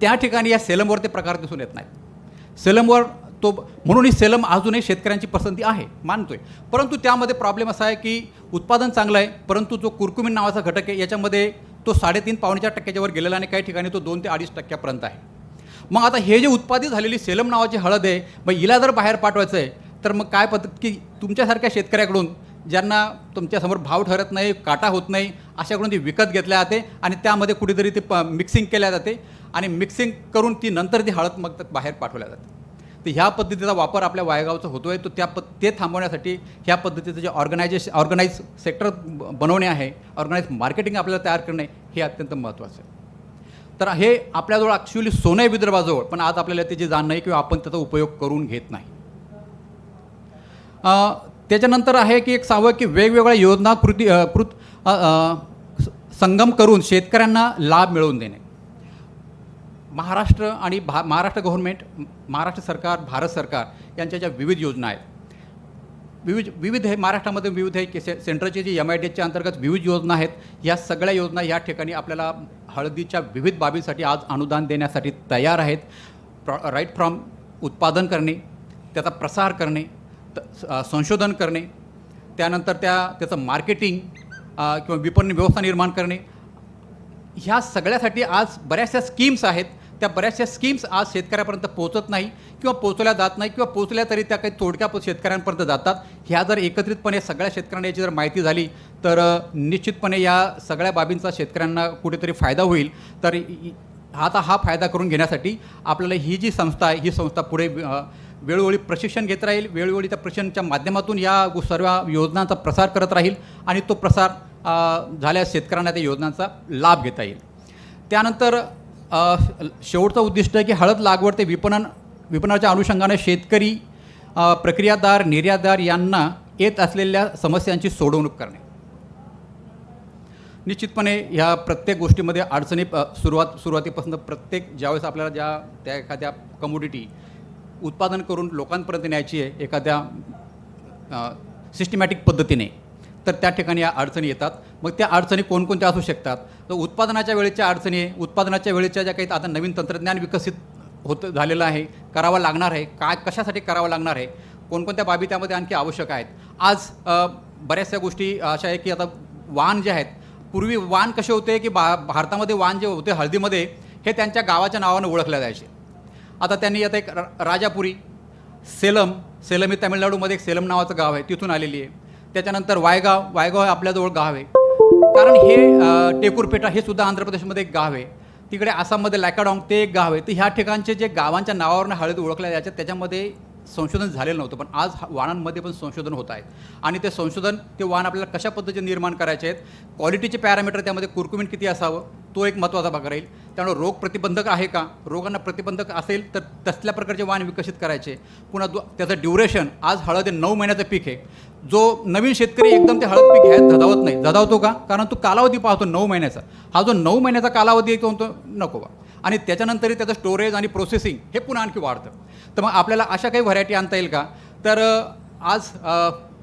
त्या ठिकाणी या सेलमवर ते प्रकार दिसून येत नाहीत. सेलमवर म्हणून ही सेलम अजूनही शेतकऱ्यांची पसंती आहे, मानतोय. परंतु त्यामध्ये प्रॉब्लेम असा आहे की उत्पादन चांगलं आहे, परंतु जो कुरकुमीन नावाचा घटक आहे याच्यामध्ये तो 3.5-4% वर गेलेला आणि काही ठिकाणी तो 2 ते 2.5% आहे. मग आता हे जे उत्पादित झालेली सेलम नावाची हळद आहे, मग हिला जर बाहेर पाठवायचं आहे तर मग काय पद्धत की तुमच्यासारख्या शेतकऱ्याकडून ज्यांना तुमच्यासमोर भाव ठरत नाही, काटा होत नाही, अशाकडून ती विकत घेतल्या जाते आणि त्यामध्ये कुठेतरी ती मिक्सिंग केल्या जाते आणि मिक्सिंग करून ती नंतर ती हळद मग बाहेर पाठवल्या जाते. तर ह्या पद्धतीचा वापर आपल्या वायगावचा होतो आहे. तो ते थांबवण्यासाठी ह्या पद्धतीचं जे ऑर्गनाईज सेक्टर बनवणे आहे, ऑर्गनाईज मार्केटिंग आपल्याला तयार करणे हे अत्यंत महत्त्वाचं आहे. तर हे आपल्याजवळ ॲक्च्युली सोनं आहे विदर्भाजवळ, पण आज आपल्याला त्याची जाण नाही किंवा आपण त्याचा उपयोग करून घेत नाही. त्याच्यानंतर आहे की एक सावं की वेगवेगळ्या योजना संगम करून शेतकऱ्यांना लाभ मिळवून देणे. महाराष्ट्र आणि महाराष्ट्र गव्हर्नमेंट, महाराष्ट्र सरकार, भारत सरकार यांच्या ज्या विविध योजना आहेत, विविध हे महाराष्ट्रामध्ये विविध आहे की सेंट्रलचे जे MIDHच्या अंतर्गत विविध योजना आहेत, या सगळ्या योजना या ठिकाणी आपल्याला हळदीच्या विविध बाबींसाठी आज अनुदान देण्यासाठी तयार आहेत. राईट फ्रॉम उत्पादन करणे, त्याचा प्रसार करणे, संशोधन करणे, त्यानंतर त्याचं मार्केटिंग किंवा विपणन व्यवस्था निर्माण करणे, ह्या सगळ्यासाठी आज बऱ्याचशा स्कीम्स आहेत. त्या बऱ्याचशा स्कीम्स आज शेतकऱ्यापर्यंत पोहोचत नाही किंवा पोहोचवल्या जात नाही किंवा पोहोचल्या तरी त्या काही तोडक्या शेतकऱ्यांपर्यंत जातात. ह्या जर एकत्रितपणे सगळ्या शेतकऱ्यांना याची जर माहिती झाली तर निश्चितपणे या सगळ्या बाबींचा शेतकऱ्यांना कुठेतरी फायदा होईल. तर आता हा फायदा करून घेण्यासाठी आपल्याला ही जी संस्था आहे, ही संस्था पुढे वेळोवेळी प्रशिक्षण घेत राहील, वेळोवेळी त्या प्रशिक्षणाच्या माध्यमातून या सर्व योजनांचा प्रसार करत राहील आणि तो प्रसार झाल्यास शेतकऱ्यांना त्या योजनांचा लाभ घेता येईल. त्यानंतर शेवटचं उद्दिष्ट आहे की हळद लागवड ते विपणनाच्या अनुषंगाने शेतकरी, प्रक्रियादार, निर्यातदार यांना येत असलेल्या समस्यांची सोडवणूक करणे. निश्चितपणे ह्या प्रत्येक गोष्टीमध्ये अडचणी सुरुवातीपासून प्रत्येक ज्यावेळेस आपल्याला त्या एखाद्या कमोडिटी उत्पादन करून लोकांपर्यंत न्यायची आहे, एखाद्या सिस्टमॅटिक पद्धतीने, तर त्या ठिकाणी या अडचणी येतात. मग त्या अडचणी कोणकोणत्या असू शकतात? तर उत्पादनाच्या वेळेच्या अडचणी, उत्पादनाच्या वेळेच्या ज्या काही आता नवीन तंत्रज्ञान विकसित झालेलं आहे, करावं लागणार आहे, कशासाठी करावं लागणार आहे, कोणकोणत्या बाबी त्यामध्ये आणखी आवश्यक आहेत. आज बऱ्याचशा गोष्टी अशा आहे की आता वाण जे आहेत, पूर्वी वाण कसे होते की भारतामध्ये वाण जे होते हळदीमध्ये हे त्यांच्या गावाच्या नावानं ओळखले जायचे. आता त्यांनी आता एक राजापुरी, सेलम ही तामिळनाडूमध्ये एक सेलम नावाचं गाव आहे, तिथून आलेली आहे. त्याच्यानंतर वायगाव हे आपल्याजवळ गाव आहे. कारण हे टेकूरपेटा हे सुद्धा आंध्र प्रदेशमध्ये एक गाव आहे. तिकडे आसाममध्ये लॅकाडॉंग ते एक गाव आहे. तर ह्या ठिकाणचे जे गावांच्या नावावरून हळद ओळखल्या जायच्या त्याच्यामध्ये संशोधन झालेलं नव्हतं, पण आज वाणांमध्ये पण संशोधन होत आहेत. आणि ते संशोधन, ते वाण आपल्याला कशा पद्धतीने निर्माण करायचे आहेत, क्वालिटीचे पॅरामीटर, त्यामध्ये कुरकुमीन किती असावं, तो एक महत्त्वाचा भाग राहील. त्यामुळे रोग प्रतिबंधक आहे का, रोगांना प्रतिबंधक असेल तर तसल्या प्रकारचे वाण विकसित करायचे. पुन्हा त्याचं ड्युरेशन, आज हळद हे 9 महिन्याचं पीक आहे. जो नवीन शेतकरी एकदम ते हळद पीक घ्यायला धजावत नाही, धजावतो का? कारण तो कालावधी पाहतो 9 महिन्याचा. हा जो 9 महिन्याचा कालावधी आहे तो नको बा. आणि त्याच्यानंतरही त्याचं स्टोरेज आणि प्रोसेसिंग हे पुन्हा आणखी वाढतं. तर मग आपल्याला अशा काही व्हरायटी आणता येईल का? तर आज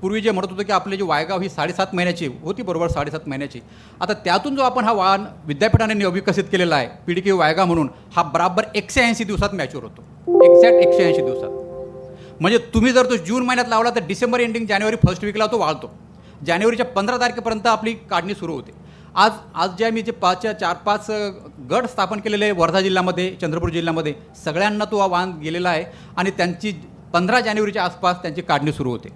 पूर्वी जे म्हणत होतं की आपली जी वायगाव ही 7.5 महिन्याची होती, बरोबर 7.5 महिन्याची. आता त्यातून जो आपण हा वाण विद्यापीठाने विकसित केलेला आहे, PDK वायगा म्हणून, हा बराबर 180 दिवसात मॅच्युअर होतो. एक्झॅक्ट 180 दिवसात. म्हणजे तुम्ही जर तो जून महिन्यात लावला तर डिसेंबर एंडिंग जानेवारी फर्स्ट वीकला तो वाळतो. जानेवारीच्या 15 तारखेपर्यंत आपली काढणी सुरू होते. आज जे आम्ही जे 4-5 गट स्थापन केलेले आहे वर्धा जिल्ह्यामध्ये, चंद्रपूर जिल्ह्यामध्ये, सगळ्यांना तो वाण गेलेला आहे. आणि त्यांची 15 जानेवारीच्या आसपास त्यांची काढणी सुरू होते.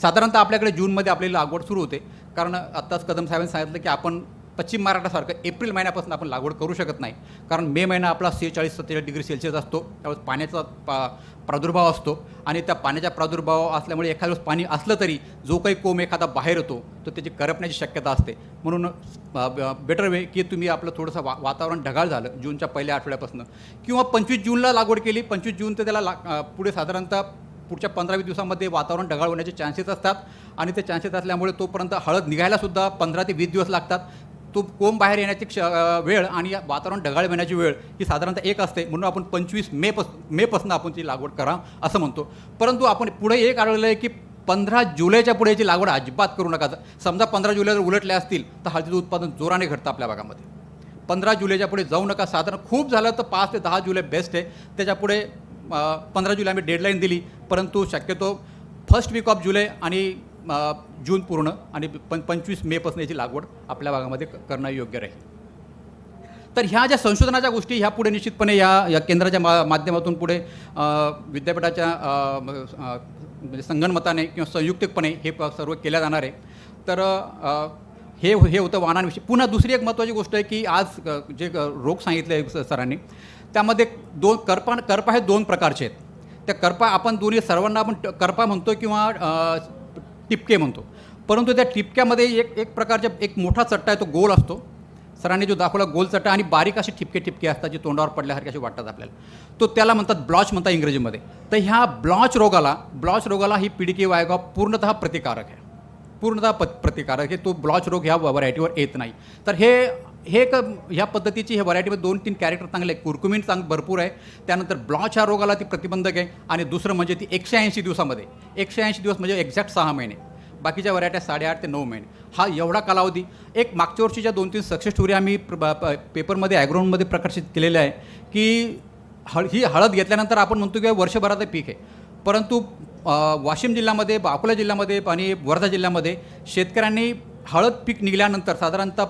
साधारणतः आपल्याकडे जूनमध्ये आपली लागवड सुरू होते. कारण आत्ताच कदम साहेबांनी सांगितलं की आपण पश्चिम महाराष्ट्रासारखं एप्रिल महिन्यापासून आपण लागवड करू शकत नाही. कारण मे महिना आपला 46-47 डिग्री सेल्सिअस असतो, त्यावेळेस पाण्याचा प्रादुर्भाव असतो. आणि त्या पाण्याचा प्रादुर्भाव असल्यामुळे एखाद्या वेळेस पाणी असलं तरी जो काही कोंब एखादा बाहेर येतो तर त्याची करपण्याची शक्यता असते. म्हणून बेटर वे की तुम्ही आपलं थोडंसं वातावरण ढगाळ झालं जूनच्या पहिल्या आठवड्यापासून, किंवा 25 जूनला लागवड केली, 25 जून ते त्याला पुढे साधारणतः पुढच्या 15-20 दिवसामध्ये वातावरण ढगाळ होण्याचे चान्सेस असतात. आणि ते चान्सेस असल्यामुळे तोपर्यंत हळद निघायलासुद्धा 15 ते 20 दिवस लागतात. तो कोंब बाहेर येण्याची वेळ आणि वातावरण ढगाळ येण्याची वेळ ही साधारणतः एक असते. म्हणून आपण 25 मेपासून आपण ती लागवड करा असं म्हणतो. परंतु आपण पुढे एक आढळलं आहे की 15 जुलैच्या पुढे याची लागवड अजिबात करू नका. समजा 15 जुलै जर उलटले असतील तर हळदीचं उत्पादन जोराने घडतं आपल्या भागामध्ये. 15 जुलैच्या पुढे जाऊ नका. साधारण खूप झालं तर 5 ते 10 जुलै बेस्ट आहे. त्याच्यापुढे 15 जुलै आम्ही डेडलाईन दिली, परंतु शक्यतो फर्स्ट वीक ऑफ जुलै आणि जून पूर्ण आणि 25 मेपासून याची लागवड आपल्या भागामध्ये करणं योग्य राहील. तर ह्या ज्या संशोधनाच्या गोष्टी ह्या पुढे निश्चितपणे या केंद्राच्या माध्यमातून पुढे विद्यापीठाच्या म्हणजे संगणमताने किंवा संयुक्तिकपणे हे सर्व केल्या जाणार आहे. तर हे होतं वाणांविषयी. पुन्हा दुसरी एक महत्त्वाची गोष्ट आहे की आज जे रोग सांगितले आहे सरांनी, त्यामध्ये करपा हे 2 प्रकारचे आहेत. त्या करपा आपण दोन्ही सर्वांना आपण करपा म्हणतो किंवा टिपके म्हणतो. परंतु त्या टिपक्यामध्ये एक प्रकारचा एक मोठा चट्टा आहे, तो गोल असतो. सरांनी जो दाखवला गोल चट्टा, आणि बारीक असे ठिपके असतात जे तोंडावर पडल्यासारखे असे वाटतात आपल्याला, तो त्याला म्हणतात ब्लॉच म्हणतात इंग्रजीमध्ये. तर ह्या ब्लॉच रोगाला ही PDK वायगाव पूर्णतः प्रतिकारक आहे. प्रतिकारक आहे. तो ब्लॉच रोग ह्या व्हरायटीवर येत नाही. तर ह्या पद्धतीची ह्या व्हरायटीमध्ये 2-3 कॅरेक्टर चांगले आहे. कुरकुमीन भरपूर आहे. त्यानंतर ब्लॉच ह्या रोगाला ती प्रतिबंधक आहे. आणि दुसरं म्हणजे ती 180 दिवसामध्ये, 180 दिवस म्हणजे एक्झॅक्ट 6 महिने. बाकीच्या व्हरायट्या 8.5 ते 9 महिने. हा एवढा कालावधी. एक मागच्या वर्षीच्या 2-3 सक्सेस स्टोरी आम्ही पेपरमध्ये ॲग्रोनमध्ये प्रकाशित केलेल्या आहे की ही हळद घेतल्यानंतर आपण म्हणतो की वर्षभराचं पीक आहे. परंतु वाशिम जिल्ह्यामध्ये, अकोला जिल्ह्यामध्ये आणि वर्धा जिल्ह्यामध्ये शेतकऱ्यांनी हळद पीक निघाल्यानंतर साधारणतः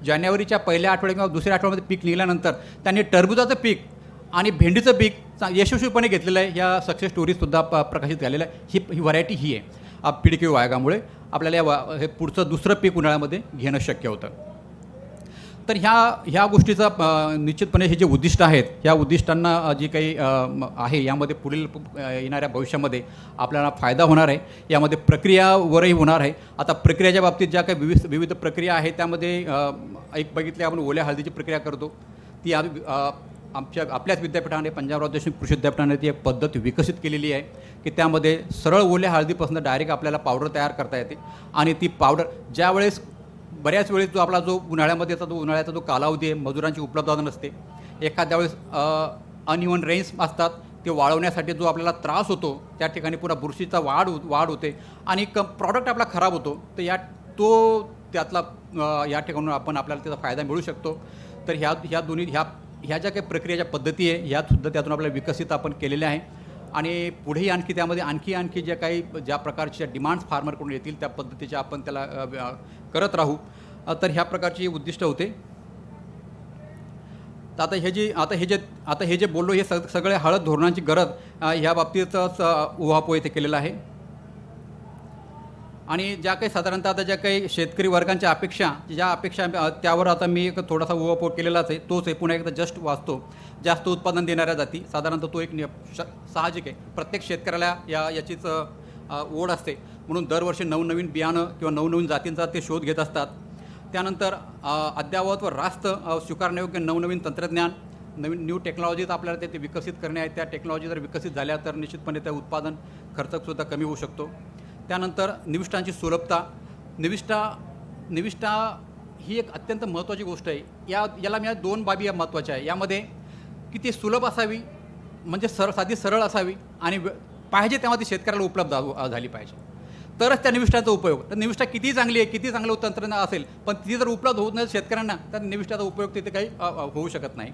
जानेवारीच्या पहिल्या आठवड्यात किंवा दुसऱ्या आठवड्यामध्ये पीक निघाल्यानंतर त्यांनी टरबुजाचं पीक आणि भेंडीचं पीक यशस्वीपणे घेतलेलं आहे. ह्या सक्सेस स्टोरीजसुद्धा प्रकाशित झालेल्या आहे. ही व्हरायटी ही आहे. PDK वायगामुळे आपल्याला हे पुढचं दुसरं पीक उन्हाळ्यामध्ये घेणं शक्य होतं. तर ह्या गोष्टीचा निश्चितपणे हे जे उद्दिष्ट आहेत, ह्या उद्दिष्टांना जी काही आहे यामध्ये पुढील येणाऱ्या भविष्यामध्ये आपल्याला फायदा होणार आहे. यामध्ये प्रक्रियावरही होणार आहे. आता प्रक्रियाच्या बाबतीत ज्या काही विविध प्रक्रिया आहेत त्यामध्ये एक बघितले आपण ओल्या हळदीची प्रक्रिया करतो. ती आपल्याच विद्यापीठाने, पंजाबराव देशमुख कृषी विद्यापीठाने ती एक पद्धत विकसित केलेली आहे की त्यामध्ये सरळ ओल्या हळदीपासून डायरेक्ट आपल्याला पावडर तयार करता येते. आणि ती पावडर ज्यावेळेस बऱ्याच वेळेस जो उन्हाळ्याचा जो कालावधी आहे, मजुरांची उपलब्धता नसते, एखाद्या वेळेस अनइव्हन रेन्स असतात, ते वाळवण्यासाठी जो आपल्याला त्रास होतो त्या ठिकाणी पुन्हा बुरशीचा वाढ होते आणि प्रॉडक्ट आपला खराब होतो. तर त्यातला या ठिकाणून आपल्याला त्याचा फायदा मिळू शकतो. तर ह्या दोन्ही ह्या ज्या काही प्रक्रियेच्या पद्धती आहे ह्यासुद्धा त्यातून आपल्याला विकसित आपण केलेल्या आहे आणि पुढेही आणखी त्यामध्ये आणखी ज्या प्रकारच्या डिमांड्स फार्मरकडून येतील त्या पद्धतीच्या आपण त्याला करत राहू. तर ह्या प्रकारची उद्दिष्ट होते. तर आता हे जे बोललो हे सगळे हळद धोरणांची गरज ह्या बाबतीतच उहापोह इथे केलेला आहे. आणि ज्या काही साधारणतः आता ज्या काही शेतकरी वर्गांच्या अपेक्षा त्यावर आता मी एक थोडासा उहापोह केलेलाच आहे. तोच आहे, पुन्हा एकदा जस्ट वाचतो. जास्त उत्पादन देणाऱ्या जाती, साधारणतः तो एक साहजिक आहे. प्रत्येक शेतकऱ्याला याचीच ओढ असते, म्हणून दरवर्षी नवनवीन बियाणं किंवा नवनवीन जातींचा ते शोध घेत असतात. त्यानंतर अद्ययावत व रास्त स्वीकारण्यायोग्य नवनवीन तंत्रज्ञान, न्यू टेक्नॉलॉजीज आपल्याला ते विकसित करणे आहे. त्या टेक्नॉलॉजी जर विकसित झाल्या तर निश्चितपणे त्या उत्पादन खर्चसुद्धा कमी होऊ शकतो. त्यानंतर निविष्ठांची सुलभता. निविष्ठा ही एक अत्यंत महत्त्वाची गोष्ट आहे. याला मी 2 बाबी महत्त्वाच्या आहे. यामध्ये की ती सुलभ असावी, म्हणजे साधी सरळ असावी आणि पाहिजे तेव्हा ती शेतकऱ्याला उपलब्ध झाली पाहिजे, तरच त्या निविष्ठाचा उपयोग. तर निविष्ठा किती चांगली आहे, किती चांगलं तंत्रज्ञान असेल, पण ती जर उपलब्ध होत नाही शेतकऱ्यांना तर निविष्ठाचा उपयोग तिथे काही होऊ शकत नाही.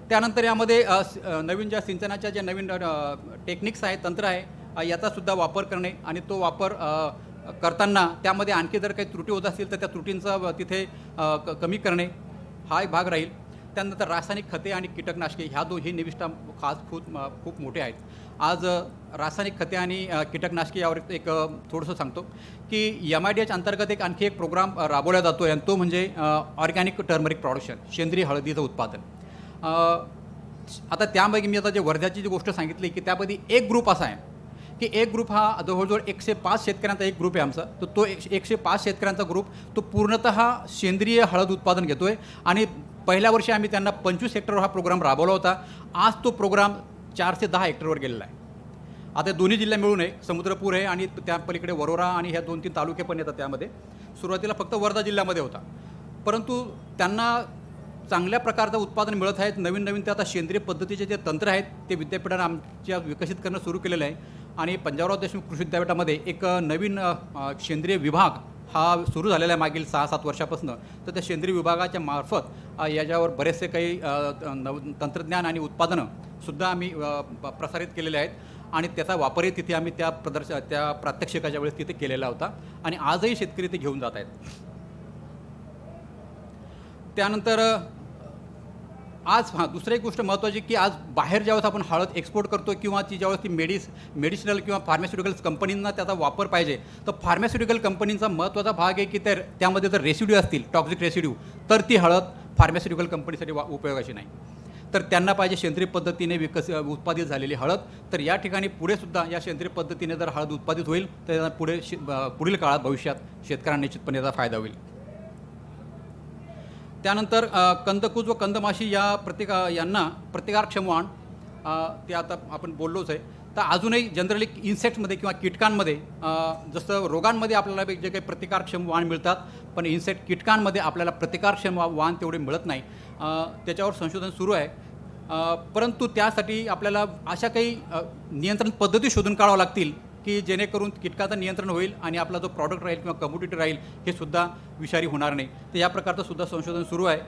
त्यानंतर यामध्ये नवीन ज्या सिंचनाच्या ज्या नवीन टेक्निक्स आहेत, तंत्र आहे, याचासुद्धा वापर करणे आणि तो वापर करताना त्यामध्ये आणखी जर काही त्रुटी होत असतील तर त्या त्रुटींचा तिथे कमी करणे हा एक भाग राहील. त्यानंतर रासायनिक खते आणि कीटकनाशके हे निविष्ठा खूप मोठे आहेत. आज रासायनिक खते आणि कीटकनाशके यावर एक थोडंसं सांगतो की MIDH अंतर्गत आणखी एक प्रोग्राम राबवला जातो आहे आणि तो म्हणजे ऑर्गॅनिक टर्मरिक प्रोडक्शन, सेंद्रिय हळदीचं उत्पादन. आता त्यामध्ये मी आता जे वर्ध्याची जी गोष्ट सांगितली की त्यामध्ये एक ग्रुप असा आहे की एक ग्रुप हा जवळजवळ 105 शेतकऱ्यांचा एक ग्रुप आहे आमचा. तर तो 105 शेतकऱ्यांचा ग्रुप तो पूर्णतः सेंद्रिय हळद उत्पादन घेतो आहे आणि पहिल्या वर्षी आम्ही त्यांना 25 हेक्टरवर हा प्रोग्राम राबवला होता. आज तो प्रोग्राम 4 ते 10 हेक्टरवर गेलेला आहे. आता दोन्ही जिल्हे मिळून आहे, समुद्रपूर आहे आणि त्या पलीकडे वरोरा आणि ह्या 2-3 तालुके पण येतात. त्यामध्ये सुरुवातीला फक्त वर्धा जिल्ह्यामध्ये होता, परंतु त्यांना चांगल्या प्रकारचं उत्पादन मिळत आहेत. नवीन ते आता सेंद्रिय पद्धतीचे जे तंत्र आहेत ते विद्यापीठानं आमच्या विकसित करणं सुरू केलेलं आहे आणि पंजाबराव देशमुख कृषी विद्यापीठामध्ये एक नवीन सेंद्रिय विभाग हा सुरू झालेला आहे मागील 6-7 वर्षापासून. तर त्या सेंद्रिय विभागाच्या मार्फत याच्यावर बरेचसे काही तंत्रज्ञान आणि उत्पादनंसुद्धा आम्ही प्रसारित केलेले आहेत आणि त्याचा वापरही तिथे आम्ही त्या प्रात्यक्षिकाच्या वेळेस तिथे केलेला होता आणि आजही शेतकरी ते घेऊन जात आहेत. त्यानंतर आज दुसरी एक गोष्ट महत्त्वाची की आज बाहेर ज्यावेळेस आपण हळद एक्सपोर्ट करतो किंवा ज्यावेळेस ती मेडिसिनल किंवा फार्मास्युटिकल्स कंपनींना त्याचा वापर पाहिजे, तर फार्मास्युटिकल कंपनींचा महत्त्वाचा भाग आहे की त्यामध्ये जर रेसिड्यू असतील, टॉक्सिक रेसिड्यू, तर ती हळद फार्मास्युटिकल कंपनीसाठी उपयोगाची नाही. तर त्यांना पाहिजे सेंद्रिय पद्धतीने उत्पादित झालेली हळद. तर या ठिकाणी पुढे सुद्धा या सेंद्रिय पद्धतीने जर हळद उत्पादित होईल तर पुढील काळात भविष्यात शेतकऱ्यांना निश्चितपणे याचा फायदा होईल. त्यानंतर कंदकुज व कंदमाशी यांना प्रतिकारक्षम वाण ते आता आपण बोललोच आहे. तर अजूनही जनरली इन्सेक्ट्समध्ये किंवा कीटकांमध्ये जसं रोगांमध्ये आपल्याला जे काही प्रतिकारक्षम वाण मिळतात, पण कीटकांमध्ये आपल्याला प्रतिकारक्षम वाण तेवढे मिळत नाही. त्याच्यावर संशोधन सुरू आहे, परंतु त्यासाठी आपल्याला अशा काही नियंत्रण पद्धती शोधून काढाव्या लागतील की जेणेकरून कीटकाचं नियंत्रण होईल आणि आपला जो प्रॉडक्ट राहील किंवा कमोडिटी राहील हे सुद्धा विषारी होणार नाही. तर या प्रकारचं सुद्धा संशोधन सुरू आहे.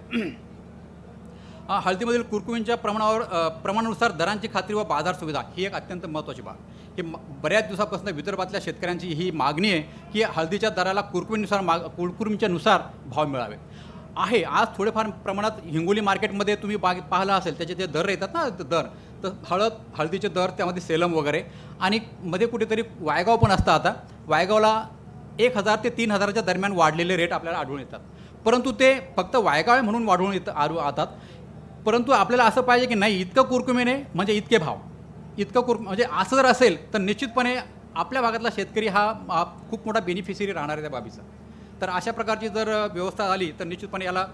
हळदीमधील कुरकुमींच्या प्रमाणानुसार दरांची खात्री व बाजार सुविधा ही एक अत्यंत महत्त्वाची बाब. ही बऱ्याच दिवसापासून विदर्भातल्या शेतकऱ्यांची ही मागणी आहे की हळदीच्या दराला कुरकुमीच्या नुसार भाव मिळावे आहे. आज थोडेफार प्रमाणात हिंगोली मार्केटमध्ये तुम्ही पाहिलं असेल त्याचे जे दर येतात ना दर, तर हळदीचे दर त्यामध्ये सेलम वगैरे आणि मध्ये कुठेतरी वायगाव पण असतं. आता वायगावला 1000 ते 3000च्या दरम्यान वाढलेले रेट आपल्याला आढळून येतात, परंतु ते फक्त वायगाव म्हणून वाढवून येतात. परंतु आपल्याला असं पाहिजे की नाही, इतकं कुरकुमीने म्हणजे इतके भाव, म्हणजे असं जर असेल तर निश्चितपणे आपल्या भागातला शेतकरी हा खूप मोठा बेनिफिशियरी राहणार आहे त्या बाबीचा. तर अशा प्रकारची जर व्यवस्था झाली तर निश्चितपणे याला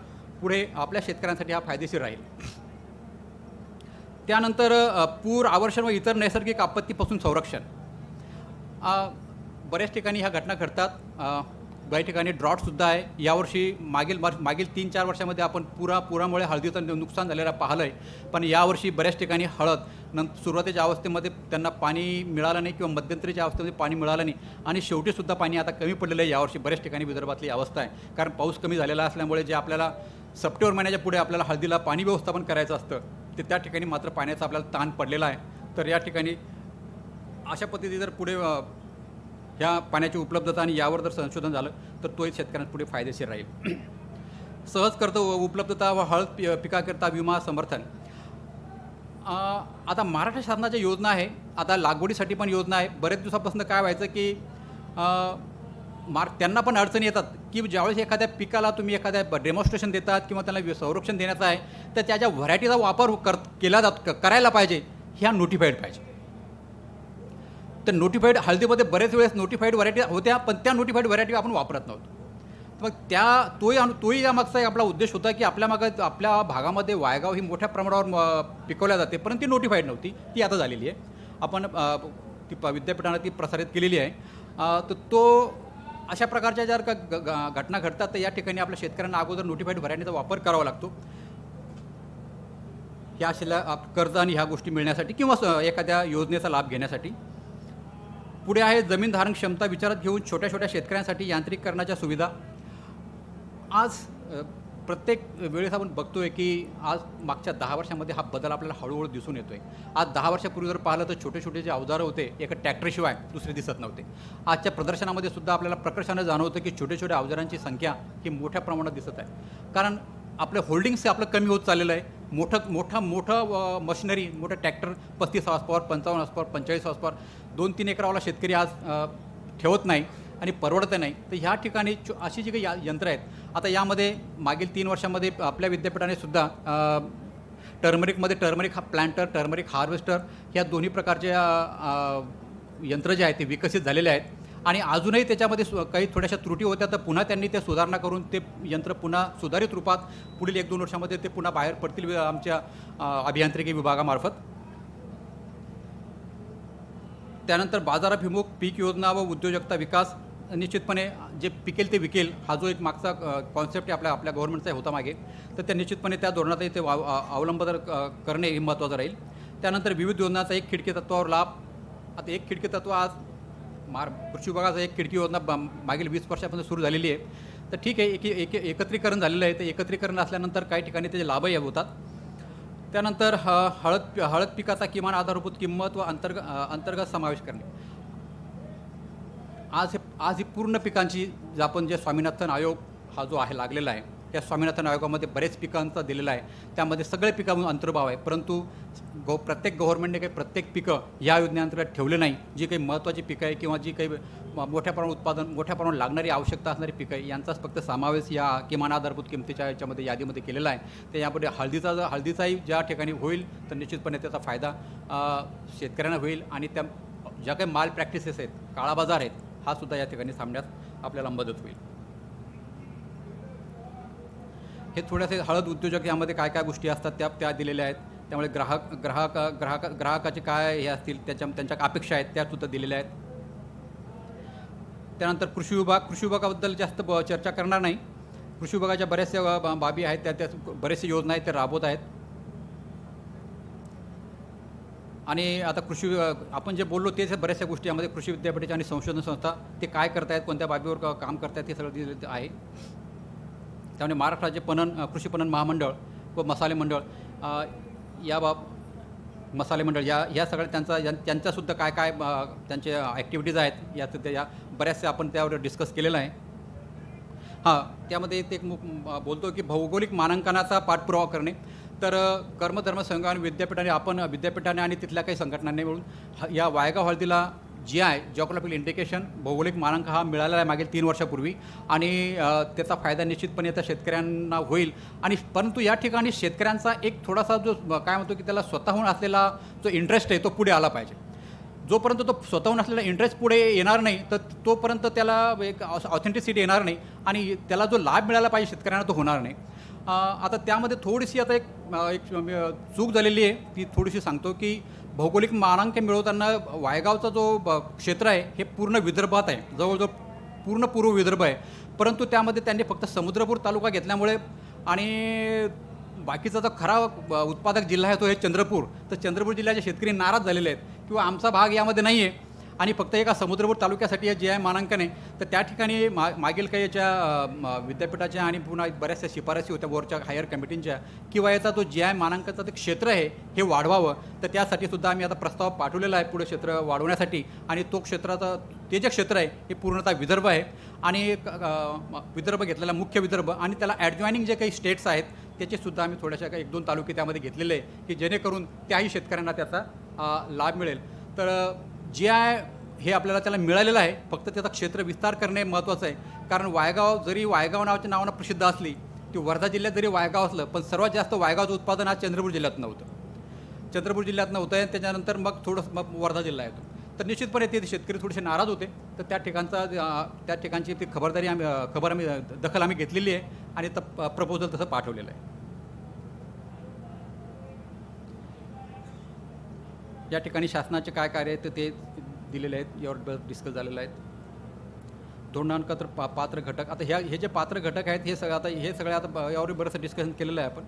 पुढे आपल्या शेतकऱ्यांसाठी हा फायदेशीर राहील. त्यानंतर पूर, आवर्षण व इतर नैसर्गिक आपत्तीपासून संरक्षण. बऱ्याच ठिकाणी ह्या घटना घडतात. काही ठिकाणी ड्रॉटसुद्धा आहे. यावर्षी मागील 3-4 वर्षामध्ये आपण पुरामुळे हळदीचं नुकसान झालेलं पाहिलं आहे. पण यावर्षी बऱ्याच ठिकाणी हळद सुरुवातीच्या अवस्थेमध्ये त्यांना पाणी मिळालं नाही किंवा मध्यंतरीच्या अवस्थेमध्ये पाणी मिळालं नाही आणि शेवटीसुद्धा पाणी आता कमी पडलेलं आहे. यावर्षी बऱ्याच ठिकाणी विदर्भातली अवस्था आहे, कारण पाऊस कमी झालेला असल्यामुळे जे आपल्याला सप्टेंबर महिन्याच्या पुढे आपल्याला हळदीला पाणी व्यवस्थापन करायचं असतं ते त्या ठिकाणी मात्र पाण्याचा आपल्याला ताण पडलेला आहे. तर या ठिकाणी अशा पद्धतीने जर पुढे ह्या पाण्याची उपलब्धता आणि यावर जर संशोधन झालं तर तोही शेतकऱ्यांना पुढे फायदेशीर राहील. सहज कर्ज उपलब्धता व हळद पिकाकरिता विमा समर्थन. आता महाराष्ट्र शासनाच्या योजना आहे, आता लागवडीसाठी पण योजना आहे. बरेच दिवसापासून काय व्हायचं की त्यांना पण अडचणी येतात की ज्यावेळेस एखाद्या पिकाला तुम्ही एखाद्या डेमॉन्स्ट्रेशन देतात किंवा त्याला संरक्षण देण्याचं आहे तर त्याच्या व्हरायटीचा वापर करायला पाहिजे, ह्या नोटिफाईड पाहिजे. तर नोटिफाईड हळदीमध्ये बरेच वेळेस नोटिफाईड व्हरायटी होत्या, पण त्या नोटिफाईड व्हरायटी आपण वापरत नव्हतो. तर मग तोही यामागचा एक आपला उद्देश होता की आपल्या भागामध्ये वायगाव ही मोठ्या प्रमाणावर पिकवल्या जाते, परंतु ती नोटिफाईड नव्हती, ती आता झालेली आहे. आपण ती विद्यापीठानं ती प्रसारित केलेली आहे. तर तो अशा प्रकारच्या जर का घटना घडतात तर या ठिकाणी आपल्या शेतकऱ्यांना अगोदर नोटिफाईड व्हरायटीचा वापर करावा लागतो ह्या कर्ज आणि ह्या गोष्टी मिळण्यासाठी किंवा एखाद्या योजनेचा लाभ घेण्यासाठी. पुढे आहे जमीन धारण क्षमता विचारात घेऊन छोट्या छोट्या शेतकऱ्यांसाठी यांत्रिकीकरणाच्या सुविधा. आज प्रत्येक वेळेस आपण बघतोय की आज मागच्या 10 वर्षामध्ये हा बदल आपल्याला हळूहळू दिसून येतोय. आज 10 वर्षापूर्वी जर पाहिलं तर छोटे छोटे जे अवजारं होते एका ट्रॅक्टरशिवाय दुसरे दिसत नव्हते. आजच्या प्रदर्शनामध्ये सुद्धा आपल्याला प्रकर्षानं जाणवतं की छोटे छोटे अवजारांची संख्या ही मोठ्या प्रमाणात दिसत आहे, कारण आपलं होल्डिंग्स आपलं कमी होत चाललेलं आहे. मोठं मशिनरी, मोठं tractor 35 horse power, 55 horse power, 45 horse power 2-3 एकरावाला शेतकरी आज ठेवत नाही आणि परवडत नाही. तर ह्या ठिकाणी अशी जी काही यंत्र आहेत, आता यामध्ये मागील 3 वर्षामध्ये आपल्या विद्यापीठाने सुद्धा टर्मरिक प्लांटर, टर्मरिक हार्वेस्टर ह्या दोन्ही प्रकारच्या यंत्र जे आहेत ते विकसित झालेले आहेत. आणि अजूनही त्याच्यामध्ये काही थोड्याशा त्रुटी होत्या, तर पुन्हा त्यांनी ते सुधारणा करून ते यंत्र पुन्हा सुधारित रूपात पुढील 1-2 वर्षामध्ये ते पुन्हा बाहेर पडतील आमच्या अभियांत्रिकी विभागामार्फत. त्यानंतर बाजाराभिमुख पीक योजना व उद्योजकता विकास. निश्चितपणे जे पिकेल ते विकेल हा जो एक मागचा कॉन्सेप्ट आपल्या गव्हर्नमेंटचा होता मागे, तर त्या निश्चितपणे त्या धोरणातही ते अवलंब करणे हे महत्त्वाचं राहील. त्यानंतर विविध योजनाचा एक खिडकी तत्वावर लाभ. आता एक खिडकी तत्व आज कृषी विभागाचा एक खिडकी योजना मागील 20 वर्षापासून सुरू झालेली आहे. तर ठीक आहे, एकत्रीकरण झालेलं आहे. तर एकत्रीकरण असल्यानंतर काही ठिकाणी त्याचे लाभही होतात. त्यानंतर हळद पिकाचा किमान आधारभूत किंमत व अंतर्गत समावेश करणे. आज ही पूर्ण पिकांची आपण जे स्वामीनाथन आयोग हा जो आहे लागलेला आहे, त्या स्वामीनाथन आयोगामध्ये बरेच पिकांचा दिलेला आहे, त्यामध्ये सगळे पिकांमध्ये अंतर्भाव आहे. परंतु प्रत्येक गव्हर्नमेंटने काही प्रत्येक पिकं या योजनेअंतर्गत ठेवले नाही. जी काही महत्त्वाची पिकं आहे किंवा जी काही मोठ्या प्रमाणात उत्पादन, मोठ्या प्रमाणात लागणारी आवश्यकता असणारी पिकं आहे, यांचाच फक्त समावेश या किमान आधारभूत किमतीच्या याच्यामध्ये यादीमध्ये केलेला आहे. तर यापुढे हळदीचाही ज्या ठिकाणी होईल तर निश्चितपणे त्याचा फायदा शेतकऱ्यांना होईल आणि त्या ज्या काही माल प्रॅक्टिसेस आहेत, काळा बाजार आहेत, हा सुद्धा या ठिकाणी थांबण्यास आपल्याला मदत होईल. हे थोडेसे हळद उद्योजक यामध्ये काय काय गोष्टी असतात त्या दिलेल्या आहेत. त्यामुळे ग्राहकाचे काय हे असतील त्यांच्या अपेक्षा आहेत त्यासुद्धा दिलेल्या आहेत. त्यानंतर कृषी विभागाबद्दल जास्त चर्चा करणार नाही. कृषी विभागाच्या बऱ्याचशा बाबी आहेत, त्या बरेचशा योजना आहेत त्या राबवत आहेत. आणि आता आपण जे बोललो तेच बऱ्याचशा गोष्टी यामध्ये कृषी विद्यापीठाची आणि संशोधन संस्था ते काय करतायत, कोणत्या बाबीवर काम करतायत हे सगळं दिलेलं आहे. त्यामुळे महाराष्ट्र राज्य कृषी पणन महामंडळ व मसाले मंडळ मसाले मंडळ या सगळ्या त्यांच्यासुद्धा काय त्यांचे ॲक्टिव्हिटीज आहेत या बऱ्याचशा आपण त्यावर डिस्कस केलेलं आहे. त्यामध्ये ते बोलतो की भौगोलिक मानांकनाचा पाठपुरावा करणे. तर कर्मधर्म संघ आणि विद्यापीठाने आणि तिथल्या काही संघटनांनी मिळून या वायगाव हळदीला GI जिओग्राफिकल इंडिकेशन भौगोलिक मानांक हा मिळालेला आहे मागील 3 वर्षापूर्वी आणि त्याचा फायदा निश्चितपणे आता शेतकऱ्यांना होईल. आणि परंतु या ठिकाणी शेतकऱ्यांचा एक थोडासा जो काय म्हणतो की त्याला स्वतःहून असलेला जो इंटरेस्ट आहे तो पुढे आला पाहिजे. जोपर्यंत तो स्वतःहून असलेला इंटरेस्ट पुढे येणार नाही तर तोपर्यंत त्याला एक ऑथेंटिसिटी येणार नाही आणि त्याला जो लाभ मिळाला पाहिजे शेतकऱ्यांना तो होणार नाही. आता त्यामध्ये थोडीशी आता एक चूक झालेली आहे, ती थोडीशी सांगतो की भौगोलिक मानांक मिळवताना वायगावचा जो क्षेत्र आहे हे पूर्ण विदर्भात आहे. जवळजवळ पूर्ण पूर्व विदर्भ आहे, परंतु त्यामध्ये त्यांनी फक्त समुद्रपूर तालुका घेतल्यामुळे आणि बाकीचा जो खरा उत्पादक जिल्हा आहे तो आहे चंद्रपूर, तर चंद्रपूर जिल्ह्याचे शेतकरी नाराज झालेले आहेत किंवा आमचा भाग यामध्ये नाही आहे आणि फक्त एका समुद्रपूर तालुक्यासाठी हे GI मानांकन आहे. तर त्या ठिकाणी मागील काही याच्या विद्यापीठाच्या आणि पुन्हा बऱ्याचशा शिफारसी होत्या वरच्या हायर कमिटींच्या किंवा याचा तो GI मानांकनाचं ते क्षेत्र आहे हे वाढवावं. तर त्यासाठी सुद्धा आम्ही आता प्रस्ताव पाठवलेला आहे पुढे क्षेत्र वाढवण्यासाठी आणि तो क्षेत्राचा ते जे क्षेत्र आहे हे पूर्णतः विदर्भ आहे आणि विदर्भ घेतलेला मुख्य विदर्भ आणि त्याला ॲडजॉइनिंग जे काही स्टेट्स आहेत त्याचे सुद्धा आम्ही थोड्याशा काही 1-2 तालुके त्यामध्ये घेतलेले आहे की जेणेकरून त्याही शेतकऱ्यांना त्याचा लाभ मिळेल. तर GI हे आपल्याला त्याला मिळालेलं आहे, फक्त त्याचा क्षेत्र विस्तार करणे महत्त्वाचं आहे. कारण वायगाव जरी वायगाव नावाच्या नावानं प्रसिद्ध असली ती वर्धा जिल्ह्यात जरी वायगाव असलं पण सर्वात जास्त वायगावचं उत्पादन आज चंद्रपूर जिल्ह्यात नव्हतं. चंद्रपूर जिल्ह्यात नव्हतं आणि त्याच्यानंतर मग थोडंसं मग वर्धा जिल्हा येतो. तर निश्चितपणे ते शेतकरी थोडेसे नाराज होते. तर त्या ठिकाणची ती दखल आम्ही घेतलेली आहे आणि प्रपोजल तसं पाठवलेलं आहे. या ठिकाणी शासनाचे काय कार्य आहेत ते दिलेले आहेत, यावर डिस्कस झालेलं आहे. धोरणांकन पात्र घटक, आता हे जे पात्र घटक आहेत हे सगळे आता यावर बरंचसं डिस्कशन केलेलं आहे आपण.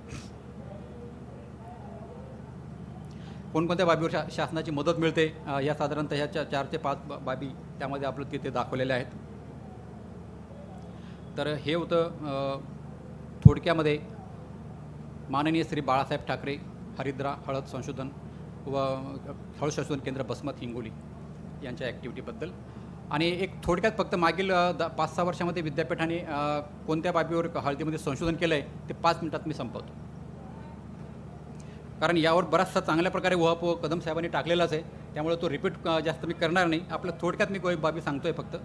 कोणकोणत्या बाबीवर शासनाची मदत मिळते या साधारणतः ह्या 4 ते 5 बाबी त्यामध्ये आपलं तिथे दाखवलेल्या आहेत. तर हे होतं थोडक्यामध्ये माननीय श्री बाळासाहेब ठाकरे हरिद्रा हळद संशोधन व हळद संशोधन केंद्र बसमत हिंगोली यांच्या ॲक्टिव्हिटीबद्दल. आणि एक थोडक्यात फक्त मागील 5-6 वर्षामध्ये विद्यापीठाने कोणत्या बाबीवर हळदीमध्ये संशोधन केलं आहे ते 5 मिनिटात मी संपवतो. कारण यावर बराचसा चांगल्या प्रकारे उहापोह कदम साहेबांनी टाकलेलाच आहे, त्यामुळे तो रिपीट जास्त मी करणार नाही. आपलं थोडक्यात मी काही बाबी सांगतो आहे फक्त.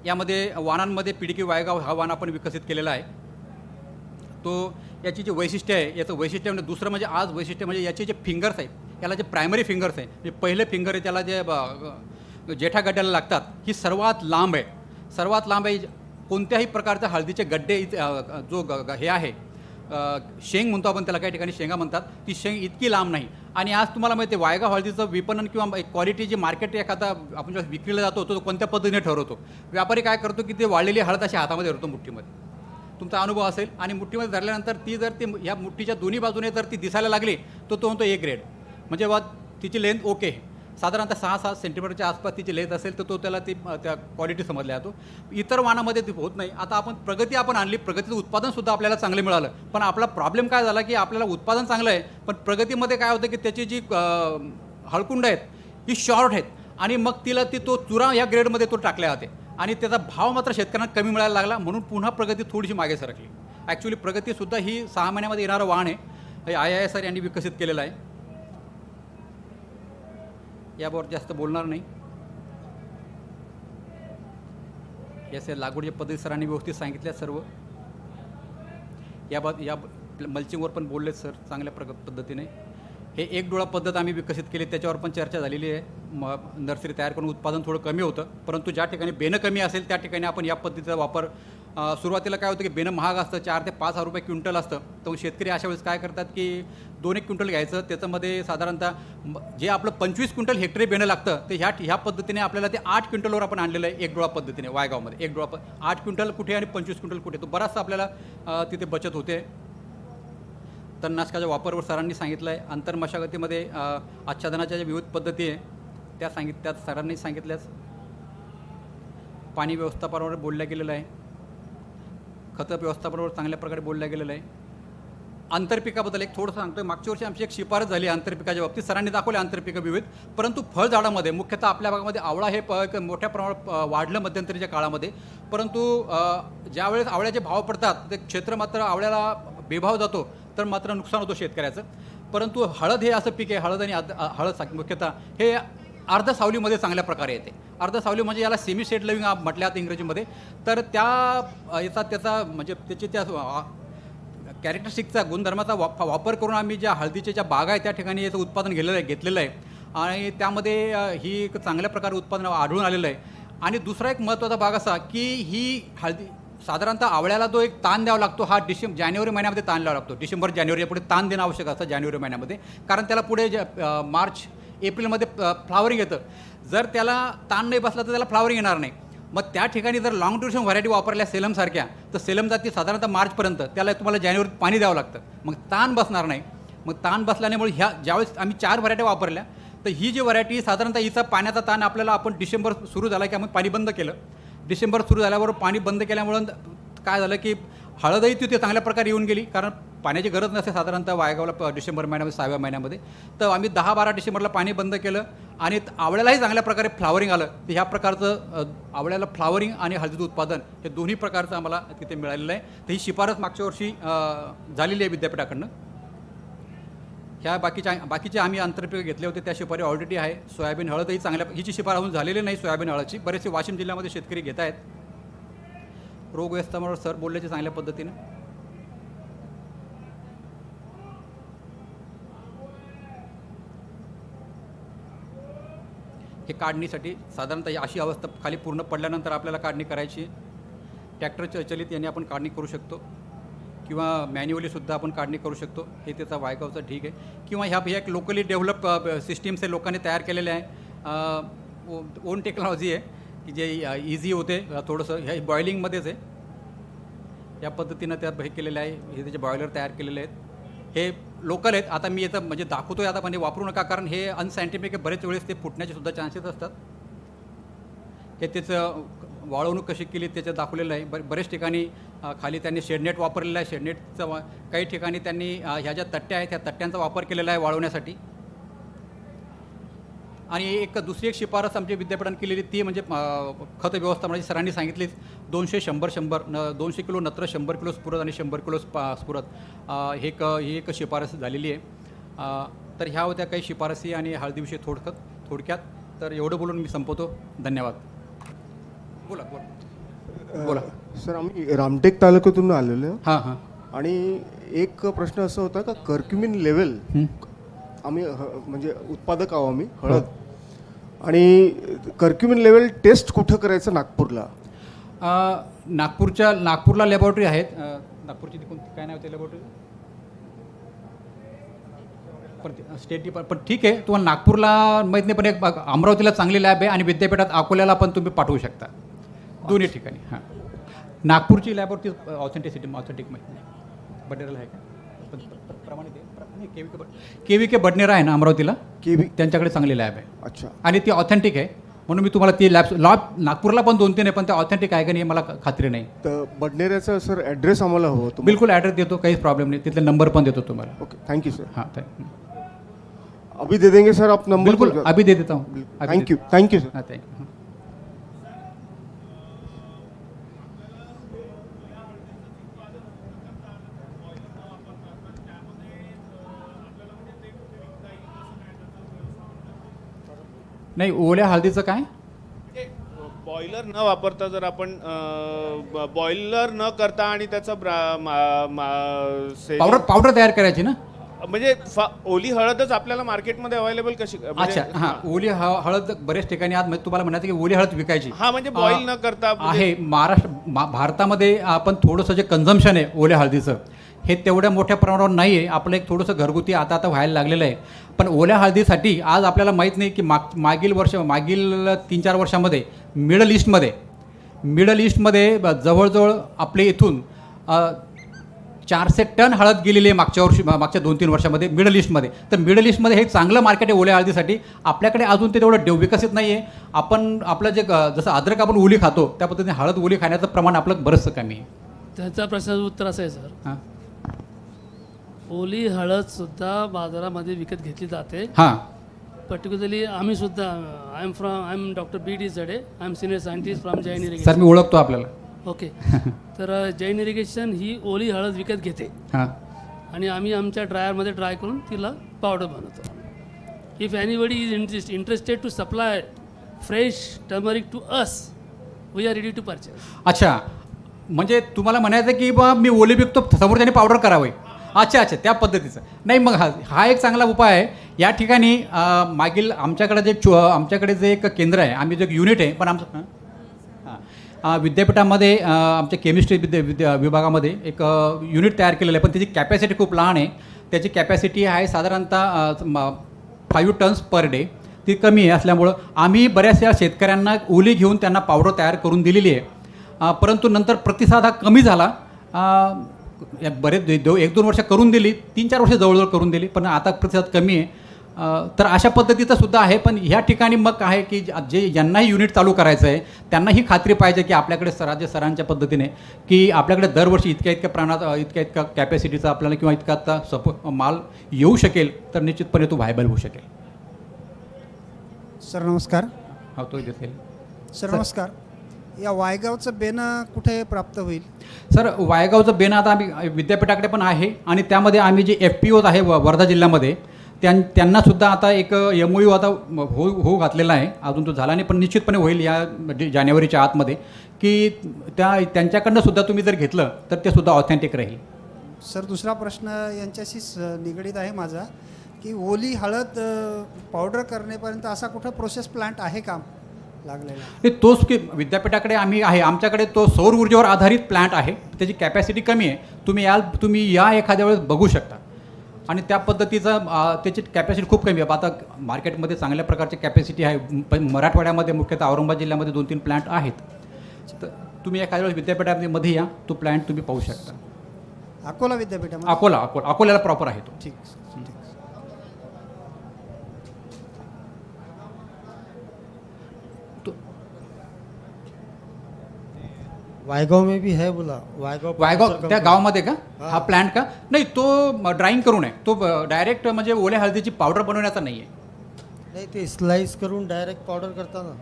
यामध्ये वाणांमध्ये PDQ वायगाव हा वाण आपण विकसित केलेला आहे. तो याची जी वैशिष्ट्य आहे, याचं वैशिष्ट्य म्हणजे दुसरं म्हणजे आज वैशिष्ट्य म्हणजे याचे जे फिंगर्स आहेत याला जे प्रायमरी फिंगर्स आहे म्हणजे पहिले फिंगर आहे त्याला जे जेठा गड्ड्याला लागतात ही सर्वात लांब आहे. सर्वात लांब आहे. कोणत्याही प्रकारचे हळदीचे गड्डे हे आहे शेंग म्हणतो आपण त्याला, काही ठिकाणी शेंगा म्हणतात, ती शेंग इतकी लांब नाही. आणि आज तुम्हाला माहिती आहे वायगाव हळदीचं विपणन किंवा क्वालिटी जी मार्केट एखादा आपण जेव्हा विक्रीला जातो तो कोणत्या पद्धतीने ठरवतो. व्यापारी काय करतो की ते वाळलेली हळद अशी हातामध्ये धरतो मुठ्ठीमध्ये, तुमचा अनुभव असेल, आणि मुठ्ठीमध्ये धरल्यानंतर ती जर ती ह्या मुठ्ठीच्या दोन्ही बाजूने जर ती दिसायला लागली तो म्हणतो A ग्रेड, म्हणजे तिची लेंथ ओके, साधारणतः 6-7 सेंटीमीटरच्या आसपास तिची लेंथ असेल तर तो त्याला त्या क्वालिटी समजला जातो. इतर वाणामध्ये ती होत नाही. आता प्रगती आणली, प्रगतीचं उत्पादनसुद्धा आपल्याला चांगलं मिळालं, पण आपला प्रॉब्लेम काय झाला की आपल्याला उत्पादन चांगलं आहे पण प्रगतीमध्ये काय होतं की त्याची जी हळकुंड आहेत ही शॉर्ट आहेत आणि मग तो चुरा या ग्रेडमध्ये तो टाकल्या जाते आणि त्याचा भाव मात्र शेतकऱ्यांना कमी मिळायला लागला, म्हणून पुन्हा प्रगती थोडीशी मागे सरकली. ॲक्च्युली प्रगतीसुद्धा ही 6 महिन्यामध्ये येणारं वाण आहे. हे IISR यांनी विकसित केलेलं आहे. यावर जास्त बोलणार नाही. याचे लागवडीच्या पद्धती सरांनी व्यवस्थित सांगितल्या सर्व. या मल्चिंगवर पण बोललेत सर चांगल्या पद्धतीने. हे एक डोळा पद्धत आम्ही विकसित केली, त्याच्यावर पण चर्चा झालेली आहे. नर्सरी तयार करून उत्पादन थोडं कमी होतं, परंतु ज्या ठिकाणी बेनं कमी असेल त्या ठिकाणी आपण या पद्धतीचा वापर. सुरुवातीला काय होतं की बेनं महाग असतं, 4 ते 5 हजार रुपये क्विंटल असतं. तर शेतकरी अशा वेळेस काय करतात की 2-1 क्विंटल घ्यायचं, त्याच्यामध्ये साधारणतः जे आपलं 25 क्विंटल हेक्टरी बेनं लागतं ते ह्या पद्धतीने आपल्याला ते 8 क्विंटलवर आपण आणलेलं आहे एक डोळा पद्धतीने. वायगावमध्ये एक डोळा 8 क्विंटल कुठे आणि 25 क्विंटल कुठे, तो बराचसा आपल्याला तिथे बचत होते. तणनाशकाच्या वापरावर सरांनी सांगितलं आहे. आंतरमशागतीमध्ये आच्छादनाच्या ज्या विविध पद्धती आहे त्या सरांनी सांगितल्याच. पाणी व्यवस्थापनावर बोलल्या गेलेलं आहे. खतं व्यवस्थापनावर चांगल्या प्रकारे बोलल्या गेलेलं आहे. आंतरपिकाबद्दल एक थोडंसं सांगतो. मागच्या वर्षी आमची एक शिफारस झाली आंतरपिकाच्या बाबतीत, सरांनी दाखवले आंतरपिकं विविध, परंतु फळझाडामध्ये मुख्यतः आपल्या भागामध्ये आवळा हे मोठ्या प्रमाणात वाढलं मध्यंतरीच्या काळामध्ये, परंतु ज्यावेळेस आवळ्याचे भाव पडतात ते क्षेत्र मात्र आवळ्याला बेभाव जातो तर मात्र नुकसान होतं शेतकऱ्याचं. परंतु हळद हे असं पीक आहे, हळद आणि हळद मुख्यतः हे अर्ध सावलीमध्ये चांगल्या प्रकारे येते. अर्ध सावली म्हणजे याला सेमी शेड लिव्हिंग म्हटलं जातं इंग्रजीमध्ये. तर त्याचा म्हणजे त्याची त्या कॅरेक्टरिस्टिकचा गुणधर्माचा वापर करून आम्ही ज्या हळदीच्या ज्या बागा आहेत त्या ठिकाणी याचं उत्पादन घेतलेलं आहे आणि त्यामध्ये ही एक चांगल्या प्रकारे उत्पादन आढळून आलेलं आहे. आणि दुसरा एक महत्त्वाचा भाग असा की ही हळदी साधारणतः आवळ्याला जो एक ताण द्यावा लागतो हा जानेवारी महिन्यामध्ये ताण द्यावा लागतो. डिसेंबर-जानेवारी पुढे ताण देणं आवश्यक असतं जानेवारी महिन्यामध्ये, कारण त्याला पुढे मार्च-एप्रिलमध्ये फ्लावरिंग येतं. जर त्याला ताण नाही बसला तर त्याला फ्लावरिंग येणार नाही. मग त्या ठिकाणी जर लॉंग ड्युरेशन व्हरायटी वापरल्या सेलमसारख्या, तर सेलम जाती साधारणतः मार्चपर्यंत त्याला तुम्हाला जानेवारीत पाणी द्यावं लागतं, मग ताण बसणार नाही. मग ताण बसल्यामुळे ह्या ज्यावेळेस आम्ही 4 व्हरायटी वापरल्या, तर ही जी व्हरायटी साधारणतः हिचा पाण्याचा ताण आपल्याला आपण डिसेंबर सुरू झाला की आम्ही पाणी बंद केलं. डिसेंबर सुरू झाल्यावर पाणी बंद केल्यामुळं काय झालं की हळदही तिथे चांगल्या प्रकारे येऊन गेली, कारण पाण्याची गरज नसते साधारणतः वायगावला डिसेंबर महिन्यामध्ये 6व्या महिन्यामध्ये. तर आम्ही 10-12 डिसेंबरला पाणी बंद केलं आणि आवळ्यालाही चांगल्या प्रकारे फ्लावरिंग आलं. तर ह्या प्रकारचं आवळ्याला फ्लावरिंग आणि हळदीचं उत्पादन हे दोन्ही प्रकारचं आम्हाला तिथे मिळालेलं आहे. तर ही शिफारस मागच्या वर्षी झालेली आहे विद्यापीठाकडनं. ह्या बाकीचे आम्ही आंतरपीक घेतले होते त्या शिफारी ऑलरेडी आहे. सोयाबीन हळदही चांगल्या, हिची शिफारस अजून झालेली नाही सोयाबीन हळदची. बरेचसे वाशिम जिल्ह्यामध्ये शेतकरी घेत आहेत. रोग व्यवस्थापनावर सर बोलल्याचे चांगल्या पद्धतीनं. हे काढणीसाठी साधारणतः अशी अवस्था खाली पूर्ण पडल्यानंतर आपल्याला काढणी करायची. ट्रॅक्टर चलित याने आपण काढणी करू शकतो किंवा मॅन्युअलीसुद्धा आपण काढणी करू शकतो. हे त्याचा वायगावचा ठीक आहे. किंवा ह्या एक लोकली डेव्हलप सिस्टीम्स हे लोकांनी तयार केलेले आहे. ओन टेक्नॉलॉजी आहे की जे इझी होते थोडंसं. ह्या बॉयलिंगमध्येच आहे. या पद्धतीनं त्यात हे केलेलं आहे. हे त्याचे बॉयलर तयार केलेले आहेत. हे लोकल आहेत. आता मी याचं म्हणजे दाखवतो आहे आता, म्हणजे वापरू नका, कारण हे अनसायंटिफिक आहे. बरेच वेळेस ते फुटण्याचे सुद्धा चान्सेस असतात. हे त्याचं वाळवणूक कशी केली त्याच्यात दाखवलेलं आहे. बरेच ठिकाणी खाली त्यांनी शेडनेट वापरलेलं आहे. शेडनेटचं काही ठिकाणी त्यांनी ह्या ज्या तट्ट्या आहेत त्या तट्ट्यांचा वापर केलेला आहे वाळवण्यासाठी. आणि दुसरी एक शिफारस आमच्या विद्यापीठाने केलेली ती म्हणजे खत व्यवस्थापनाची सरांनी सांगितलीच 200 किलो नत्र, 100 किलो स्फुरद आणि 100 किलो स्फुरद ही एक शिफारस झालेली आहे. तर ह्या होत्या काही शिफारसी आणि हळदीविषयी थोडक्यात. तर एवढं बोलून मी संपवतो. धन्यवाद. बोला बोला बोला. सर, आम्ही रामटेक तालुक्यातून आलेलो आहे. हां. आणि एक प्रश्न असा होता का कर्क्युमिन लेवल, आम्ही म्हणजे उत्पादक आहो आम्ही हळद, आणि कर्क्युमिन लेवल टेस्ट कुठं करायचं नागपूरला? नागपूरला लॅबॉरेटरी आहेत. नागपूरची कोणती काय नाव होते लॅबॉरेटरी? पण स्टेट डिपार्टमेंट. पण ठीक आहे, तुम्हाला नागपूरला माहीत नाही, पण एक अमरावतीला चांगली लॅब आहे आणि विद्यापीठात अकोल्याला पण तुम्ही पाठवू शकता. दोन्ही ठिकाणी. हां, नागपूरची लॅबॉरेटरी ऑथेंटिक माहिती नाही. बडनेराला आहे का? प्रमाणित आहे. KVK बडनेरा आहे ना अमरावतीला, त्यांच्याकडे चांगली लॅब आहे. अच्छा. आणि ती ऑथेंटिक आहे, म्हणून मी तुम्हाला ती लॅब नागपूरला पण 2-3 आहे, पण त्या ऑथेंटिक आहे का नाही मला खात्री नाही. तर बडनेऱ्याचा सर ॲड्रेस आम्हाला हवं होतं. बिलकुल ॲड्रेस देतो, काहीच प्रॉब्लेम नाही. तिथले नंबर पण देतो तुम्हाला. Okay, thank you sir. हां, अभी दे देंगे सर आप नंबर? बिल्कुल अभी दे देता हूँ. Thank you sir. हां, थँक्यू. नाही, ओल्या हळदीचं काय? बॉयलर न वापरता जर आपण बॉयलर न करता आणि त्याचा पावडर तयार करायची ना, म्हणजे ओली हळदच आपल्याला मार्केटमध्ये अवेलेबल कशी? अच्छा, हां. ओली हळद बऱ्याच ठिकाणी आज तुम्हाला म्हणायचं की ओली हळद विकायची. हा, म्हणजे बॉईल न करता आहे. भारतामध्ये आपण थोडंसं जे कन्झम्पशन आहे ओल्या हळदीचं हे तेवढ्या मोठ्या प्रमाणावर नाही आहे. आपलं एक थोडंसं घरगुती आता व्हायला लागलेलं आहे. पण ओल्या हळदीसाठी आज आपल्याला माहीत नाही की मागील 3-4 वर्षामध्ये मिडल ईस्टमध्ये जवळजवळ आपले इथून 400 टन हळद गेलेली आहे मागच्या 2-3 वर्षामध्ये मिडल ईस्टमध्ये. तर मिडल ईस्टमध्ये हे चांगलं मार्केट आहे ओल्या हळदीसाठी. आपल्याकडे अजून ते तेवढं विकसित नाही आहे. आपलं जे जसं अद्रक आपण ओली खातो त्या पद्धतीने हळद ओली खाण्याचं प्रमाण आपलं बरंचसं कमी आहे. त्याचा प्रश्नाचं उत्तर असं आहे सर, हां, ओली हळद सुद्धा बाजारामध्ये विकत घेतली जाते. हां. पर्टिक्युलरली आम्ही सुद्धा I am doctor B.D. Jade. I am senior scientist from Jain sir, irrigation. मी ओळखतो आपल्याला. ओके. तर जैन इरिगेशन ही ओली हळद विकत घेते हां, आणि आम्ही आमच्या ड्रायरमध्ये ड्राय करून तिला पावडर बनवतो. If anybody is interested to supply fresh turmeric to us, we are ready to purchase. अच्छा, म्हणजे तुम्हाला म्हणायचं की बा मी ओली विकतो, समोर त्याने पावडर करावे. अच्छा, त्या पद्धतीचं नाही. मग हा एक चांगला उपाय आहे. या ठिकाणी मागील आमच्याकडे जे एक केंद्र आहे, आम्ही जे युनिट आहे, पण आमचं विद्यापीठामध्ये आमच्या केमिस्ट्री विभागामध्ये एक युनिट तयार केलेलं आहे, पण त्याची कॅपॅसिटी खूप लहान आहे. त्याची कॅपॅसिटी आहे साधारणतः 5 टन्स पर डे. ती कमी आहे असल्यामुळं आम्ही बऱ्याचशा शेतकऱ्यांना ओली घेऊन त्यांना पावडर तयार करून दिलेली आहे. परंतु नंतर प्रतिसाद हा कमी झाला. बरेच 1-2 वर्ष करून दिली, 3-4 वर्ष जवळजवळ करून दिली, पण आता प्रतिसाद कमी आहे. तर अशा पद्धतीचं सुद्धा आहे. पण ह्या ठिकाणी मग आहे की जे ज्यांनाही युनिट चालू करायचं आहे त्यांना ही खात्री पाहिजे की आपल्याकडे राज्य सरांच्या पद्धतीने की आपल्याकडे दरवर्षी इतक्या प्रमाणात इतक्या कॅपॅसिटीचा आपल्याला किंवा इतका माल येऊ शकेल तर निश्चितपणे तो व्हायबल होऊ शकेल. सर नमस्कार. हा तो दिसेल. सर नमस्कार. या वायगावचं बेनं कुठे प्राप्त होईल? सर वायगावचं बेन आता आम्ही विद्यापीठाकडे पण आहे आणि त्यामध्ये आम्ही जे FPOs आहे वर्धा जिल्ह्यामध्ये त्यांनासुद्धा आता एक MOU आता होऊ घातलेला आहे. अजून तो झाला नाही पण निश्चितपणे होईल या जानेवारीच्या आतमध्ये की त्यांच्याकडनं सुद्धा तुम्ही जर घेतलं तर ते सुद्धा ऑथेंटिक राहील. सर दुसरा प्रश्न यांच्याशीच निगडीत आहे माझा की ओली हळद पावडर करण्यापर्यंत असा कुठं प्रोसेस प्लांट आहे का लागलेला? नाही तोच की विद्यापीठाकडे आम्ही आहे. आमच्याकडे तो सौर ऊर्जेवर आधारित प्लांट आहे. त्याची कॅपॅसिटी कमी आहे. तुम्ही या एखाद्या वेळेस बघू शकता आणि त्या पद्धतीचं त्याची कॅपॅसिटी खूप कमी आहे. आता मार्केटमध्ये चांगल्या प्रकारची कॅपॅसिटी आहे. पण मराठवाड्यामध्ये मुख्यतः औरंगाबाद जिल्ह्यामध्ये 2-3 प्लांट आहेत. तर तुम्ही एखाद्या वेळेस विद्यापीठामध्ये या, तो प्लांट तुम्ही पाहू शकता. अकोला विद्यापीठामध्ये? अकोल्याला प्रॉपर आहे तो. ठीक ठीक. वायगाव में भी है बोला. वायगाव त्या गावामध्ये का हा प्लांट का? नाही तो ड्राईंग करून आहे. तो डायरेक्ट म्हणजे ओल्या हळदीची पावडर बनवण्याचा नाही आहे. नाही ते स्लाइस करून डायरेक्ट पावडर करताना.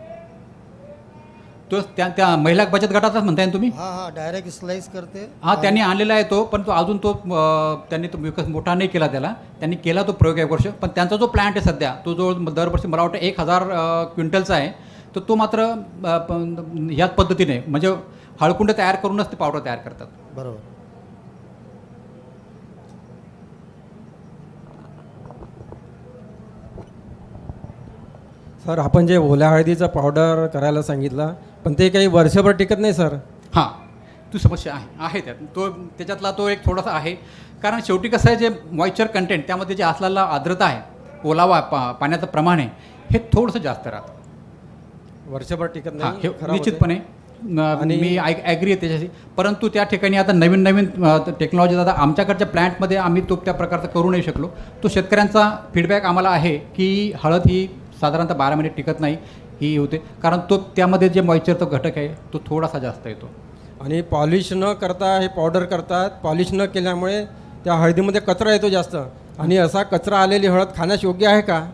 तो त्या महिला बचत गटाचाच म्हणताय ना तुम्ही? हा डायरेक्ट स्लाइस करते. हा त्यांनी आणलेला आहे तो, पण तो अजून त्यांनी तो विकास मोठा नाही केला त्याला. त्यांनी केला तो प्रयोग 1 वर्ष. पण त्यांचा जो प्लांट आहे सध्या तो जवळ दरवर्षी मला वाटतं 1000 क्विंटलचा आहे. तर तो मात्र ह्याच पद्धतीने म्हणजे हळकुंड तयार करूनच ते पावडर तयार करतात. बरोबर. सर आपण जे ओल्या हळदीचं पावडर करायला सांगितलं पण ते काही वर्षभर टिकत नाही सर. हां ती समस्या आहे त्यात. त्याच्यातला तो एक थोडासा आहे. कारण शेवटी कसं आहे जे मॉइश्चर कंटेंट त्यामध्ये जे असलेला आर्द्रता आहे, ओलावा पाण्याचं प्रमाण आहे हे थोडंसं जास्त राहतं. वर्षभर टिकत हां नाही हे खराब होते. निश्चितपणे मी ॲग्री आहे त्याच्याशी. परंतु त्या ठिकाणी आता नवीन टेक्नॉलॉजी आता आमच्याकडच्या प्लॅन्टमध्ये आम्ही तो त्या प्रकारचा करू नाही शकलो. तो शेतकऱ्यांचा फीडबॅक आम्हाला आहे की हळद ही साधारणतः 12 महिने टिकत नाही ही होते. कारण त्यामध्ये जे मॉइश्चरचा घटक आहे तो थोडासा जास्त येतो. आणि पॉलिश न करता हे पावडर करतात. पॉलिश न केल्यामुळे त्या हळदीमध्ये कचरा येतो जास्त. आणि असा कचरा आलेली हळद खाण्यास योग्य आहे का?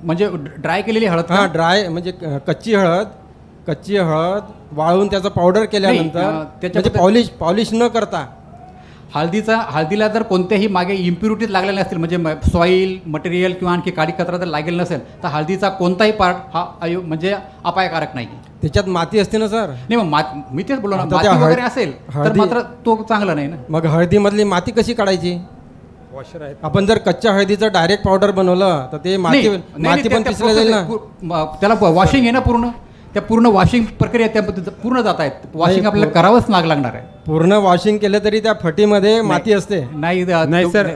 म्हणजे ड्राय केलेली हळद का? हां ड्राय म्हणजे कच्ची हळद वाळून त्याचं पावडर केल्यानंतर म्हणजे पॉलिश न करता. हळदीला जर कोणत्याही मागे इम्प्युरिटीज लागलेल्या नसतील म्हणजे सॉईल मटेरियल किंवा आणखी काळी कचरा जर लागेल नसेल तर हळदीचा कोणताही पार्ट हा म्हणजे अपायकारक नाही. त्याच्यात माती असते ना सर? नाही मग मी तेच बोललो ना, आता माती त्या वगैरे असेल तर हळदी- मात्र तो चांगला नाही ना. मग हळदीमधली माती कशी काढायची? वॉशर आहेत. आपण जर कच्च्या हळदीचं डायरेक्ट पावडर बनवलं तर ते माती पण पिसल्या जाईल ना. त्याला वॉशिंग आहे ना पूर्ण. त्या पूर्ण वॉशिंग प्रक्रिया त्या पूर्ण जात आहेत. वॉशिंग आपल्याला करावंच लागणार आहे. पूर्ण वॉशिंग केलं तरी त्या फटीमध्ये माती असते. नाही नाही सर,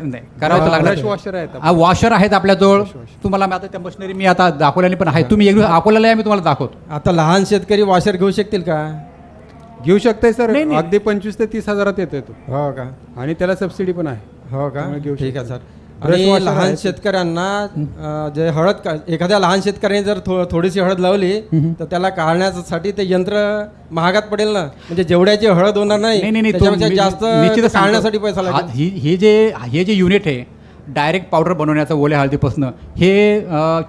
करावं लागणार. वॉशर आहेत. वॉशर आहेत आपल्याजवळ. तुम्हाला आता त्या मशिनरी मी आता दाखवल्याने पण आहे. तुम्ही एक अकोल्याला या, मी तुम्हाला दाखवतो. आता लहान शेतकरी वॉशर घेऊ शकतील का? घेऊ शकताय सर. नाही, नाही. अगदी 25,000 ते 30,000 येतोय तो. हो का? आणि त्याला सबसिडी पण आहे. हो का? त्यामुळे घेऊ ठीक आहे शकतो. सर. ब्रश आणि वॉशर लहान आहे. शेतकऱ्यांना जे एखाद्या लहान शेतकऱ्याने जर थोडीशी हळद लावली तर त्याला काढण्यासाठी ते यंत्र महागात पडेल ना. म्हणजे जेवढ्याची हळद होणार नाही त्याच्यापेक्षा जास्त काढण्यासाठी पैसा लागेल. हे जे युनिट आहे डायरेक्ट पावडर बनवण्याचं ओल्या हळदीपासून हे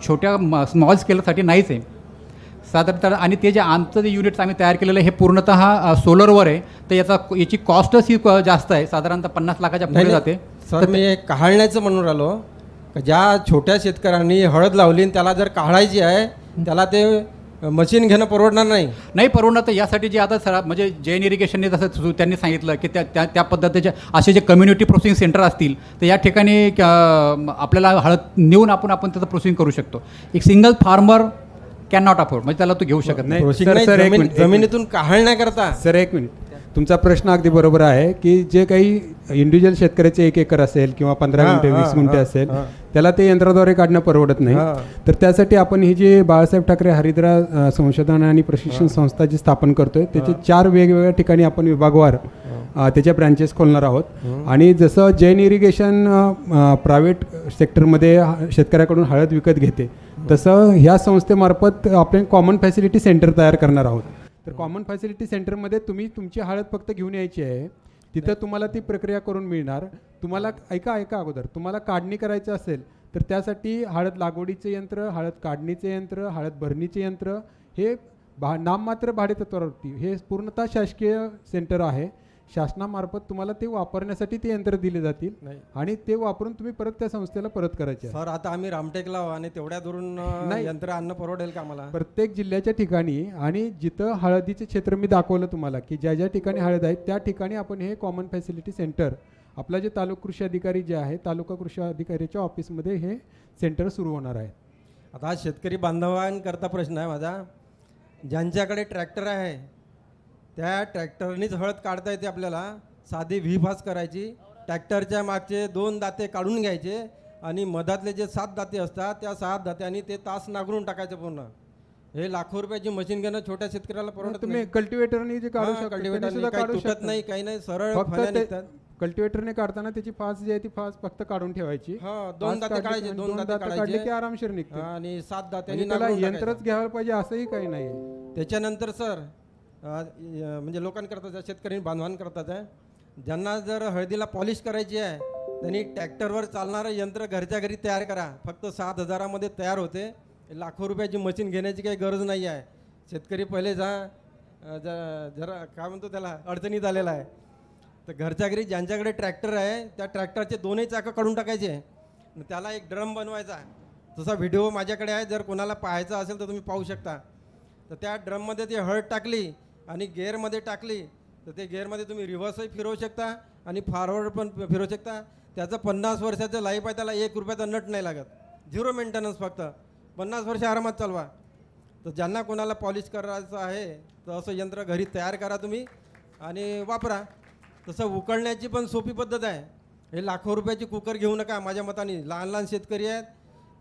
छोट्या स्मॉल स्केलसाठी नाहीच आहे साधारणतः. आणि ते जे आमचं जे युनिट्स आम्ही तयार केलेलं आहे हे पूर्णतः सोलरवर आहे. तर याची कॉस्टच ही जास्त आहे. साधारणतः 50 लाखाच्या पुढे जाते. सर मी काढण्याचं म्हणून राहिलो का ज्या छोट्या शेतकऱ्यांनी हळद लावली आणि त्याला जर काढायची आहे त्याला ते मशीन घेणं परवडणार नाही परवडणार. तर यासाठी जे आता म्हणजे जैन इरिगेशनने जसं त्यांनी सांगितलं की त्या पद्धतीचे असे जे कम्युनिटी प्रोसेसिंग सेंटर असतील तर या ठिकाणी आपल्याला हळद नेऊन आपण त्याचं प्रोसेसिंग करू शकतो. एक single farmer can not afford म्हणजे त्याला तो घेऊ शकत नाही. प्रोसेसिंग नाही, जमिनीतून काढण्याकरता. सर एक मिनिट. तुमचा प्रश्न अगदी बरोबर आहे की जे काही इंडिव्हिज्युअल शेतकऱ्याचे 1 एकर असेल किंवा 15 हां, गुंठे हां, 20 गुंठे हां, असेल हां. त्याला ते यंत्राद्वारे काढणं परवडत नाही. हां. तर त्यासाठी आपण ही जी बाळासाहेब ठाकरे हरिद्रा संशोधन आणि प्रशिक्षण संस्था जी स्थापन करतोय त्याचे 4 वेगवेगळ्या ठिकाणी आपण विभागवार त्याच्या ब्रँचेस खोलणार आहोत. आणि जसं जैन इरिगेशन प्रायव्हेट सेक्टरमध्ये शेतकऱ्याकडून हळद विकत घेते तसं ह्या संस्थेमार्फत आपण कॉमन फॅसिलिटी सेंटर तयार करणार आहोत. तर कॉमन फॅसिलिटी सेंटरमध्ये तुम्ही तुमची हळद फक्त घेऊन यायची आहे. तिथं तुम्हाला ती प्रक्रिया करून मिळणार. तुम्हाला ऐका अगोदर तुम्हाला काढणी करायचं असेल तर त्यासाठी हळद लागवडीचे यंत्र, हळद काढणीचे यंत्र, हळद भरणीचे यंत्र हे नाममात्र भाडेतत्वावरती हे पूर्णतः शासकीय सेंटर आहे. शासनामार्फत तुम्हाला ते वापरण्यासाठी ते यंत्र दिले जातील नाही. आणि ते वापरून तुम्ही परत त्या संस्थेला परत करायचे आहे. सर आता आम्ही रामटेकला आहो आणि तेवढ्या दुरून नाही. यंत्र आणणं परवडेल का आम्हाला? प्रत्येक जिल्ह्याच्या ठिकाणी आणि जिथं हळदीचे क्षेत्र मी दाखवलं तुम्हाला की ज्या ज्या ठिकाणी हळद आहे त्या ठिकाणी आपण हे कॉमन फॅसिलिटी सेंटर आपला जे तालुका कृषी अधिकारी जे आहे तालुका कृषी अधिकाऱ्याच्या ऑफिसमध्ये हे सेंटर सुरू होणार आहे. आता हा शेतकरी बांधवांकरता प्रश्न आहे माझा. ज्यांच्याकडे ट्रॅक्टर आहे त्या ट्रॅक्टरनीच हळद काढता येते आपल्याला. साधी व्ही-फास करायची, ट्रॅक्टरच्या मागचे 2 दाते काढून घ्यायचे आणि मधातले जे 7 दाते असतात त्या 7 दात्यांनी ते तास नांगरून टाकायचं पूर्ण. हे लाखो रुपयाची मशीन घेणं छोट्या शेतकऱ्याला परवडत तुम्ही नाही. कल्टिवेटरने जे काढू शकता कल्टिवेटर त्यांनी सुद्धा काही काढू तुटत शकता. नाही, काही नाही, सरळ फक्त फण्या ते निघतात. कल्टिवेटरने काढताना त्याची फास जी आहे ती फास फक्त काढून ठेवायची. हा, 2 दाते काढायचे, 2 दाते काढले काढायचे की आरामशीर निघते. आणि 7 दात्यांनी म्हणजे त्याला नांगरून यंत्रच टाकायचं. घ्यायला पाहिजे असंही काही नाही. त्याच्यानंतर सर म्हणजे लोकांकरताच आहे, शेतकरी बांधवांकरताच आहे. ज्यांना जर हळदीला पॉलिश करायची आहे त्यांनी ट्रॅक्टरवर चालणारं यंत्र घरच्या घरी तयार करा. फक्त 7,000मध्ये तयार होते. लाखो रुपयाची मशीन घेण्याची काही गरज नाही आहे. शेतकरी पहिले जरा काय म्हणतो त्याला अडचणीत आलेला आहे. तर घरच्या घरी ज्यांच्याकडे ट्रॅक्टर आहे त्या ट्रॅक्टरचे 2ही चाकं काढून टाकायचे. त्याला एक ड्रम बनवायचा. तसा व्हिडिओ माझ्याकडे आहे, जर कोणाला पाहायचा असेल तर तुम्ही पाहू शकता. तर त्या ड्रममध्ये ती हळद टाकली आणि गेअरमध्ये टाकली तर ते गेअरमध्ये तुम्ही रिव्हर्सही फिरवू शकता आणि फॉरवर्ड पण फिरवू शकता. त्याचं 50 वर्षाचं लाईफ आहे. त्याला 1 रुपयाचा नट नाही लागत. 0 मेंटेनन्स, फक्त 50 वर्ष आरामात चालवा. तर ज्यांना कोणाला पॉलिश करायचं आहे तर असं यंत्र घरी तयार करा तुम्ही आणि वापरा. तसं उकळण्याची पण सोपी पद्धत आहे. हे लाखो रुपयाची कुकर घेऊ नका माझ्या मताने. लहान लहान शेतकरी आहेत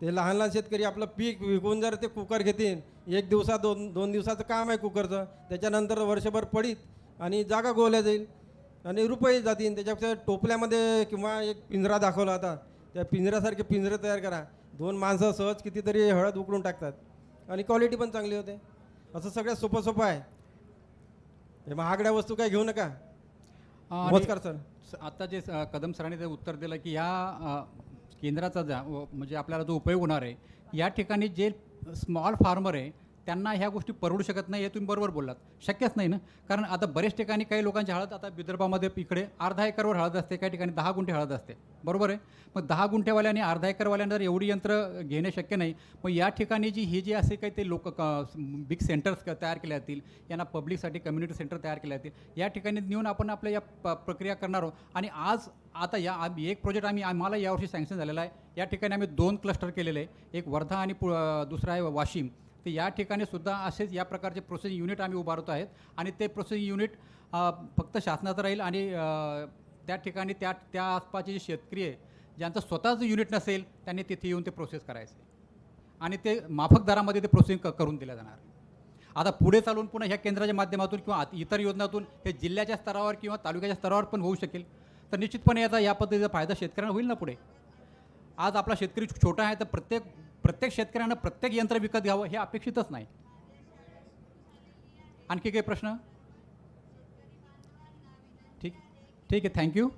ते लहान शेतकरी आपलं पीक विकून जर ते कुकर घेतील 1 दिवसात 2 दिवसाचं काम आहे कुकरचं. त्याच्यानंतर वर्षभर पडीत आणि जागा गोवल्या जाईल आणि रुपये जातील. त्याच्यापेक्षा टोपल्यामध्ये किंवा एक पिंजरा दाखवला होता त्या पिंजऱ्यासारखे पिंजरे तयार करा. 2 माणसं सहज कितीतरी हळद उकळून टाकतात आणि क्वालिटी पण चांगली होते. असं सगळ्यात सोपं आहे. हे महागड्या वस्तू काय घेऊ नका. नमस्कार सर. आता जे कदम सरांनी ते उत्तर दिलं की या केंद्राचा म्हणजे आपल्याला जो उपयोग होणार आहे या ठिकाणी जे स्मॉल फार्मर आहे त्यांना ह्या गोष्टी परवडू शकत नाही. हे तुम्ही बरोबर बोललात. शक्यच नाही ना. कारण आता बरेच ठिकाणी काही लोकांची हळद आता विदर्भामध्ये इकडे अर्धा एकरवर हळद असते, काही ठिकाणी 10 गुंठे हळद असते. बरोबर आहे. मग 10 गुंठेवाल्यांनी अर्धा एकरवाल्यांना जर एवढी यंत्र घेणे शक्य नाही. मग या ठिकाणी ही जी असे काही ते लोक बिग सेंटर्स तयार केले जातील, यांना पब्लिकसाठी कम्युनिटी सेंटर तयार केले जातील. या ठिकाणी नेऊन आपण आपल्या या प्रक्रिया करणार आहोत. आणि आज आता एक प्रोजेक्ट आम्हाला यावर्षी सँक्शन झालेला आहे. या ठिकाणी आम्ही 2 क्लस्टर केलेले आहे. एक वर्धा आणि दुसरा आहे वाशिम. तर या ठिकाणी सुद्धा असेच या प्रकारचे प्रोसेसिंग युनिट आम्ही उभारतो आहेत. आणि ते प्रोसेसिंग युनिट फक्त शासनाचं राहील आणि त्या ठिकाणी त्या आसपासचे जे शेतकरी आहे ज्यांचं स्वतःचं युनिट नसेल त्यांनी तिथे येऊन ते प्रोसेस करायचे आणि ते माफक दरामध्ये ते प्रोसेसिंग करून दिलं जाणार. आता पुढे चालून पुन्हा ह्या केंद्राच्या माध्यमातून किंवा इतर योजनातून हे जिल्ह्याच्या स्तरावर किंवा तालुक्याच्या स्तरावर पण होऊ शकेल. तर निश्चितपणे याचा या पद्धतीचा फायदा शेतकऱ्यांना होईल ना पुढे. आज आपला शेतकरी छोटा आहे तर प्रत्येक शेतकऱ्यांना प्रत्येक यंत्र विकत घ्यावं हे अपेक्षितच नाही. आणखी काही प्रश्न? ठीक आहे, थँक्यू.